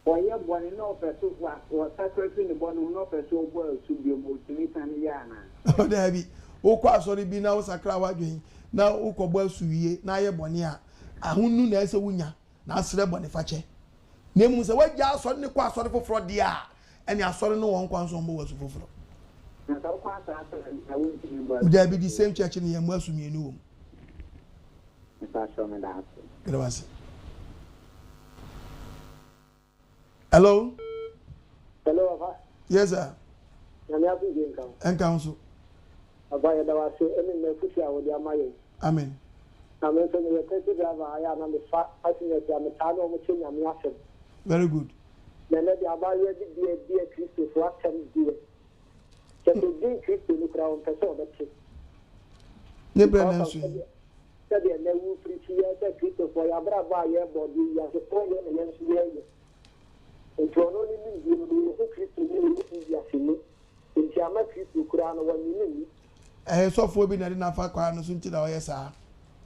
Or your boy no person was sacrificing the body no person boy to be able to meet an yana. Oh, there be. O kwa sorry be now sakra wadwen. Na o ko boy suwie na ye bone a ahunu na ese wunya na asre bone fache. Na emu se wagya asori ne kwa asori foforo de a ene asori no won kwa nso mbo wasu foforo. Na ta kwa asori na won ti bo. There be the same church ne yemu asumienu wom. Hello. Hello, Papa. Yes, sir. I'm happy to come. And council. Abaya da wase emi me futi a wodi amaye. Amen. Na me so me taxi driver aya na me fa passenger ya me ta no mo chenya me asem. Very good. Na me di abaya di Kristo fo atem di. Ke di Kristo ni kra on pese obeti. Ne brana so. Sabe na wu preach ya te Kristo fo ya bra ba ye body ya se po ye na ye nsu ye. Nti ono ni ni Kristo ni ya sini. Nti ama Kristo kra no wani ni. So for be na na fa kwa no so nti da o yesa.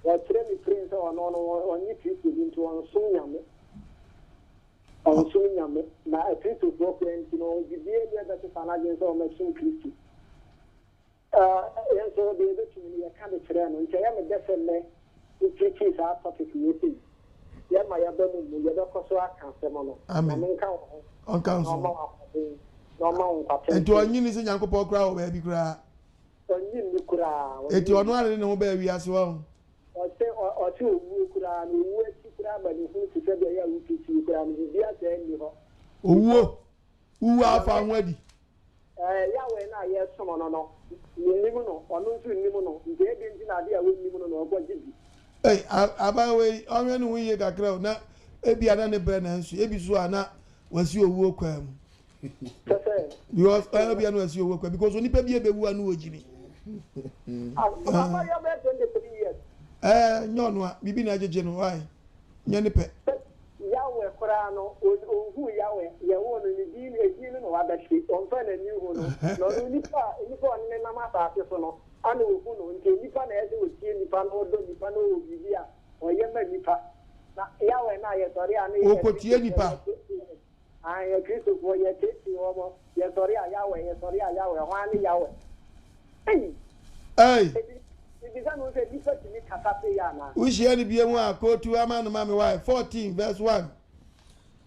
Ya kire mi prince ono onyi Kristo nti on so nyame. On so nyame na Kristo fo ko nti no bibie dia da se sana je so ma so Kristo. Ya so de be tumi ya ka de kire no nti ya me defenne ukichi sa topic yesi. Ya ma ya be mu ya be ko so aka se mo no. Amen. On council. No ma on kwate. Enti onyi ni se nyankopɔ kra o ba bi kra. Onyi ni kra. Enti ono are ne ho ba wi ase wa. Ote owu kra ni wu eti kra ba ni hu ti se be ya wu ti kra ni bi ase ni ho. Owu afa nwadi. Ya we na ye somo no. Ni no onu ntu ni no. Nde de nti na de a we ni no obo jibi. Abawe onwe no wiye kakra na ebi ana ne bre na nsu ebi so ana wasi owu okwa mu. Because ebi ana wasi owu okwa because onipa bi ebewu anu ogini. Papa ya be 23 years. Nyono a bibi na ajeje no why? Nyane pe. Yawe kora no ohu yawe ye wo no ni di ejini no wabashi onfa na ni hu no no nipa onne na mata ate so no ana ohu no nke nipa na eze otie nipa no odo nipa no obibi a oye ma nipa na yawe na ye tori ana ye okotie nipa ye Kristo ko ye tete wo ye tori a yawe hwani yawe Bizano se nipa timi kasa pe ya na Ushia ni biemu a kotu ama no mame why 14 verse 1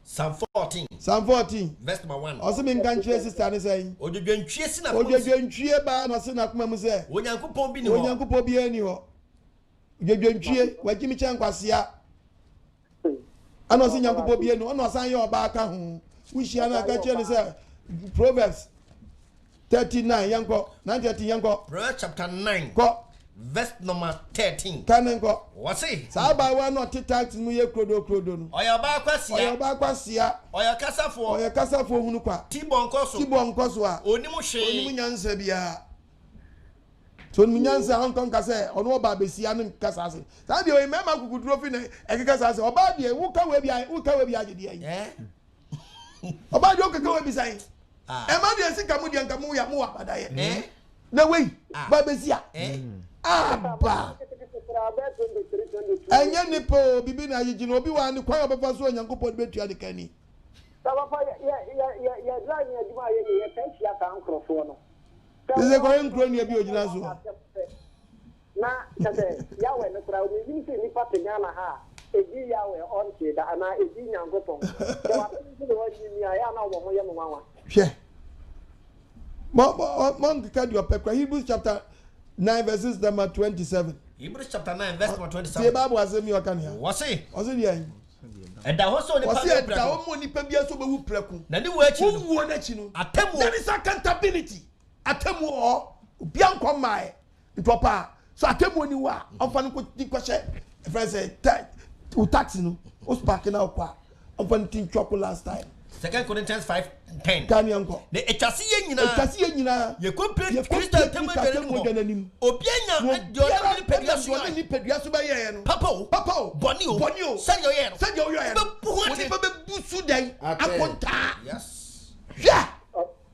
Psalm 14. Psalm 14. Verse number 1. Also me nkan chire sister ne say. Odwodwantwie si na. Odwodwantwie ba na se na kuma mu say. Onyankopɔn bi ni ho. Onyankopɔn bi ani ho. Odwodwantwie wagimi kyan kwasia. Ano se Nyankopɔn bi ani ono asan ye oba aka ho. Wuhia na ka chire ne say Proverbs 39 yanko 9:13 yanko. Proverbs chapter 9. Ko verse number 13. Kanenko. Wasi. Sa ba wa no titax mu ye krodo no. Oya ba kwasia. Oya kasafo hunu kwa. Tibon koso a. Onimu nyansa bia. So onimu nyansa Hong ka say ono ba besia no kasa ase. Sa de o mema kukuduro fi na ekeka ase. Oba de wuka we bia agede yi. Oba de okeka we bi sai. Ema de sika mu de nkamu ya mu apada ye. Na wei ba besia. Aba. Anya nipo bibi na yigino obi wa ni kwa obefa so Nyankopɔn betua de kani. Sabafa ya drive ya dima ya pensi ya ka nkrofo no. Ise ko nkro ni abi ogina so. Na kase ya we no kra obi ni se ni patenya na ha. Eji ya we on ke da na eji Nyankopɔn. So wa pensi de wani ni ya na wo ho ye no wanwa. Hwe. Mo nkika di opekra Hebrews chapter 9 verses number 27. Hebrews chapter 9 verse number 27. The Bible has me okan here. Wasi. Wasi dia. And that also wasi da o mo nipa bia so be wu preku. Na ni wo achi. Wo na achi no. Atemu. There is accountability. Atemu o bia nkom mai. Ntopa. So atemu ni wa. Onfa no ko hye. Friend say tax no. O spark na okwa. Onfa tin choko last time. 2 Corinthians 5:10. Kani anko. The etasi ye nyina. Ye complete Christ atemu obi anya ni pedua so ba ye no. Papa boni o. Say yo ye no. Woni ba be busu dan akonta. Yes. Yeah.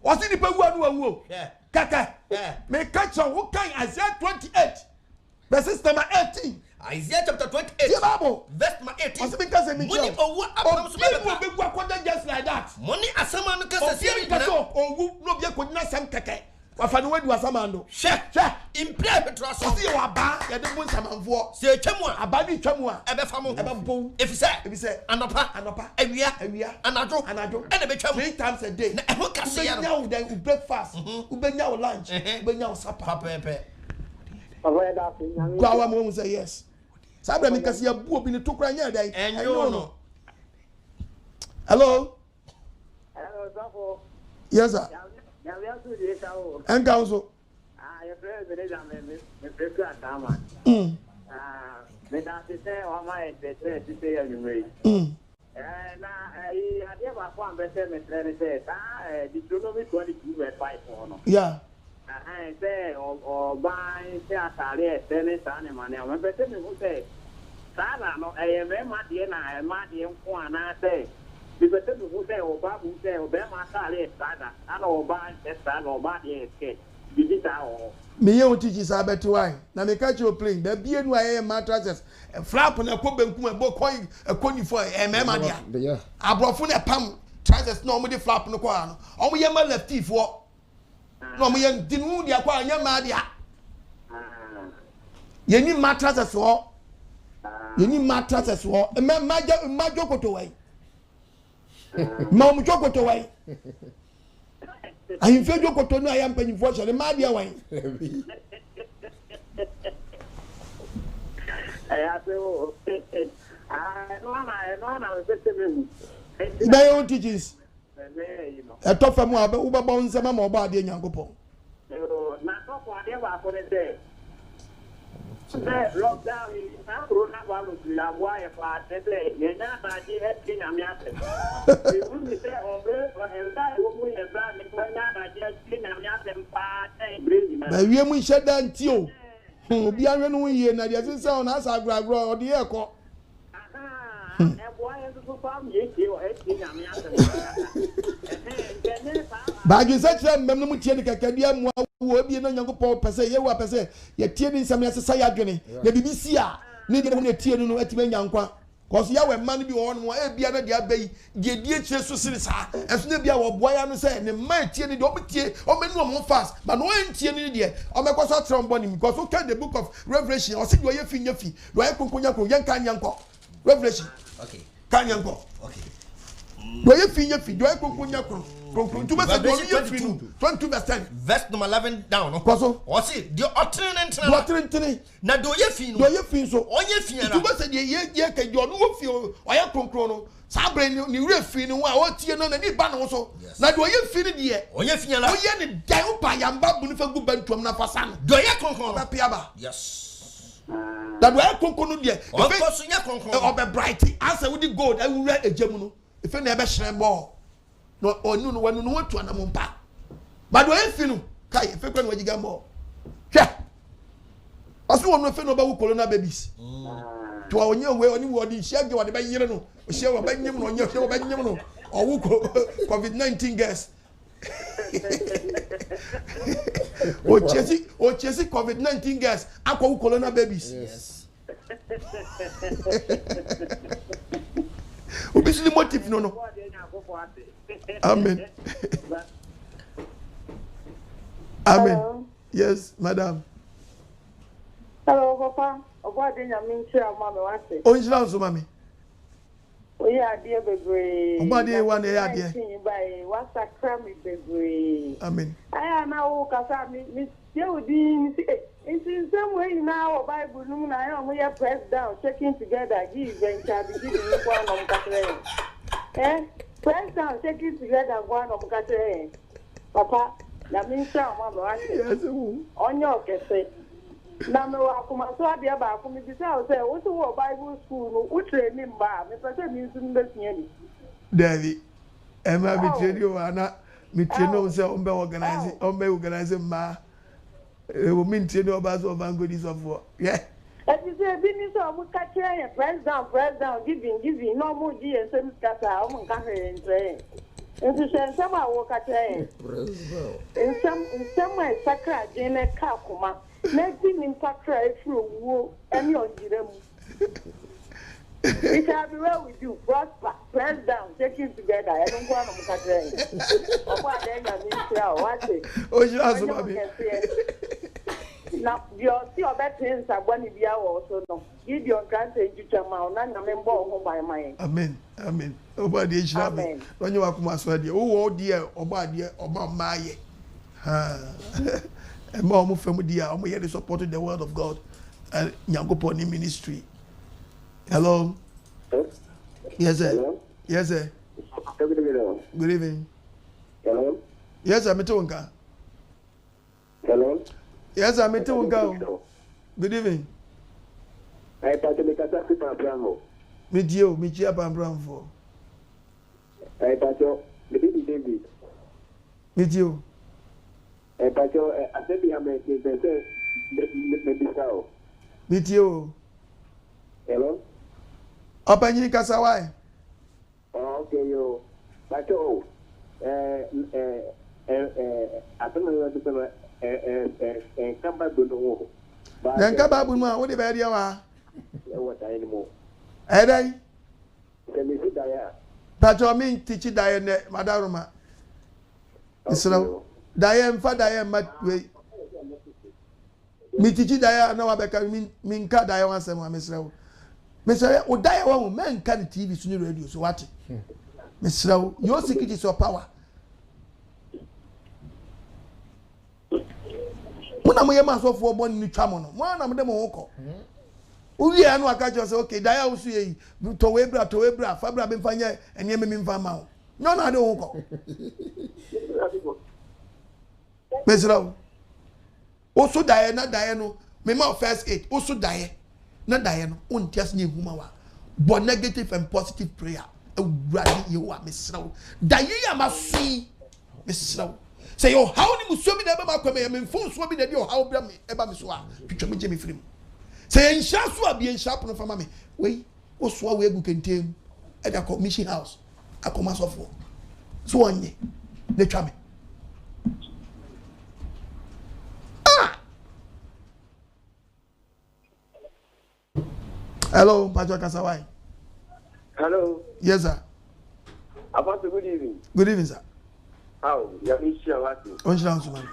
Wasi ni pewu anu awu. Yeah. Kaka. Yeah. Me catch on who can Isaiah 28 verses number 18. Isaiah chapter 28 verse number 18. Wasi me kase me money owu abram so be be gwa kwada just like that. Money asama no kase se na owu no bia kodina sam keke. Wafa no wadu asama ndo. She impre petro so. Wasi wa ba ye de bun samanfo. Se twemu a aba bi twemu a ebe fa mo. Ebe bo. Efise anopa awia anadwo ene be twemu 3 times a day. Na e ho kase ya no. Ubenya wo then breakfast, ubenya wo lunch, ubenya wo supper. Papa. Kwa wa mo say yes. Sabra mi kasi ya bu obi ni tokura nya dai. Enyo. Hello. Hello, Zafo. Yes sir. Ya we asu de ka o. Enka so. Ya friend be da me preku atama. Me da se o ma e se ya nyumre. Na ade ba kwa mbese me trene se ta Deuteronomy 22 verse 5 no. Yeah. Say or buy say atare ene sa ne mane o mbese me hu say sala no me ma die na ma die nko ana say because me hu say o ba bu say o be ma atare sada ana o ba sada o ba die ke bibita o me ye o teach sa beto why na me catch your plane da bie nu aye mattresses flap na ko benkum e bo coin e koni fo me ma dia abrofo na pam trousers no mo de flap no ko ano o mo ye ma lefty fo no mo ye dinu dia kwa anya ma dia ye ni mattresses ho me majo koto wai ma mo jokoto wai ayin fe jokoto no ayam panyifo hye ma dia wai aso no na bese me na you teaches etofam abe wo baba nsema ma oba ade Nyankopɔn na to kwa de ba ko de lockdown na coronavirus la boya fa tele yena ba ji et na mi ate we will say ombre o enda wo mu ye bra ni ko na ba ji et na mi ate mpa tai brain na wie mu hyeda nti o obi anwe no yie na de sense on asa agragro o de ye ko e boya so fam ye ti o et na mi ate ba ju se kire mmem no mu tie ni kakadua mu wo obi no Nyankopɔn pese ye wa pese ye tie ni nsam ya sesa ya dwene na bibisi a ni de na tie no atime nyankwa cause ya we man bi wo no e bia na de abai de die kire so siri sa enso na bia wo boya no se ne man tie ni de obitie o menu o mo fast but no entie ni de o mekoso trombone because we can the book of Revelation o se do ye fi do ye kunkunya ko ye kan nyanko Revelation okay kan nyanko okay Do you feel your feet? Do I conclude? 22 verse 10. Verse number 11 down. Kwaso. O see, the alternate. Na do ye feel so. Onye feel na. You must say ye ka you no feel oya konkro no. Sabre ni re feel ni wa o tie no na ni ba no so. Na do ye feel die. Onye feel na. Oye ni dan o pa yamba bu ni fa gu bantuam na fa sa no. Do ye konkro ba piaba. Yes. Na do ye konkro no die. O ko so nya konkro. O be bright. Answer with the gold I will read ejam no. If na be hire more. No onu no wanu no watu anamompa but we finu kai fe kwa no wajiga mo hwe aso wonu fe no ba wo corona babies to onye we oni wo di hia ge wo de ba yire no o hia wo ba nyem no onye hia wo ba nyem no o wo covid-19 gas o chesi covid-19 gas akwa wo corona babies Yes. obisili motive no Amen. Amen. Hello. Yes, madam. Hello, Papa. About the Yaminchi, Mamma, what's it? Oh, it's not so, mammy. We are dear baby. About the one they are dear. What's a crammy baby? Amen. I am now, Miss Yodin. In some way now, a Bible, I am we are pressed down, checking together, give and shall be giving you one on Catherine. Eh? Press down, checking together, one on Catherine. Papa, that means Mamma, on your cafe. Now, no, I come so I be about for me to say, what to Bible school, what training bar, Mr. Museum, the Daddy, am I between you and me? Umbe organizing ma. We mean to know about of goodies of work. Yeah. As you say, business of catching, press down, giving, no more G and some scatter, I'm carrying and train. And to send some work at train. In some way, Sacra, Jane Kakuma, making in Sacra through wool and your Jirem. It shall be well with you, prosper, press down, taking together. I don't want to cut train. What then I mean, what's it? Oh, you ask me. Now, your better things are one of your also. No, give your granted you to amount, and I'm home by mine. Amen. Amen. Over the age of me. When you are come as well, oh dear, Oba Maye. And more family, dear, I'm here to support the word of God and Nyangoponi ministry. Hello. Yes, sir. Hello? Yes, sir. Good evening. Hello? Yes, I'm Metonka. Hello? Yes, I'm Metonka. Good evening. I thought to make a taxi for Bravo. Meet you, meet you up and brown for. I thought you, the baby David. Meet you. I thought you, I said, I'm making the maybe so. Meet you. Hello? Up and you Kasawai. Okay, you. But oh, I don't know and come back to the wall. Then come back with me. What the very hour? What anymore? Eday. Can you see that? But you mean teach Diane, Madaruma. So, Diane, for Diane, way. Me teach Diane, no, I mean, cut Diane once and one, Mr. Mr. O Diane, one man can TV to the radio. So what? Mr. Your secret is your power. When I'm a man so for born in Chamono, one of them will we are no catch okay, Dia will see to Webra, Fabra Benfania, and Yemen Famao. No, I don't go. Mr. Also, Diana, Diano, Memo first aid, also die, not Diana, on just new Humawa, but negative and positive prayer. Rather, you are Miss Snow. Dia must see Miss Snow. Say, oh, how do you show me the Baba? I mean, full swabbing that you how Bram Ebba Miswa, picture me Jimmy Frim. Say, in Shaswa be in sharp for mammy. Wait, what's what we can tame at a commission house? A commerce of war. So on ye, the chummy. Ah! Hello, Patrick Kasawai. Hello. Yes, sir. About good evening. Good evening, sir. How? You're what? On Shansuman.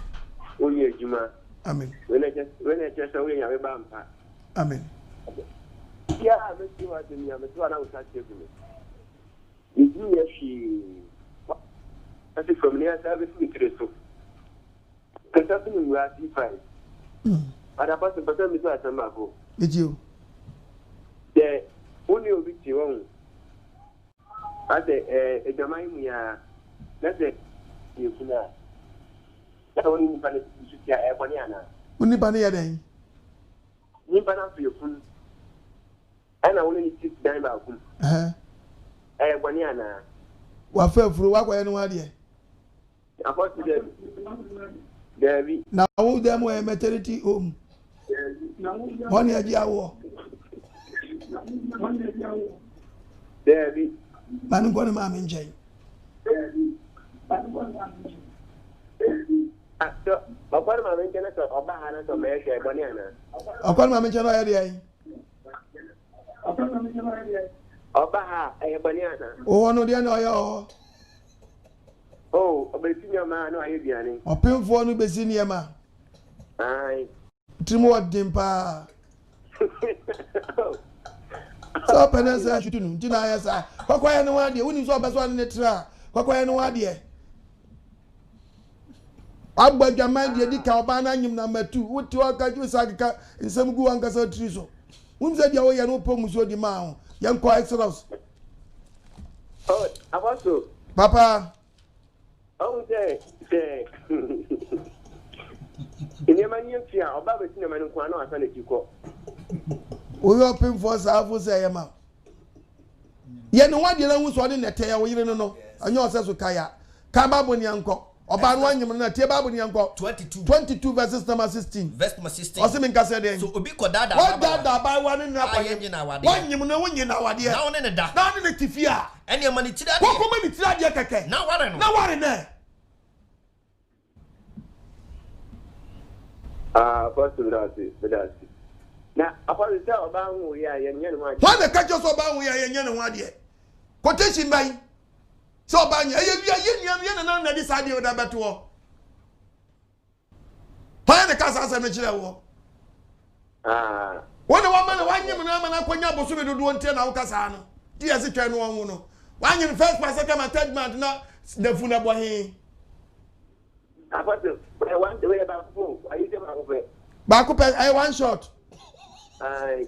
Oh, yeah, Juma. Amen. When I just away, I'm a bumper. Amen. Yeah, let's see what I'm going to touch you. Did you hear she? I think from near service with Reso. Consulting in your C5. But I pass the person with a Marco. Did you? The only of which you own. I say, a Jamaica, that's it. You can have. That only Banana. Unibania then. Nimbana for your food. And I only sit down about food. Baniana. What fell through what way no idea. I thought there be. Now, all them were maternity home. 1 year, Jawo. There be. Man, go to Mamma and Jane. Upon my maintenance of Bahana to America, Baniana. Upon my mention idea. Obaha, a Baniana. Oh, no, dear, no, Oh, a senior man, no, I hear. or pin for no Bessinia ma. Aye. Timo Dimpa. So, Penasa, you do, deny us. What quite no idea when you saw Baswan in the tra. What quite no idea. Abba Jaman, the Cabana, number 2. What to our country Saga in some Guancasa Triso. Whom said your way no promise your demand. Young quiet Soros. Oh, I want to. Papa. Oh, say. In your man, you fear about the cinnamon and Quano, I send it to go. We open for Safu say, Emma. Yet no one was one in the tail, we don't know. And yours as Kaya. Kababon Yanko. About 1 year, Tababon Yanko. 22 verses number 16. Verse number 16. Osim Cassade. So, Obiko Dada. What that by 1 in I one you know when you know what dear. Now in the dark. Now in the Tifia. And your money to that. What come in the Now what I know. Now what in there? First of all, that's it. Now, upon the tell about who we are, and young one. Why the catch us about we are young one year? Quotation by so by you and none of this idea of that better war. Why the Casa Cemetery war? One woman, 1 year, and I'm going to do 1 10 hour Casano. Dear, as it can one. 1 year, first, my second, my third month, not the Funaboy. I want to way about food. I use them over. Back up, I 1 shot. I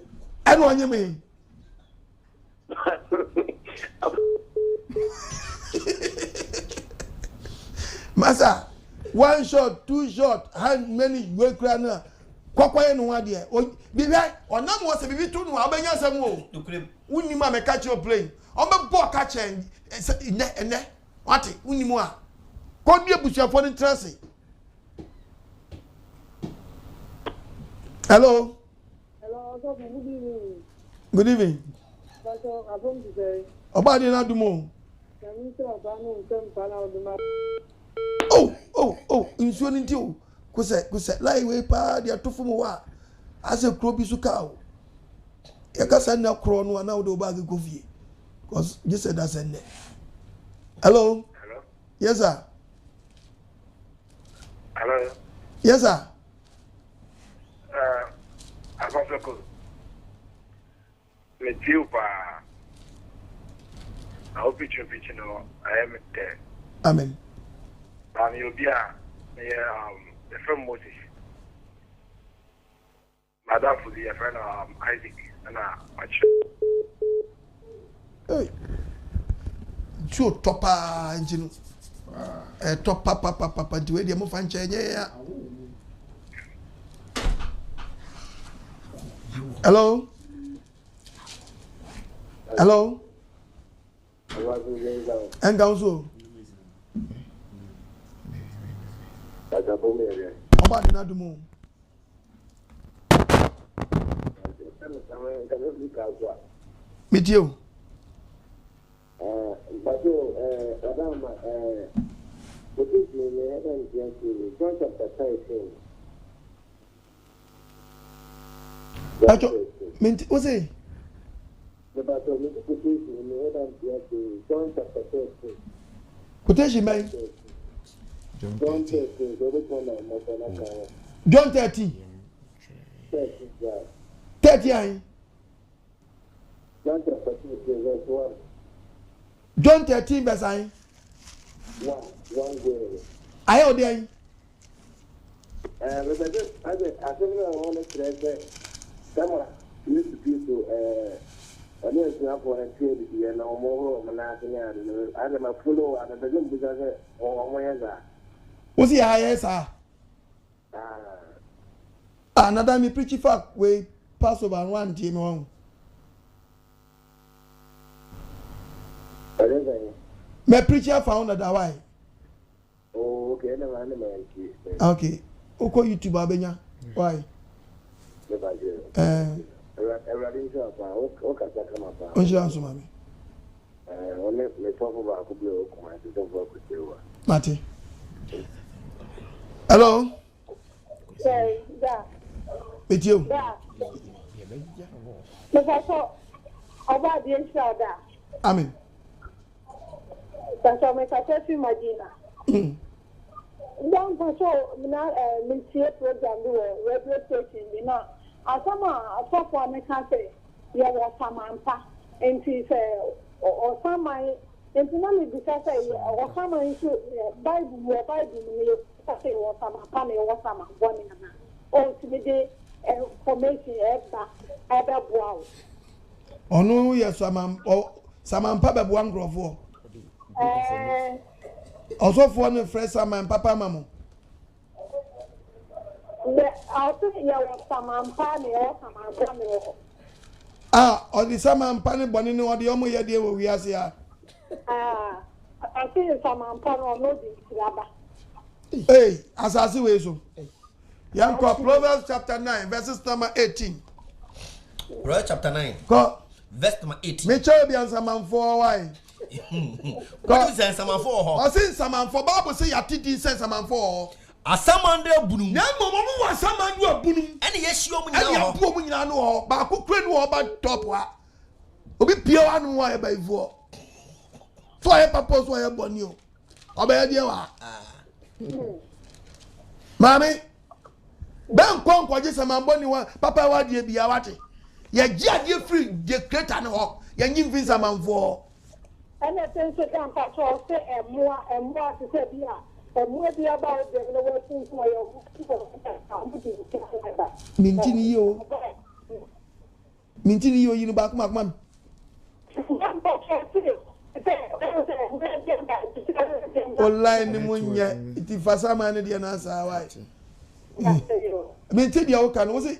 want you mean. Massa, 1 shot, 2 shot, how many work runner? Quaquay no idea. Be right, or none was a baby to know. I'll bring you some more. Wouldn't you catch your plane? On the board catching and there. What it? Wouldn't you? Call me a bush for the transit. Hello. Hello, good evening. Good evening. About the Nadumo. Oh, insurance you. Kusa, lie way pa, they are too for as a croby suka. You can send a crown one out of bag of you. Because you said that's in there. Hello? Hello? Yes, sir. Hello? Yes, sir. I want to go. Let you I hope you know I am there. Amen. You'll be the friend Moses. Madam for the friend Isaac and Hey. True topper engine. Top papa to where the Mufan Chenya. Hello? Hello? And also. About the Nadumo. Meet you. What's it? Quotation by John 30. 30. John 13 verse 9. One way. I heard there. But I want to say, someone used to people, I know it's not for a trade, and no more, and I am a follow, and I don't because what's the ISR? Another me preach fact we pass over one team on. My preacher found that why. Oh, okay, okay. Oko YouTube abenya. Why? Mati. Hello. Sorry, da. With you. Da. Mefako. Oba di ensha da. Amen. Sanso mefako fi Madina. Don't control ministry program radio station, you know. Asama asofo me ka say ya wa samampa enti say o samai enti na me bisa say o samai so Bible me say o samampa me o samampa me na o ti me de information eba boa onu ye samampa be boa ngrofo osofo ne fresh saman papa mamo or the Saman Pani Bonnie or the Omo Yadia we are here. I think Saman Pan or no. Hey, as I see so. Young Proverbs chapter 9, verses number 18. Proverbs chapter 9. Go. Verse number 18. Me tell be Saman for why. What is Saman for? I say Saman for Bible say Yatiti says Saman for. Asamande bunum. Na momo mu asamande abunum. Ene yeshio mu nyina ho. Ene apo mu nyina no ho. Ba ko kure no ba top wa. Obi pie wa no wa e ba ivo. So aye papa so aye boni o. Oba ye wa. Mami. Ben kon kwaje samamboni wa papa wa die bia wate. Ye gi ade free the creator no ho. Ye nyi mfi samamfo. Ene tense kan pa so se emwa se se bia. Mintini yo you back man. Online munya iti fasa man dia na sa wai. Mintini yo kan wo se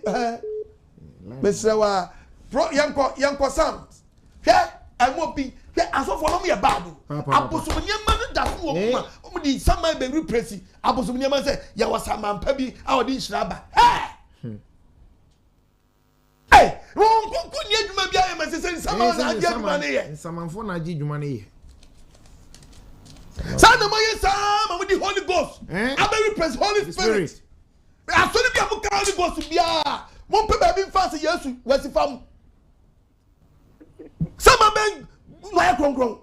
mesrewa yanko sam. Hwe amobi asofo no me badu abosom nyema no da so okuma omudi saman be represi abosom nyema say ya wasaman pa bi a odi nshiraba won kunku ni adwuma bia ya mesese saman na agi adwuma ne ye samanfo na agi adwuma ne ye sana moye sama with the Holy Ghost abe repress Holy Spirit asoni bia mo ka Holy Ghost bia mo pe ba bi fast Yesu wasifam sama ben why kron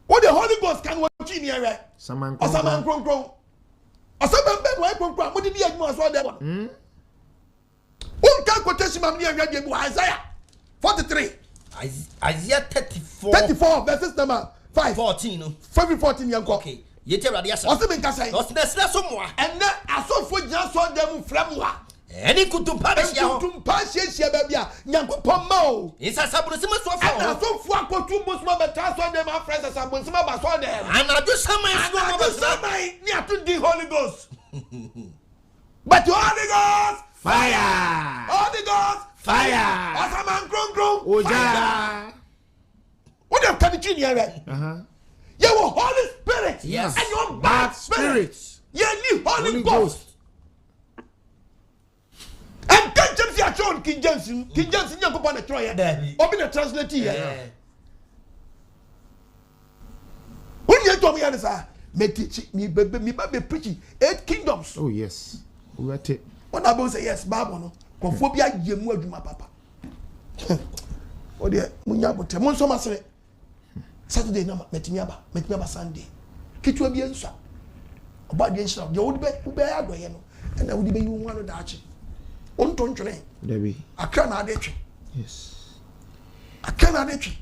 what the Holy Ghost can watch in here saman kron asaban ben why kron mo di adwuma so dey one quotation mam ni awia dey Isaiah 43 Isaiah 34 verses number 14 yanko okay yete rade asa o se me nka sai o se na so moa enne asofo gina so dem framwa eni kutumpa be hia ho kutumpa hia ba bia nyankopon ma o isa saburo se maso afo ana asofo akotu musuma beta so dem afresa sabon sima ba so dem ana do saman so mo ba saman ni atu di Holy Ghost but Holy Ghost fire Holy Ghost fire asaman kron oja what dem kan chi ni here you Holy Spirit yes. And your bad spirit you need Holy Ghost. And can't you see a John King James you go on the try there open the translate here when you told me answer me teach me be preaching 8 kingdoms. Oh yes we at it when I say yes Bible no konfobia yemu adwuma papa o de munya bote mon so masere Saturday na metimi aba Sunday kitwa bi ensa oba de ensa de wodi be adoye no na wodi be yi won ano da achi onto ntwene Debbie akra na ade twe yes akra na ade twe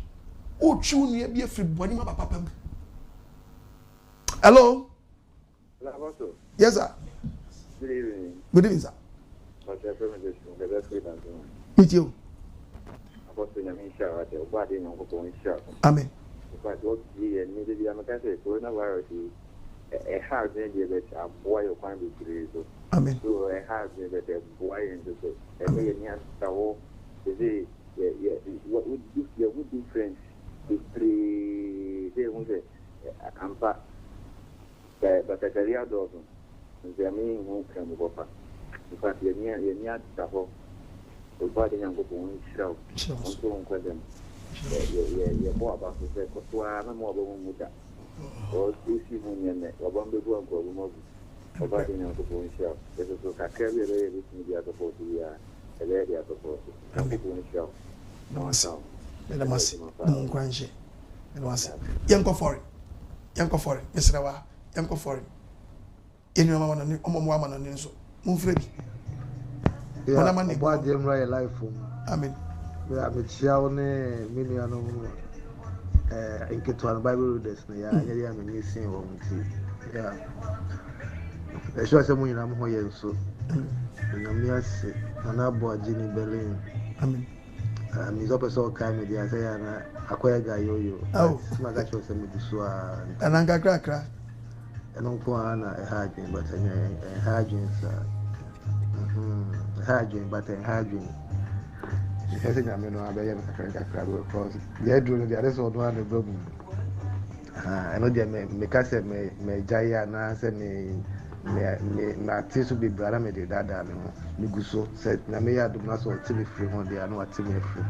o twu nua bi afiri bɔne ma papa mu. Hello. Yes sir. Good evening. Good evening sir. Meet you. Amen. But what the needed the American coronavirus is a hard idea that a boy of one be. Amen. So a hard that a boy and the million so they what would be friends if they won't say a camper but a career dozen. They are meaning who can go back. In fact, you're near the whole body and go on show. So, them. Yeah, more about the say, because I'm more of a or this evening, or one big one go over. Or body and go on show. This is a carry with media support. We are a lady at support. I'm going to show. No sound. Let us see. No grandche. And was young for it. Young for it. Mr. Rawa, young for it. In your woman and so. Move ready. Yeah, I'm about to write a life for me. Amen. We have a child, million in Ketuan Bible readers. Yeah, I'm missing one. Yeah. The show someone I'm here so. And I'm here, and I'm about Jenny Berlin. Amen. Miss Opera kind of the Azaya, acquire guy yo. Oh, my gosh, was a Medusua and Anka cracker. And Uncle Anna a hygiene, but a hygiene, sir. Hygiene, but a hygiene. I think I'm not a crab because they are doing the others or one the problem. I know they may cast me Jaya and answer me. My teeth will be brother me the dada. Miguso said, Namia do not so Timmy free one day. I know what Timmy free.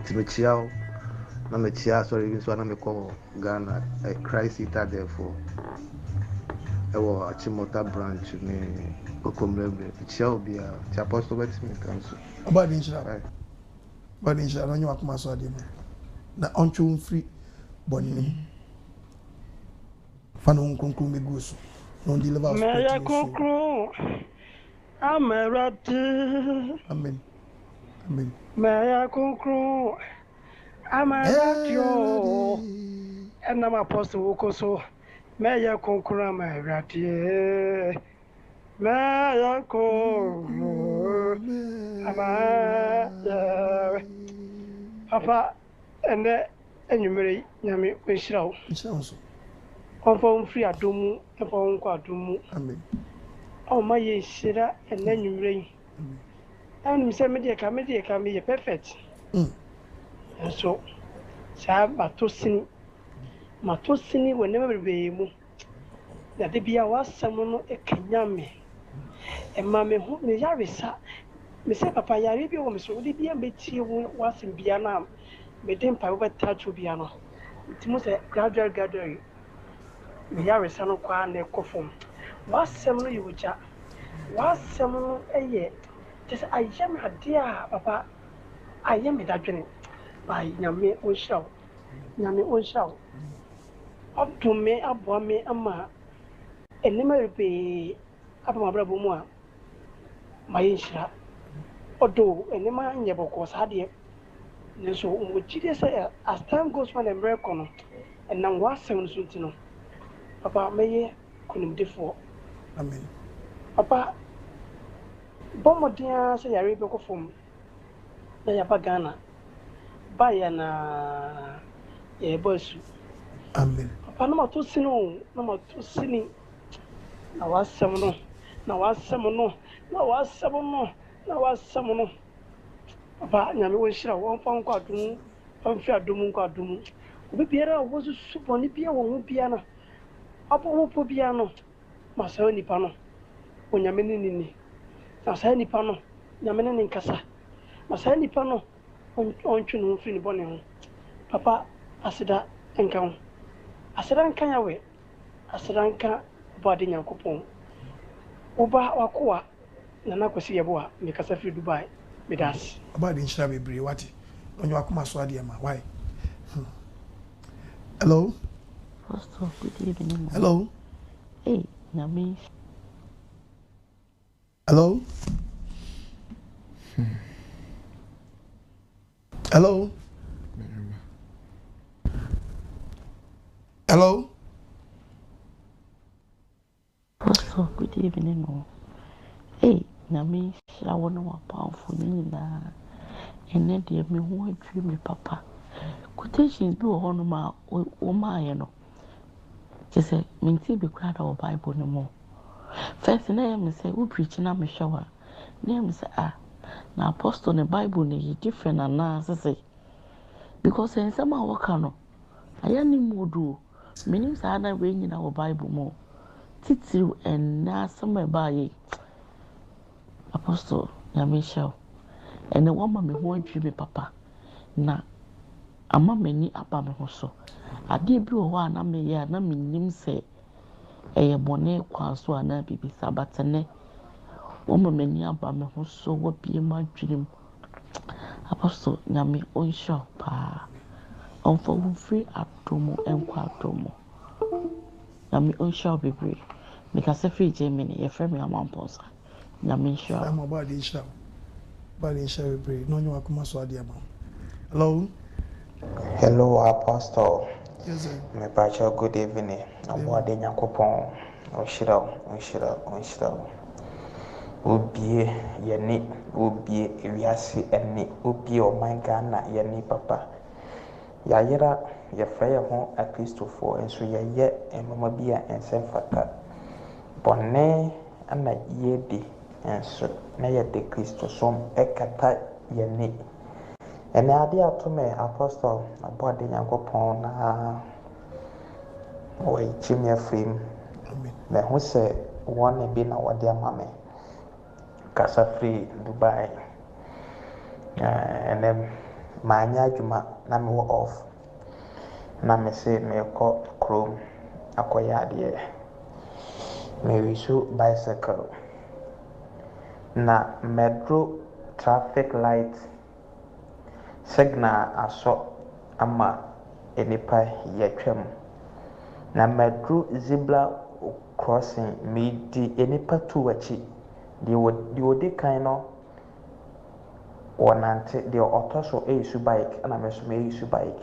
Timmy Chiao, Namia, sorry, this one I call Ghana, a Christ eater, therefore. I was a Chimota branch in Okombe. It shall be a Apostle Westminster Council. About the insurance. But the insurance, you are my sword. Now, on you free bonnie. Fanon conclude me goose. Non deliver. May I conclude? Amen. Amen. Amen. May I conclude? Amen. And I'm Apostle Wokoso. May I conclude? Amen. May I conclude? Papa, and you marry Yami Wishrow. It sounds so. On free at Dumu, and for Quadumu. Amen. Oh, my ye, Sira, and then you ring. And Miss Media Committee can be perfect. And so, Sam Matosini will never be able. That there be a was someone a Kenyame. And Mammy, who may Yarisa, Miss Papa Yaribi, or Miss Woody, and Betty was in Biana, Medin Power Touch of Biano. It was a gradual gathering. Yarisa no quan ne coffin. Was some you which are was some a year. Just I am a dear Papa. I am a dream by Yami Oshao. Yami Oshao. Up to me, up one me, Amma. And never be up my brother Moa. My insha. Although, and the man never was had yet. So, which is as time goes on and break on, and now was 7 soon to know. Papa, may couldn't differ. Amen. Papa, Bomodia say a rebel from the Yapagana. By an a boss. Amen. Papa, no to sin, no to sinning. Now was someone, now was someone, now was someone, now was someone. Papa, Yami was sure 1 pound quadrum, 1 fair doom quadrum. Bibiara was a soup on the piano, piano. Apo piano. Masani pano. When Yamini, Masani pano, Yaman in Casa. Masani pano on Chun free bonnet. Papa, Asida and count. Asidan can away. Asidan can body and coupon. Oba or Koa, Nanakosi Aboa, make us a free Dubai with us. About the insurance, be what? On your Akuma Swadiama, why? Hello? Pastor, good evening. Hello? Hey, Nami. Hello? Hello? Hello. Pastor, good evening. Hey, Nami, I want to know powerful Nina. And then dear me, who dream me, Papa. Quotations do on my you know. Just say, Minty be crowd our Bible no more. First name say, who preaching on me shower. Name say, now apostle in the Bible is different and now say. Because in some of our canon, I am in mood. Meaning, I don't read in our Bible more. Titi and now somewhere by Apostle Yamisha. And the woman me won't dream me, Papa. Na, ama many about me also. I did be one, I may ya, na me name say, a bonnet quas one, a baby sabatane. Woman many about me also would be my dream. Apostle Yami on shop, pa. On for free at Tomo and Quatromo. Yami on shop be brave. Because a free Jamie, a friend, a man posa. Yami shop. I'm about the show. Body shall be brave. No, you are come so dear man. Hello. Hello, Apostle. Yes, sir. My pastor, good evening. I'm about the Yakupon. Oshira. Ubie, Yanni, Ubie, Viasi, and Ni, Ubie, or my Ghana, Yanni, Papa. Yayera, your fire home at Christopher, and so yet, and Mamma Bia and Senfata. Bonnet, and a yedi, and so, Naya de Christo, some ekata Yanni. And the idea to me, Apostle, about the Yakupon, or Jimmy Frame, but who say one be now what dear mammy. Casa free Dubai, and then my nyajuma na me off. Na me say me call Chrome akoya de. Me wisu bicycle. Na metro traffic light signal aso ama enipa yetwam. Na metro zebra crossing me di enipa tuwachi. The would kind of one anti the autoso a bike and I may bike.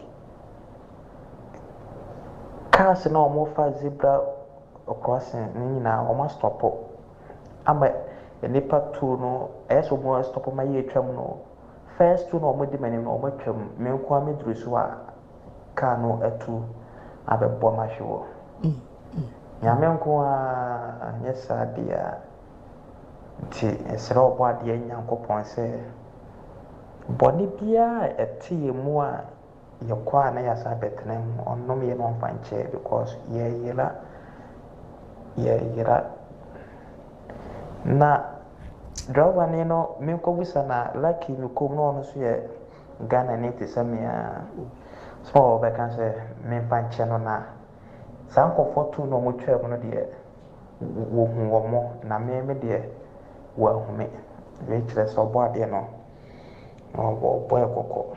Cars no more for zebra crossing now almost stop. I'm a nipper two no as more stop my year no. First two no more demanding no much me kwame druswa car no a two I be bomb my show. Yamenko yes dear. Ti esra obo ade Nyankopon se boni bia eti mu a yekwa na ya sa betnem onnom ye no fanche because ye yira na driver ne no me ko busa na lucky me ko no no so ye Ghana ne ti samia so be kan se me fanche no na sanko foto no mo twem no de wo hu wo mo na me de well, me, richness or body, no, or boy, cocoa.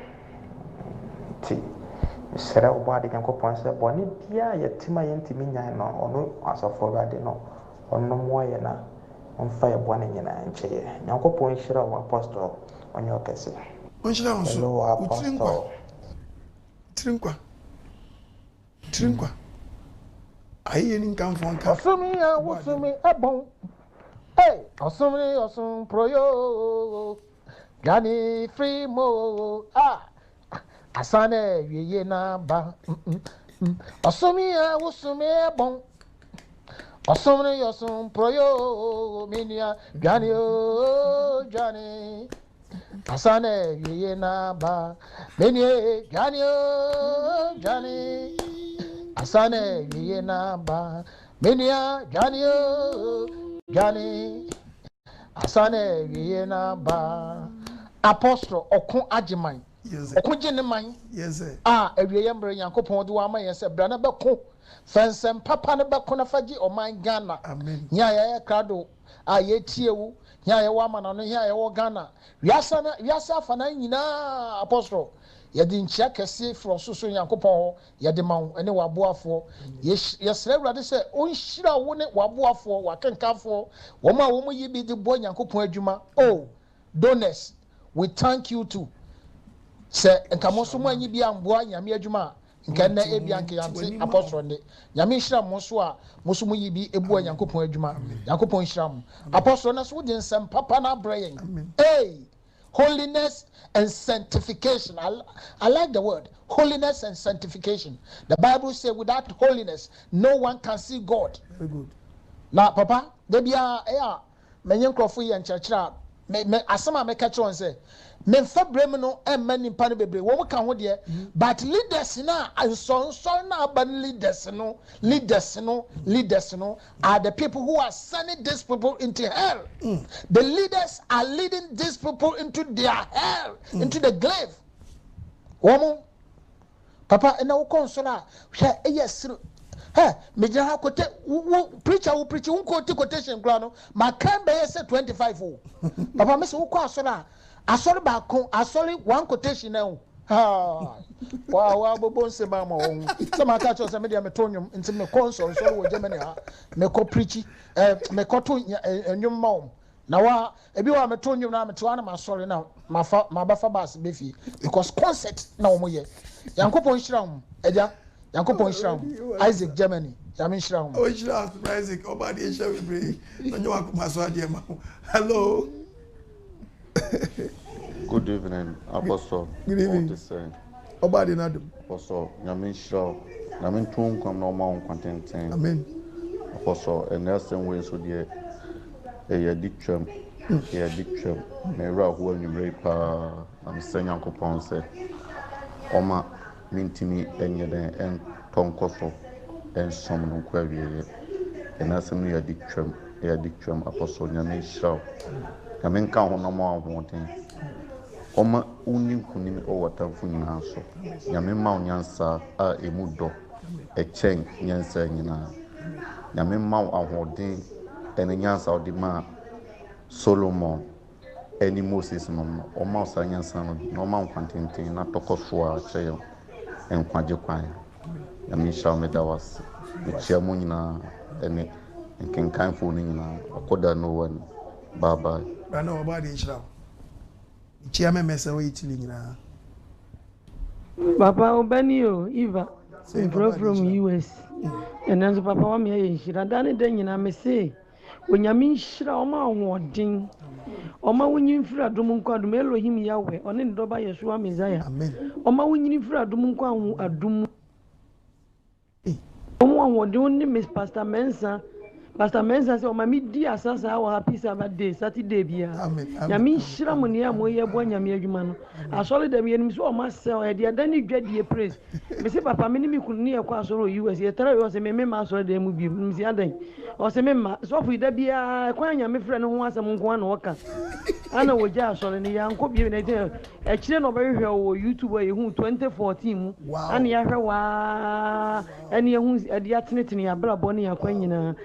Tea. Sarah body can coupon say, Bonnie, dear, yet Tima Yentimina, or no, as a forward, no, or no more, on fire burning in a chair. Yanko point share of apostle on your case. Hello, apostle. Trinqua. I ain't come from Osumi, a bon. Hey, Osum proyo, Gani free mo, Asane ye na ba. Osumi bon. Osum proyo, Minia, Gani Johnny. Asane ye na ba. Minia, Gani Johnny. Asane ye na ba. Minia, Gani Asane Viena ba Apostle Okon AGYEMANG. Yes. Okon Jeneman. Yes. Every yambre Yankopon do ama yes, Brana Bako. Fensem Papa na Bakona Faji or my Ghana. Amen. Yaya Crado. Ye Tiew. Yaya Waman on Yaya Ghana. Yasa Fana Apostle. Yadin check a safe from Susu Yankopon, Yadimon, and Wabuafo. Yes, everybody say, oh, Shira won it, Wabuafo, Wakan Kafo, woman, you be the boy Yankopon Juma. Oh, donors, we thank you too. Say, and come on, someone you be on boy, Yamia Juma, nkenne ebianke yante apostle ne nyame hira mo so a mo so mo yibi ebu Nyankopon adwuma Nyankopon hira mo apostle na so wo din sem papa na brayen hey holiness and sanctification. I like the word holiness and sanctification. The Bible says without holiness no one can see God. Very good. Now papa de bia menyen krofo ye ncherchera me asema me catch on say me fa brem no emma nimpa no bebre wo ka ho de but leaders na so na ban leaders no are the people who are sending these people into hell. The leaders are leading these people into their hell, into the grave. Woman papa na wo consola hwe yes hey, me jana kote preacher who preach unko quotation grano ma kan be say 25 oh. Papa me say wo kwa asori ba kon asori one quotation na ha wow bobo se ba ma won se ma ka cho se me dia me tonyum nti me console so wo Germany ha me ko preach me ko to nyum ma na wa ebi wa me tonyum na me to na ma sorry na ma ba fa bas be fi because concert na wo mo ye Yankopon hira eja Yankopon Shram, Isaac Germany, Yamin Shram. Oh, Shram, Isaac, Obadi shall we bring? Hello. Good evening, Apostle. Good evening. Obadi Nadu. Apostle, Yamin Shram, Yamin Tung, come no more content. Amen. Apostle, and that's the way so dear. A dictum, Mera, who you rape, I'm saying Yankopon said, Oma. Mintimi enyeden en tonkoso en somno kwawiye enasem ya dictum apostle nyame hiraw nyame nka ho no ma ahoten oma unim kunim o watamfo nyina so nyame ma onyansa a emudo echen nyansa nyina nyame ma ahoden en nyansa odima Solomon eni Moses no oma osanyansa no ma kwantenten na tokoso a cheyo en kwaje kwan Yamin Shram me dawas me chiamu nyina ene nkenkan fo ni nyina akoda no one bye Bana Obadi Shram chiame mesa we itili nyina Papa Obanio Eva from US and then Papa wa me yinhira dane den nyina me say Onyame nhira oma awodin Oma wunyi mfiri adum nko adum Elohim Yahweh one ndoba Yeshua Messiah amen Oma wunyi mfiri adum nko adum Omo awodin ni Pastor Mensa say oma mi di asasa wa happy Sabbath day Saturday bia Nyame nhira mo ne amoye bo nyame adwuma no asole dem yenim so oma se o de adani dwadie praise me say papa me ni mi kunu ne yakwa asoro US ye tara yo se me ma asoro dem mu bi mi si adan o se me ma so fu da bia kwa nyame frɛ no ho asem nko ana woka ana woja asoro ne yanko bi ne de e kire no be hwehwe wo YouTube ye hu 2014 mu ana ya hwɛ wa ene ye hu e de atenetene ya brabo ne yakwa nyina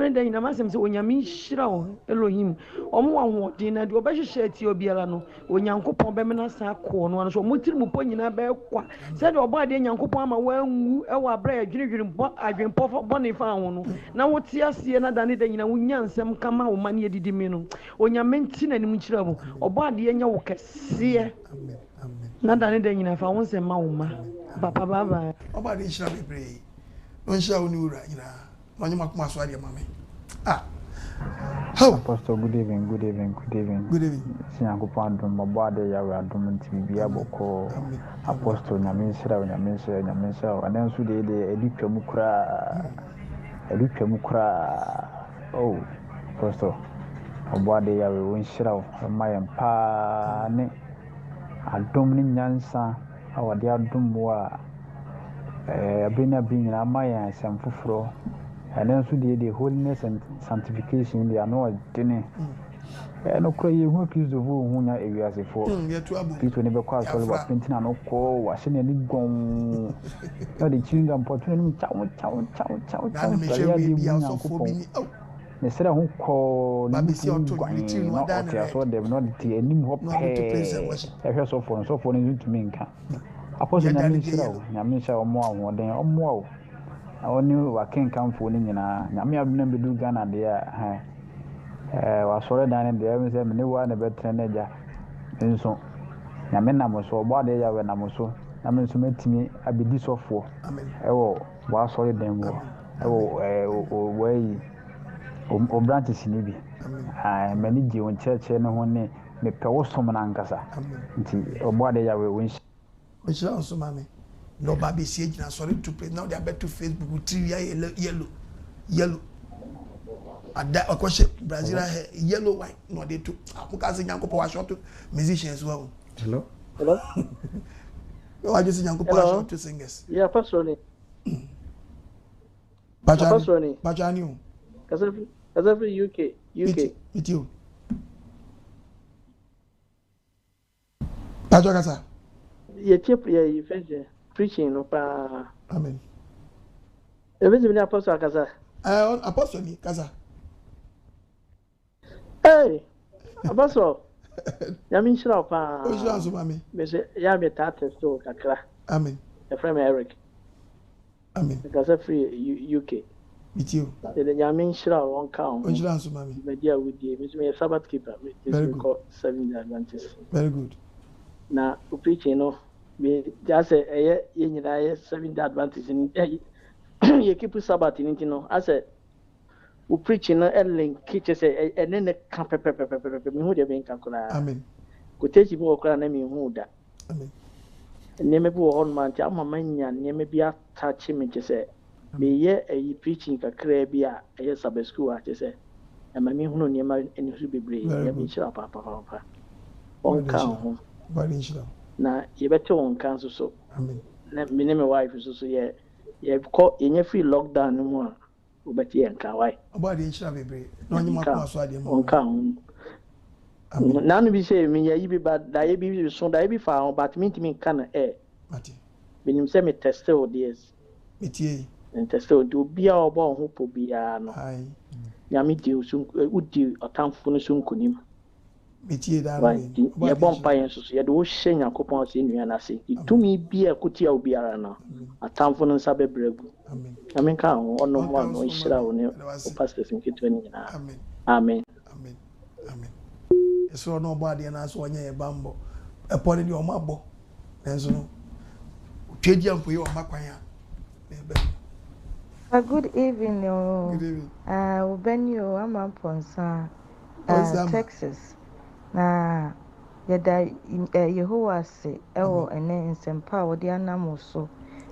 dem na masem se onyame hira o Elohim omo ahodi na de obehwehwe ti obiara no onyankopon be mena sa ko no so motiri mu po nyina be kwa se de obo ade nyankopon ama wanwu e wa bra adwenpɔ bɔne fa ho no na wote asie na dane da nyina wonya nsɛm kama wo mane edidi mi no onyame nti na nim kyira wo obo ade nya wo kɛseɛ amen na dane da nyina fa wo nsɛm ma wo ma papa baba obo ade hira bebre no hira wo ni wura nyina no nyama kuma so ade mame Apostle, good evening. Siyankupon dum mabade ya wa dum ntibia boko. Apostle nyamenshira and then so de editwa mukra. Oh, Apostle. Mabade ya we nshira mayem pa ne adum ni nyansa awade adum wa abina binyina mayan samfufuro. And then so the holiness and sanctification they are not dene. No cry you accuse of who nya areas for. People never call so about painting and oko washing any gong. No the chewing gum opportunity chow. Instead of who call no so they not the any hope so for to me. Apostle Nyamisha more than more. I knew what can come for Nina. Yami have never do Ghana there. Was sorry down in the heavens and no one a better teenager. And so Yamena was so body when I was so na me nso metimi abedi sɔfoɔ ɛwɔ wasɔre dan mu ɛwɔ wɔyi o branches ni bi mani gye wɔn kyerɛkyerɛ no ho ne mepɛ wo som no ankasa nti ɔboade yawe wo nhyɛ ɔhyira nso ma me na ɔba bɛsie gyina sɔre to play na ɔde abɛto Facebook tiri yellow ada akɔhyɛ Brazil yellow white na ɔde to akoka se nyankopɔ wa short musicians wa hello I just nyankopɔ to singers yeah pastor ni Bajani Kasafi UK with you Pastor Kasa you finish preaching no pa amen everything ni apostle Kasa apostle ni Kasa hey apostle Yamin shira pa o shira so mami me say ya be ta test to kakra amen the friend Eric amen Kasafi UK with you the Yamin shira one count o shira so mami me dia with you me Sabbath keeper me call 7 Adventist very good na o preaching no me just say ye nyina 7 Adventist ni ye keep Sabbath ni no I say we preaching na link kitche say ene ne ka pepepepepe me hu de ben kakura amen ko techi bi okura na me hu da amen ne me bi wo hon man ti amama nya ne me bi attach me che say me ye ayi preaching kakra bi a ye Sabbath school a che say e ma me hu no ne ma eni hu bebre ye bi chira papa on kan ho very sure na ye bete on kan so amen na me ne me wife so ye ko ye free lockdown no mu a obati enka why about the insha bebre no nyima ko aso ade mo onka na no bi say me ya yi bi ba da ye bi so da ye bi fa on but me ntimi nka na mate benim say me test o this metie and test o do bia obo ho po bia no ai ya me di so udi otamfo no so nkonim metie da no ye bom pa yen so ye de wo hye Yakobon se nua na se itumi bia kutia obiara no atamfo no nsa bebregu amen ka ono mo no hira wo ne o pastors nketu ni nyina amen eso no obaade na so onye ye bambo epone di o mabo enso no twedi ampo ye o makwan a good evening good evening Ubenio amamponsa Texas na yada Yehowa se ewo ene nsempa wo de anam so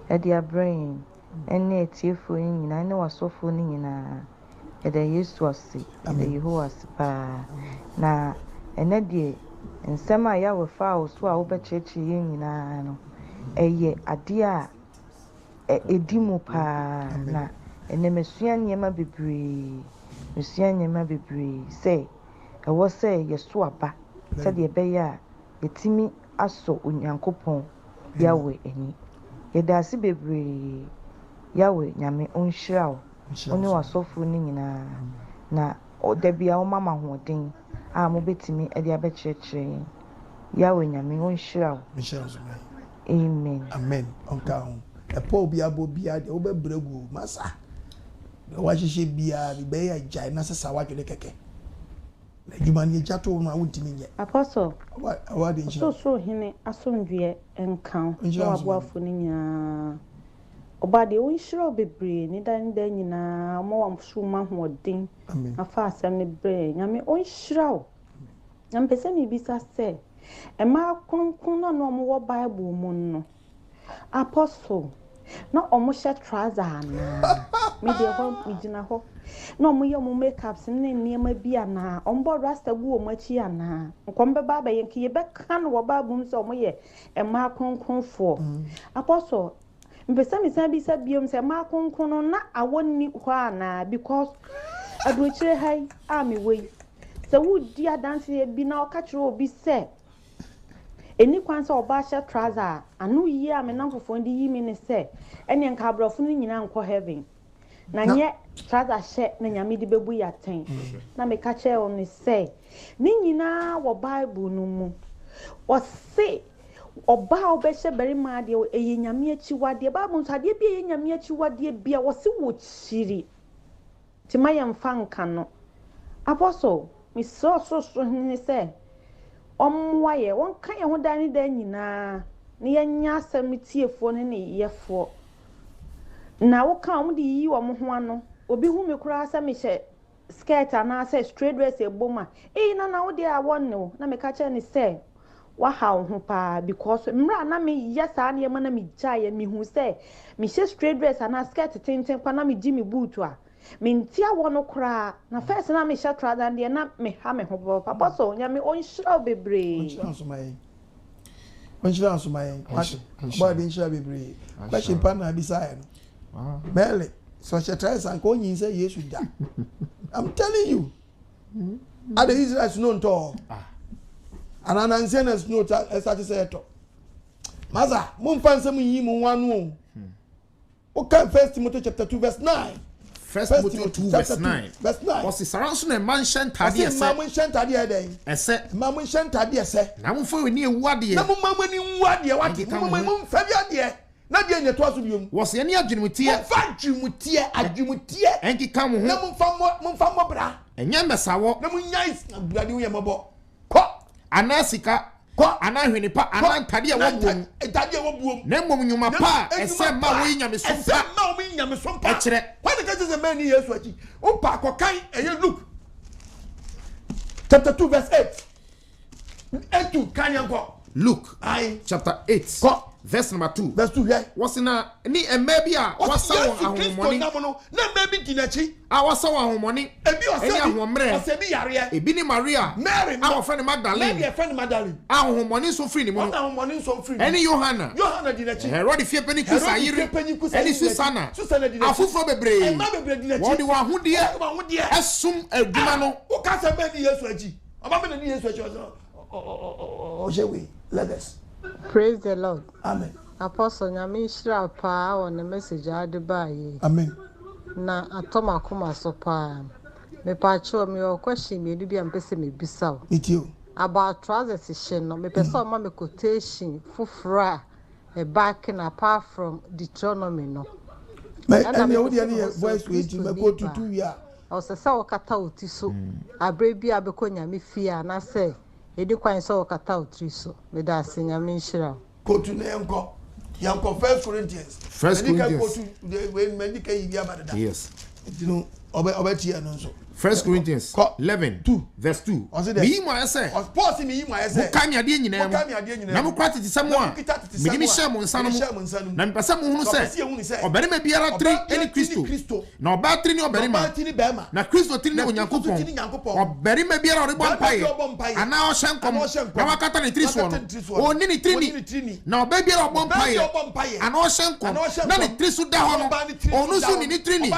e de abrain ene etiefo nyina ene wasofo nyina e de Yesu ase e de Yehowa se pa na ene de nsema ya we fa wo so a wo be chechi nyina no eye ade a edimu pa na ene mesua nyema bebre se ewo se Yesu aba se de be ya yetimi aso Onyankopon yawe eni yedase bebre yawe nyame onhyira wo oni wasofo ni nyina na odabia wo mama hoden a mo betimi e de abekyerekye yawe nyame onhyira wo amen onka ho epo bia bo bia de wo bebregu masa wa hihye bia be ya jai na sesa wa dwele keke na jumani jato na wuntimi nye apostle wa de nchi so hene asomdwe enkan na waboafo ni nya obade wo nhyira bebre ni dan nyina mo wa msuma hoden afa asem ne bre nyame onhyira wo nyame pese mi bisa se e ma kronkron na no mo wo bible mu no apostle na omo hye trouser na me de ho migina ho na omo ye mo makeups ne niema bia na ombo rasta gu o machi ana nkombe baba ye nke ye be kan wo babum so omo ye e ma kronkron fo apostle mbesa mi san bi sa biom se ma kronkron na awonni ho ana because aduchire hai ami we se wudi adanse bi na okachiro obi se eni kwansa oba hye trouser anu yi amena fofo ndi yi mi ne se ene nka abrofo no nyina nko heaven na nye trouser hye na nyame di bebu ya ten na me ka che on se ni nyina wo bible no mu o se oba obehye beri ma de eye nyame achi wade bible nso ade bia eye nyame achi wade bia wo se wo chiri ti mayam fanka no apostle mi so ni se omwaye won kan ye ho dan ni dan nyina ne yenya asɛm tiefoɔ ne ne yɛfoɔ na wo ka mo de yi wo mo ho ano obi hu me kura sɛ me hyɛ skirt ana sɛ straight dress eboma na wo de a wonno na me ka kyɛ ne sɛ wa ha wo ho pa because mra na me yesa na yema na me gyae me hu sɛ me hyɛ straight dress ana skirt tenten pa na me gi me boot a me ntia wo no kura na first na me hyɛ trouser de na me ha me ho papa so nya me onhyira bebre onhyira so my ba de onhyira bebre ba chimpa na bisae no mele so she try san ko nyin say yesu da I'm telling you ada Israel no nto ana nansenas no start say to maza mun fansam yi mun wanu o kan First Timothy chapter 2 verse 9 First Timothy 2 verse 9 was saranso na mansion tade ese mansion tade eden ese mansion tade ese na mun fa wani ewuade na mun mamani wuade wate mun fa biade na de nya to aso biom was ye ne adwumutie fa adwumutie enki ka mo ho na mun fa mo bra enya mesawo na mun nyai abrade wo ye mabo ko anasika ko anahwene pa anantade e wo buom na mmom nyuma pa ese ma wo nyame so pa ma wo nyame so pa ekire when the Jesus man ni Yesu achi o pa kokan eye Luke chapter 2 verse 8 to kanyanko Luke chapter 8 ko verse number 2 yeah was na ni emabi a wasa won ahomoni na emabi dinachi a wasa won ahomoni ebi ahomre osebi yare ebi ni Maria Mary our friend Magdalene ahomoni so free ni mo ahomoni so free eni Yohana dinachi Herod fie pani kusa yiri eni Susana afufo bebre ema bebre dinachi wodi wa hudie esum adwuma no o ka se be ni Yesu aji oba be ni Yesu aji o jewe let us praise the Lord. Amen. Apostle nyame shira pa on the message adebaye. Amen. Na atoma kuma so pa. Me pa cho me o question me bi am pese me bisaw. It you. About trousers shin no me pese o ma me quotation fufura a back and apart from Deuteronomy no. Me any o dey voice we me go to 2 year. O se sa o kata oti so. Abre bi abeko nyame fia na say edi kwan so kata otri so me da asenya me nhira go to nenko yanko 1 Corinthians go to we medical yi abada yes you know obeti no so 1 Corinthians 11 verse 2 mi mo ese Paul si mi mo ese mo kan ade nyina mo na mo kwati ti samo a mi di mi hye mo nsa no na mi pese mo hunu se obere ma biara tri eni Kristo na oba tri ni obere ma na Kristo tri ni onyankopon obere ma biara ore bon paye ana o hyenkom na wakata ni tri so no oni ni tri ni na oba biara obon paye ana o hyenkom na ni tri so da ho no onu so ni tri ni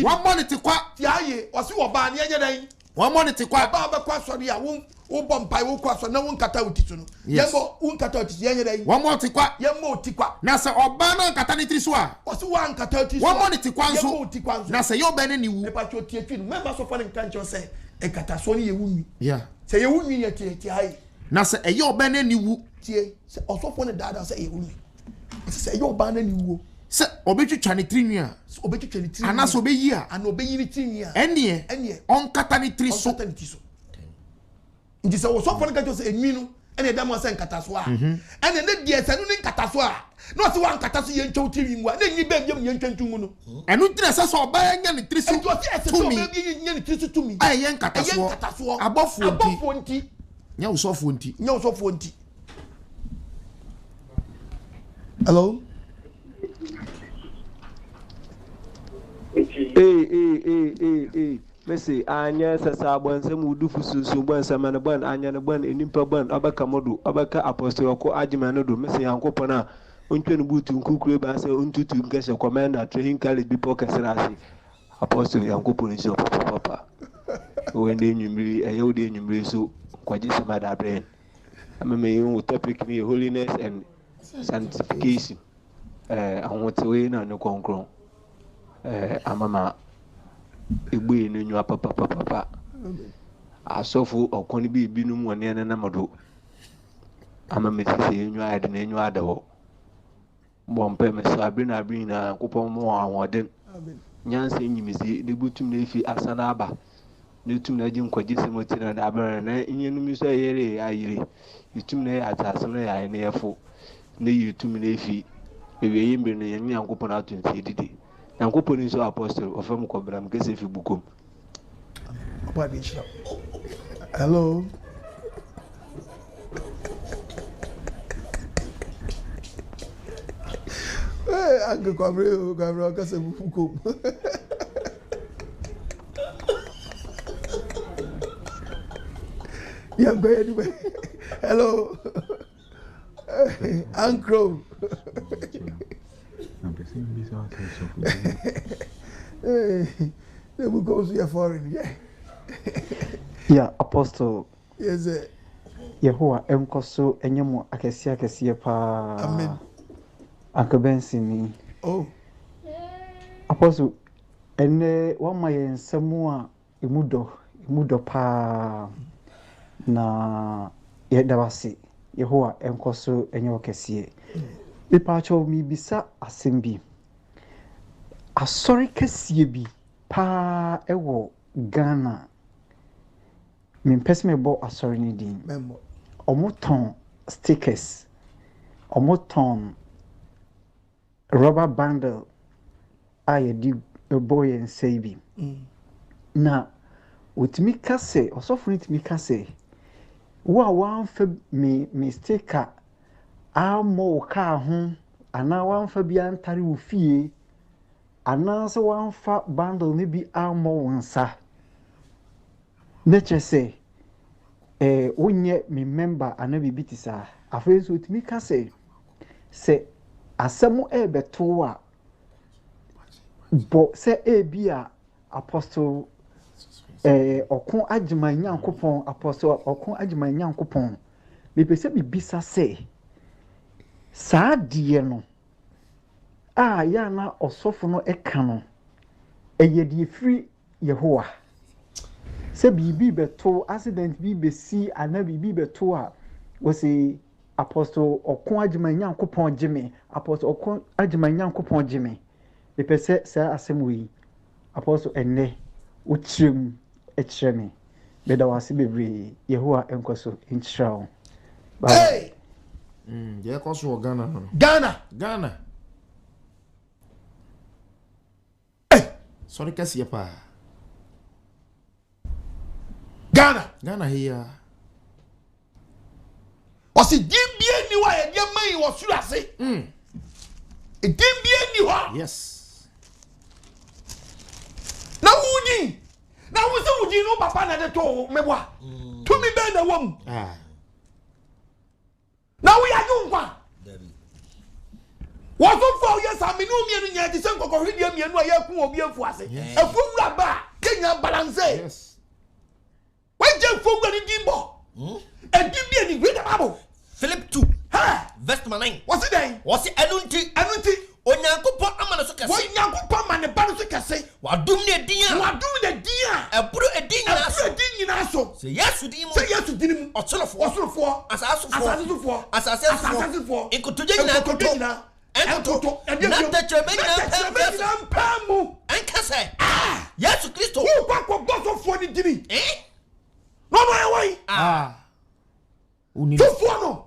wa mo ni ti kwa tiaye o si ba ne anya dan one monitor kwa ba ba kwa so ya wo bompai wo kwa so na wo nkata otito no yembo wo nkata otito anya dan one monitor kwa yembo otikwa na se oba na nkata ni tri so a o si wa nkata otito one monitor kwa nso na se yo ba ne ni wu e pa cho tie twi no member so for nkan cho se e kata so ne ye wunwi yeah se ye wunwi ye tie hai na se e yo ba ne ni wu tie se o so for ne dada se ye wunwi se yo ba ne ni wu se obetwitwa ne trinwi a obetwitwa ne trinwi ana so obeyi a ana obeyi ne trinwi a enie onkata ne tri so nti se wo so for nka jo se enwi no ene da mo se nkata so a ene ne die se no ne nkata so a no se wa nkata so ye ntwa trinwi mu a na nyi ba biem ye ntwa ntwu mu no enu tire se so oba nya ne tri so to mi nya ne tri so to mi ai ye nkata so abofo nti nya usofo nti hello Messi, Anya, Sasabon, some would do for Susu, Bon, Samana Bon, Anya, Bon, and Nimpa Bon, Abaka Modu, Abaka Apostle, Ajimanodu, Messi, Uncle Pana, Untun Boot, Uncle Bass, Untu to get a commander, training Kali before Casarasi, Apostle, Uncle Police of Papa. When they knew a Yodi and you so, Quagisema that brain. I mean, topic me holiness and sanctification. I want to win on the concron. Amama egbe no nyu papa asofu okoni bi binum woni na namado amama sisi nyu ade na nyu ade ho bompe me so abri na kopon mo ahoden nyanse nyimisi de butum na efi asana aba ne tum na ji nkwaji semoti na da abere na nyenu mi so yere ayire itum na atasere ya ne yefo ne yi tumi na efi ewie yimbe no yen Nyankopon atuntie didi Nyankopon nso apostle ofam kobram kese fi bukom hello hey Uncle Gabriel kese bukom yeah go ahead hello Uncle they will go to your foreign, yeah, Apostle. Yes, Yehowa enkoso enyemo akesi pa. Amen. Akabensini. Oh. Apostle, ene wama yensemu a imudo pa na yedawasi. Yehowa enkoso enyo kesi. Ipacho mi bisa asembi. Asori kesi bi pa ewo Ghana. Min pesme bo asori ni din. Memo. Omoton stickers. Omoton rubber bundle. Aye di boy and sabi. Na utimi kase osofuni timi kase. Wa fa me sticker amo ka ho ana wan fa bi antare wo fie ana so wan fa bundle ni bi amo wonsa nature say wonye me member ana bi bitisa afa so utimi ka say asemo beto a bo se bia apostle okon agyeman Nyankopon apostle okon agyeman Nyankopon me pese bi bisa say saa die no ya na osofo no eka no eyedi free Yehowa se bibi beto accident bi besi ana bibi beto a wo se apostle okon agyeman Nyankopon gyeme apostle okon agyeman Nyankopon gyeme me pese saa asem wi apostle enne utrem echreme beda wase bebre Yehowa enkoso inchrawo hey yeah, cause we Ghana. Ghana. Hey, sorry, kasi pa. Ghana here. Osi dimbie ni wa ye man wo suru ase. Dimbie ni wa. Yes. Na wudi no papa na de to mebwa. To me be na wom. Now we are doing what? What for years I mean, no me and the same Cocordium, and why you will be a fussy. A full rabba, Kenya balance. Yes. When you fool in Jimbo, and give me any great bubble. Philip 2, verse 9. What's it name? What's it? Anunti, Onyankupo Amanasuka. What Yankupa man, the Banasuka say? What do the dear? What do the dear? A brew a ding in aso. Say yes to him. Say yes to him. Or sort of for as I said for. It could do now. And Toto, and not that you're making a pamu. And Cassa. Yes, Christo. Who back what got for the Jimmy? Eh? No, my way. Uniform.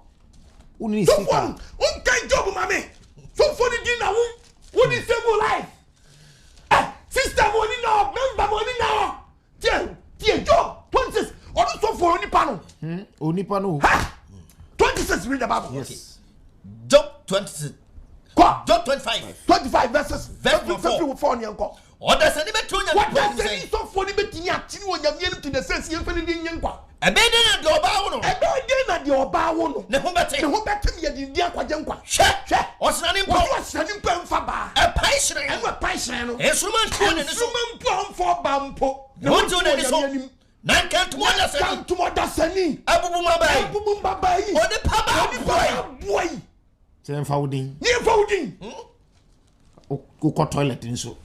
Uniform. Unkai job, mammy. So for the dinner, who is civil life? Sister money now, member money now. Dear job, 26. Or so for only panel. Only panel. 26 read the Bible. Yes. Job 26. Job 25. 25 verses. Verse 4. Or does any better? What does any so for the betting at you when you're to the sense you're feeling in Yanqua? A bed at your bow. A bed at your bow. Never better me at India Quajanqua. Shut. What's running Faba? A passion and a passion. Instrument for Bampo. No, none can't to what does any Abu Mumbai or the Papa boy. Same folding. Near folding. Go toilet in so.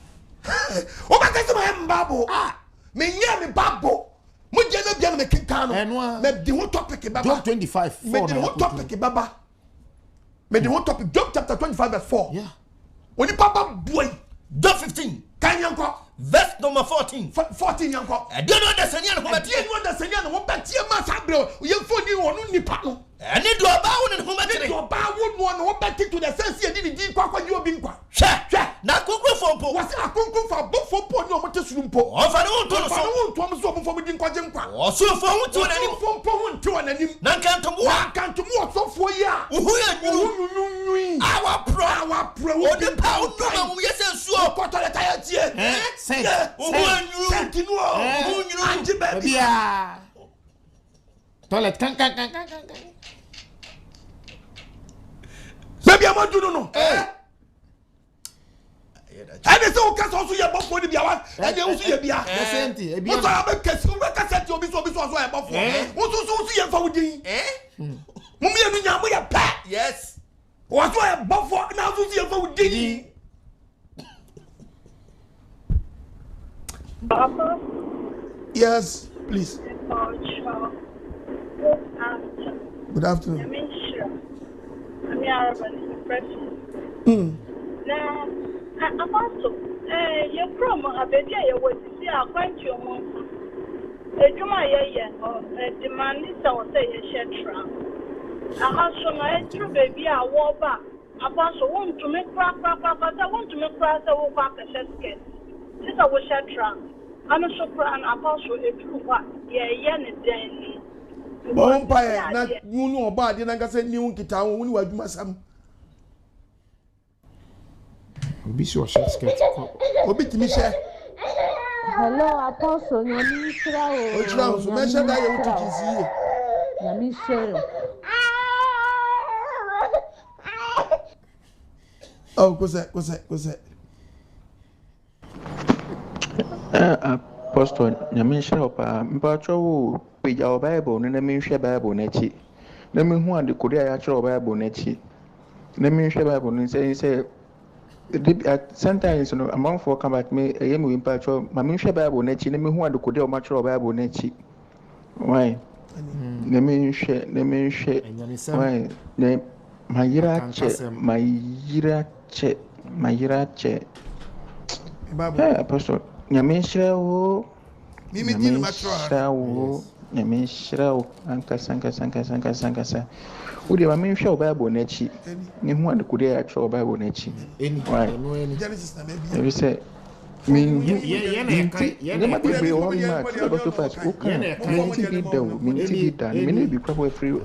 Oh, my God, Babo. Me Babo. Mujana Bian Mekitano. And the whole topic about Job 25. Made the whole topic, Baba. Made the whole topic. Job chapter 25, verse 4. Yeah. When the Papa boy. Job 15. Can you go? Verse number 14. 14 yanko. I don't know the Senyan who I didn't want the Senyan who bet you must have blow. You phone you on Nipano. I need to abound and whom I did to abound no one back to the sense here did the kwa you bin kwa. Na kunkun fompo. Was a kunkun for both for po no motor sumpo. O fa no to so to am so for din kwa jim kwa. O so for hu to nanim fompo hu to nanim. Na kan to mo so for ya. Uhu ya nyunu. Our pro. O de pa o no ma mu yese nsuo. Ko to le tire tie. Say. Uhu ya nyunu. Sentinu o. Uhu nyunu anje baby. Bia. Toilet kan. Baby amadu no. And they say, okay, so you have for the Biawa, and they also have Bia. What I make a super cassette, you'll be so above. What's so for the Mummy and Yamu pat? Yes. What's why a buff now to see for the Papa? Yes, please. Good afternoon. I'm now, Apostle, your promo, a baby, I was to see our quite your mom. A Juma, a demand is our say a shed trap. A house from my true baby, I walk back. Apostle want to make crack, but I want to make crack, I will back a shed skin. This I was shed trap. I'm a super and apostle, a true what? Yeah, then. Bompire, not you know about the Naga said new guitar when you were Masam. Be sure she's getting Obit Michel. Hello, Apostle, you're Michel. Which round? So mention that you want to see. You're Michel. Oh, go say. Apostle, you're Michel, Mpacho, page our Bible, and then share Bible nechi. Let me who and the Korea actual Bible nechi. Let me share Bible and say, sometimes among for come back me a yemi impatro mamisha Bible nechi nemi hu adu kode o matro Bible nechi why nemi nhwe why ne mayira che apostle nyame nhwe wo mimi din matro nyame nhwe wo anka Udi mami nhwe Bible nechi ni hu adu kode ya tro Bible nechi why Genesis na maybe you say mean never be free all much about to fast okay minti be down minti be done many be probably free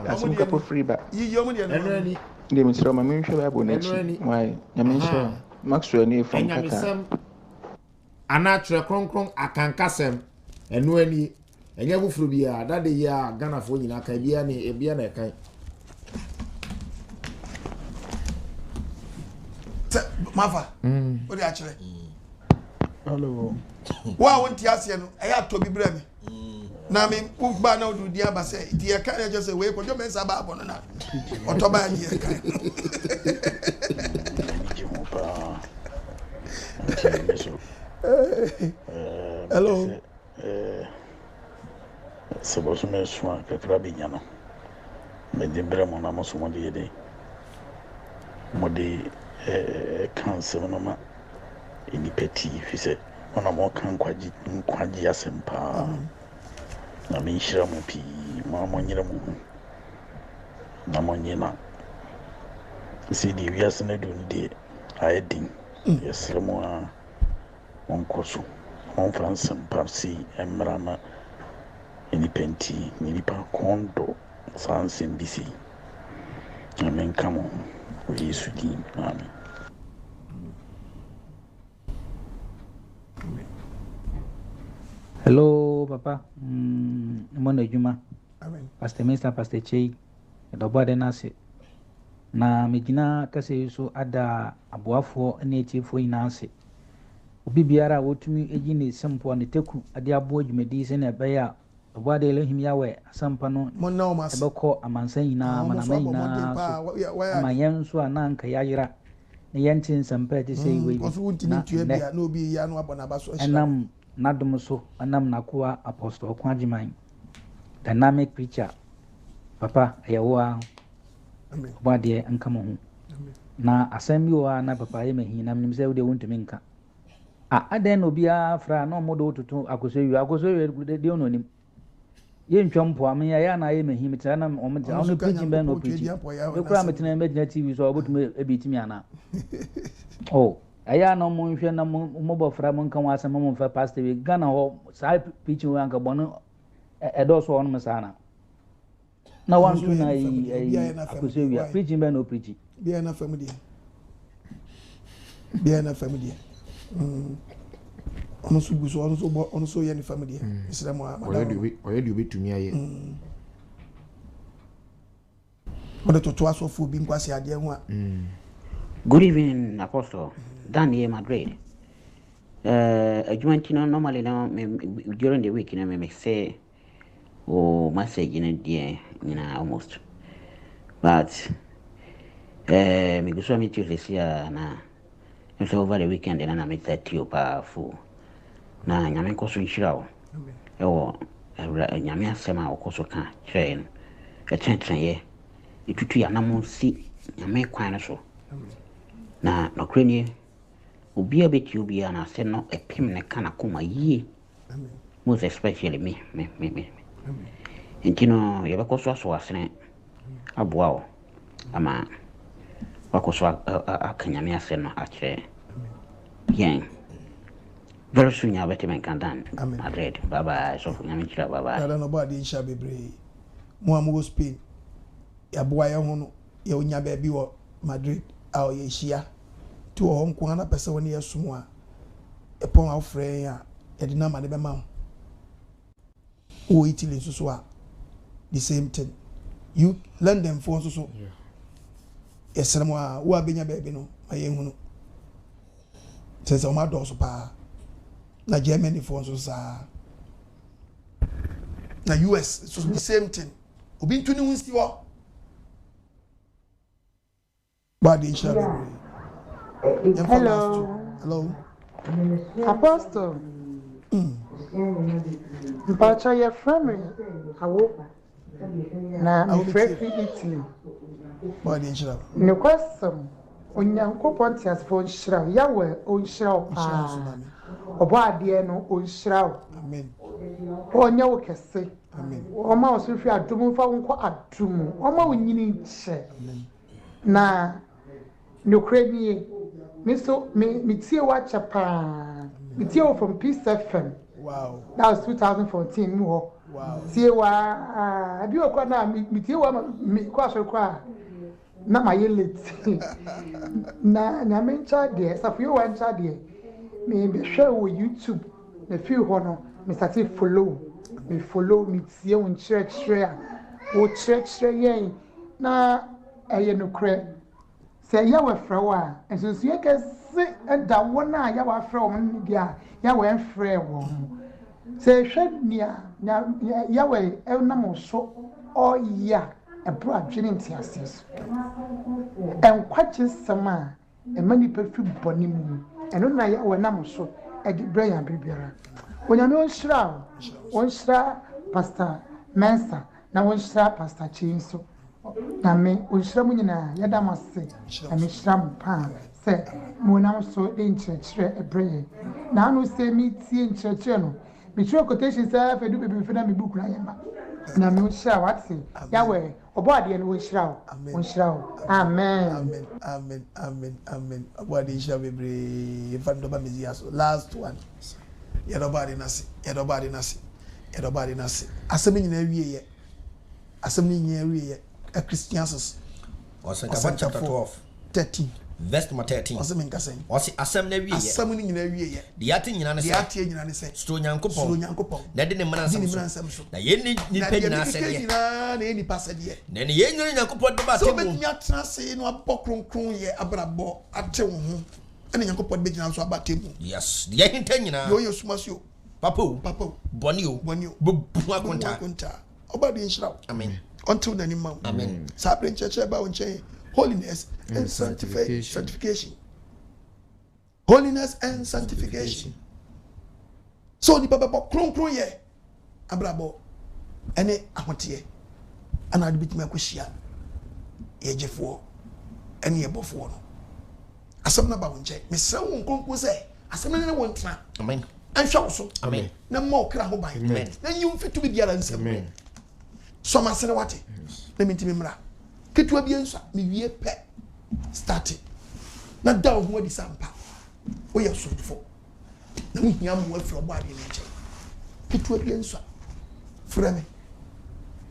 as some couple free back enrani they me throw mami nhwe Bible nechi why nyame nhwe maxwell ni from kaka anatre kronkron akankasem eno ani enya gufuru bia dade ya Ghana fo nyina kan bia ne ebia na kan Mafa what actually hello wa won ti ase no e ya to bi bra mi na me ugba na odu dia ba say di e kan just say we ko jo mensa ba abo no na otoba di e kan hello Sabosu me swa kakra binya no me de bra mo na mo so mo de yede mo de cancer no ma ini peti fi se ona mo kan kwaji asempa na me nhira mo pi mo nyira mo na mo nyina si di wiase na do ndi aedin yesre mo a onkoso on fransem papsi emrama ini penti ni pa kondo sanse mbisi amen kamo Yesu din amen. Hello, Papa. Mono Juma. Amen. Pastor Mr. Pastor Chei. Dobade nase. Na megina kase so ada aboafo na echefo inanse. Obi biara wotumi ejine sempo ne teku ade abo adwumadi se na ebeya obade lehim yawe asampa no ebeko amansan yina manama yina amanyen so ananka yayira ne yentin sampa ti sei we na obi ya no abona baso enam nadum so anam nakoa apostle AGYEMANG dynamic preacher papa yewa amen obade ankama hu na asem bi wa na papa ye mahi na mnim se wo de wontumi nka aden obi afra na omodo tutu akoso wi de ononim yen twampo am ya na ye mahim tena na omo tena ono preaching ben no preaching e kura metena imagine TV so obotum ebitimi ana oh aya na mo nhwe na mo bofra mo nkan wasem mo mfa pastor we Ghana ho sai preaching we anka bono edo so ono mesana na wan tu na akosewia preaching ben no preaching bia na family ono so guso ono so ye ni family islam oye bi tumi aye odo to aso fu bi nkwasi ade ho a Good evening, Apostle. Daniel Madrid. Adwuantino normally now during the week, me say message in the almost. But me go so me Tuesday na so over the weekend and I make that you powerful. Na nyame koso nhyira wo. Ewo nyame asema wo koso ka kyerɛ no. Ɛtentene ye. Itutu ya na mo si nyame kwan no so. Na nokrenie obia beti obia na se no epim ne kana koma yie. Most especially me. Entino yebekɔso aso asene aboa wo. Ama wakoso akanyame ase no akyerɛ. Yen. Very soon you better make done. Madrid. Bye bye. So nyame bye bye. Dada no body insha bebre. Mo amugo Spain. Ya boa ya hono ya onya ba bi wo Madrid a o ye hia. Tu o nko na pese woni yesumo a. E pon afre ya e dina ma de be ma. O Italy so a the same thing. You London for so. Yeah. Yes mo a wo abenya ba bi no aye hunu. Sense o ma do so pa. Na Germany for so sa. Na US so the same thing. Obi ntuni wunsi wo. Body inshallah. Hello. Apostle. Mpacha your family. Awo. Na I'm free Italy. Body inshallah. No question. Onyankopon tias for nhyira. Yawe onhyira pa. Obo ade no onhyira. Amen. Onya wo kese. Amen. Oma osufi adum fa wonko adum. Oma wonyini nche. Amen. Na nokrenie miso me tie wa chapa. Me tie from Peace FM. Wow. That was 2014 mu ho. Wow. Tie wa abi okwa na me tie wa me kwa so kwa na my late. Na mencha de safu wa ncha de. Me be share with YouTube. Me feel hono me start follow. Me follow me tie on church share. O church yen na eye no kre. Say ya we frɛ wa enso so ye kese eda wona ya wa frɛ wo no dia ya we frɛ wo. Say hwɛ nia ya we na mo so o ya e bro adwene ntiase so. Enkwache sama e mani pa fi bɔne mu. Eno na ya we na mo so e di bra ya bibiara. Onyame onhyira Pastor Mensa na onhyira Pastor Chinso. Na me onhyira mu nyina yada mase na me hyira mu pa se mo na so de nkyerɛkyerɛ ebrɛ na anu se mi tie nkyerɛkyerɛ no me try quotation say fa du bebe fa na me book na yema na me onhyira wate yawe obo ade no onhyira wo amen obo ade insha bebre fa ndo ba mezi aso last one yadobade nasi asem nyina wiye Christians chapter 12 13 verse number 13 asem na wiye asem ni nyina wiye de ate nyina ne se stro nyankopon na de ne mransam so na ye ni pe nyina se de na ye ni pasade na ne ye nyina nyankopon de ba so betimi atena se no abokronkron ye abrabo ate wo ho ene nyankopon be nyina so abatemu yes de ye hinta nyina yo yesumasio papa boni o bu akonta obade nhyira amen until the name of amen sabre church ba wonche holiness and sanctification holiness and sanctification so the baba kronkron ye abrabo ene ahote ana de bitimi akohia ye jefo ene ye bofo no asem na ba wonche me sra won kronkron se asem na ne won tena amen and show so. Amen. No more cry by. Amen. Then you fit to be the answer. Amen. So ma se what? Let me tell you mra. Ketu abi enso me wie pe start. Na da ho adi sampa. O ye so before. Na mu hia mo afro bo ade ne nche. Ketu abi enso. Frɛ me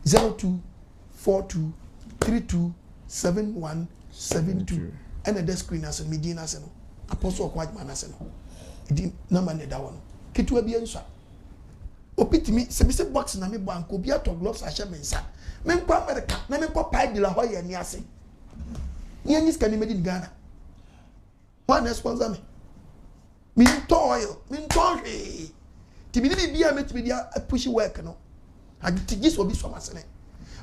0242327172 and the screen as a medina as no apostle OKOH as no di number ne da wono ketu abi enso opitimi se bi se box na me bank obi ato gloves a hye me nsa me nkwa America na me nkwa pie de la ho ye ni ase ni anyi ska ni made in Ghana one sponsor me oil mi ntohwe ti bi ni bia metimi dia push work no adi gis obi so masene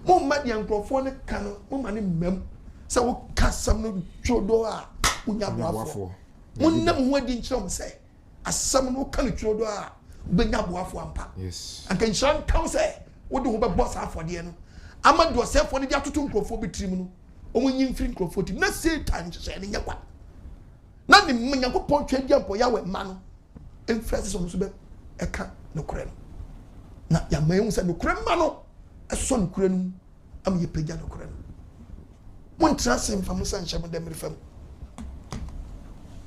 mo ma dia nkrofo ne ka no mo ma ne mmam se wo kasam no twodo a unya boafo mo nam ho adi nkyerem se asam no ka no twodo a benya boafo ampa yes anka nshan kan se wo de ho be boss afode no ama do sefo ne dia toto nkrofo bitrim no o mo nyi mfiri nkrofo ti na satan se ne nyakwa na ni Nyankopɔn twa dia mpo ya we ma no emfrase so so be eka no kure no na ya mayu se no kure ma no eso no kure no am ye pagya no kure no mon trase mfa mo san hyem dem refam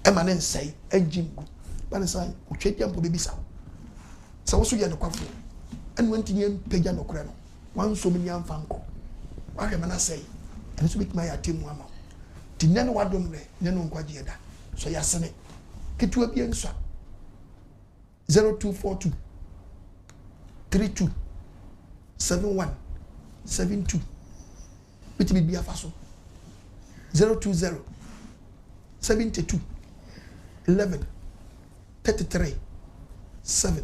e ma ne nsai enjingu ba ne sai o twa dia mpo be bisa sa wo so ye no kwafo enu antinye pagya no kure no wan so mi amfa nko wa hwe ma na sai enu so bitma ya temu ama tinene wadom ne ne no nkwaje da so yasene ketua bi enso 0242 32 71 72 bitimi bia faso 020 72 11 33 7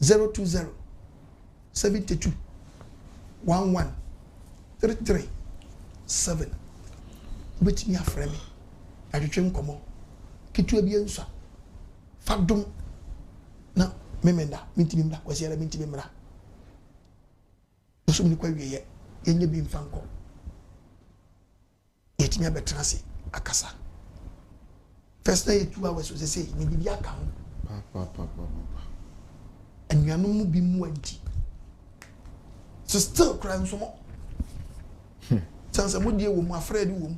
020 72 11 33 7 bitimi afrɛ me adwetwe nkomo ketua bi enso fadom na memenda mintimi mra kwasiara mintimi mra so mni kwa wiye yenye bi mfanko yetimi abetrase akasa first day 2 hours so say ni bi aka ho pa anuanu mu bi mu anti so still cry nso mo sansa mo die wo mu afrɛ di wo mu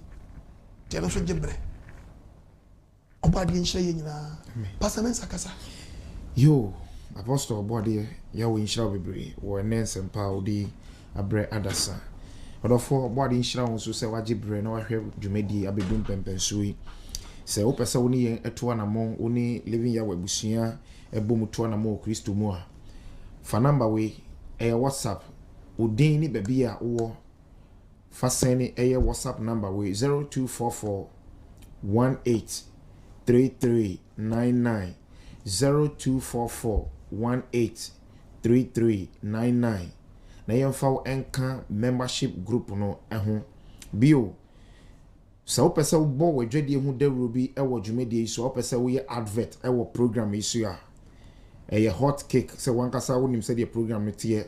te no so gebre obadi nhyɛ nyina pastor mensa kasa yo apostle body ya wo nhyira bebre wo nensem pa odi abre adasa odofo body nhyira wo so se waje bre na wahwe dwumadi abedum pempensuyi se wo pesa wo ni yen eto anamo wo ni living ya wabusua ebom to anamo Kristo mu a fa number we WhatsApp odin ni baby a wo fa send WhatsApp number we 0244 183399 0244 183399 na yemfa enka membership group no eho bio sa wo pese wo bo wadwade hu dawro bi ewo dwumade so wo pese wo ye advert ewo program isu a hot cake se wankasa wo nim se de program no tie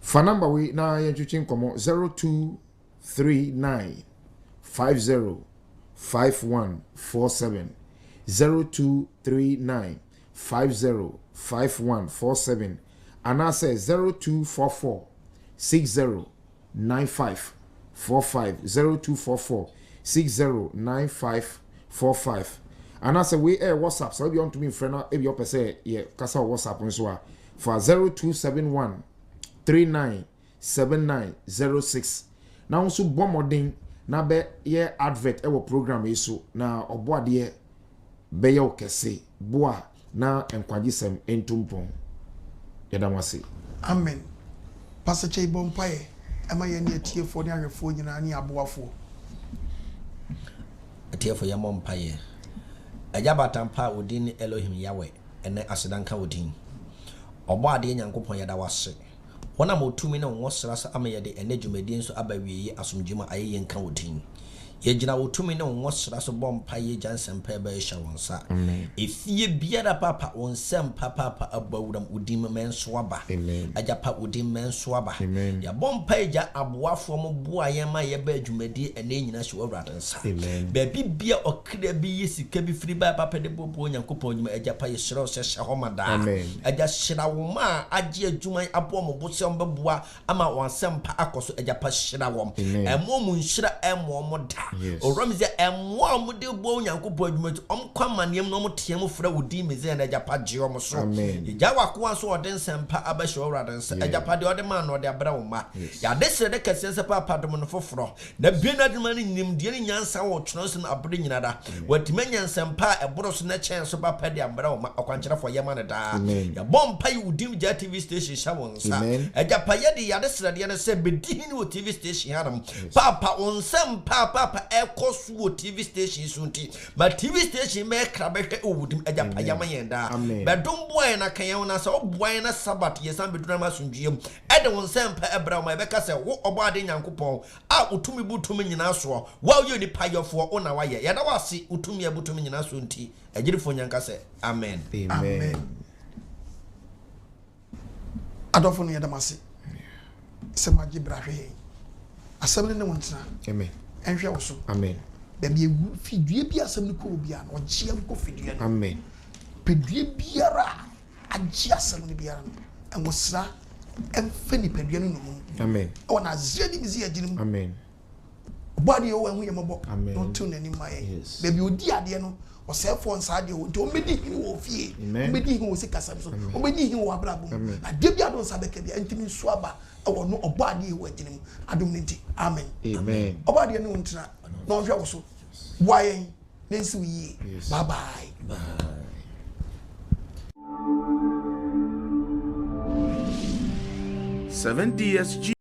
fa number we na yentwetwe nkomo 0239 50 5147 0239 505147 and I say 0244 609545 0244 609545 and I say we WhatsApp so if you want to be friend if you say yeah kasa WhatsApp nso for 0271 397906 now so bomodin na be ye advert ewo program iso na oboade be ye okese boa na NKWAGYESEM entumpon yadamase amen pastor chey bompaye ama ye ne atiefo ne ahwefo nyina ne aboafo atiefo ya mompaye ajabatampa odin Elohim Yahweh ene asedanka odin oboade Nyankopon yada wase wona motumi na won srasa ama ye de ene dwumadi nso abawiye asomdwuma aye nka odin yɛgyina wo tumi ne wo sra so bompa ye jansen pa ba ehya won sa efie biara papa won sem papa abawuram udim menso aba ajapa udim menso aba ya bompa eja aboafo mo boa ye ma ye ba adwumadi ene nyina hye wawrade nsa ba bibia okra bi yesika bi firi ba papa de bobo nyankopɔn nyuma ajapa ye hye hye homada aja hyira wo ma agye adwuman abo mo bosem beboa ama won sem pa akoso ajapa hyira wo emo mu nhyira emo mo da Oromze emwa mude bo nyankopɔ adwuma omkwa manem no motiam fra wodi meze na japa gye om so ija wakwa so ode nsempa abahye owrade nsa ajapa de ode man no ode abra wo ma ya de sere de kase papa dom no foforo na biena adwuma ni nim de ni nyansa wo twono so na abre nyina da watima nyansempa eboro so na chen so papa de abra wo ma akwankyerefo yema ne da ya bompa yi udim ja TV station sha won sa ajapa ye de ya de sere de ne se bedi ni wo TV station hanam papa onsempa papa ekosu TV station sunti ma TV station me krabehwe owudim ajapa yama yenda bedom boy na kan na so boy na sabat yesan beduna ma sundiem ede won sempa ebra ma beka se wo obade nyankopon a utumi butumi nyina so wa yo ni payofo ona wa ye yeda wase utumi abutumi nyina so nti agirifo nyanka se amen adofo no yeda mase se maji brahwe asabne ne wontra amen enhwe wo so amen baby fidue bia asam ne ko bia no gye ko fidue no amen pedue biara agye asam ne biara no enwosra emfe ni pedue no no amen ona azia di bizi aginim amen body o enhu yembo amen no tune ni maye baby odi ade no osefo nsaade o nti o medi hini wo fie o medi hini wo sikasa so o medi hini wo abrabo ade bia do nsabeka bia ntimi nso aba ewo no obade e wo aginim adom nti amen amen obade no ntra no hwe wo so why nensi wi bye bye 7 DSG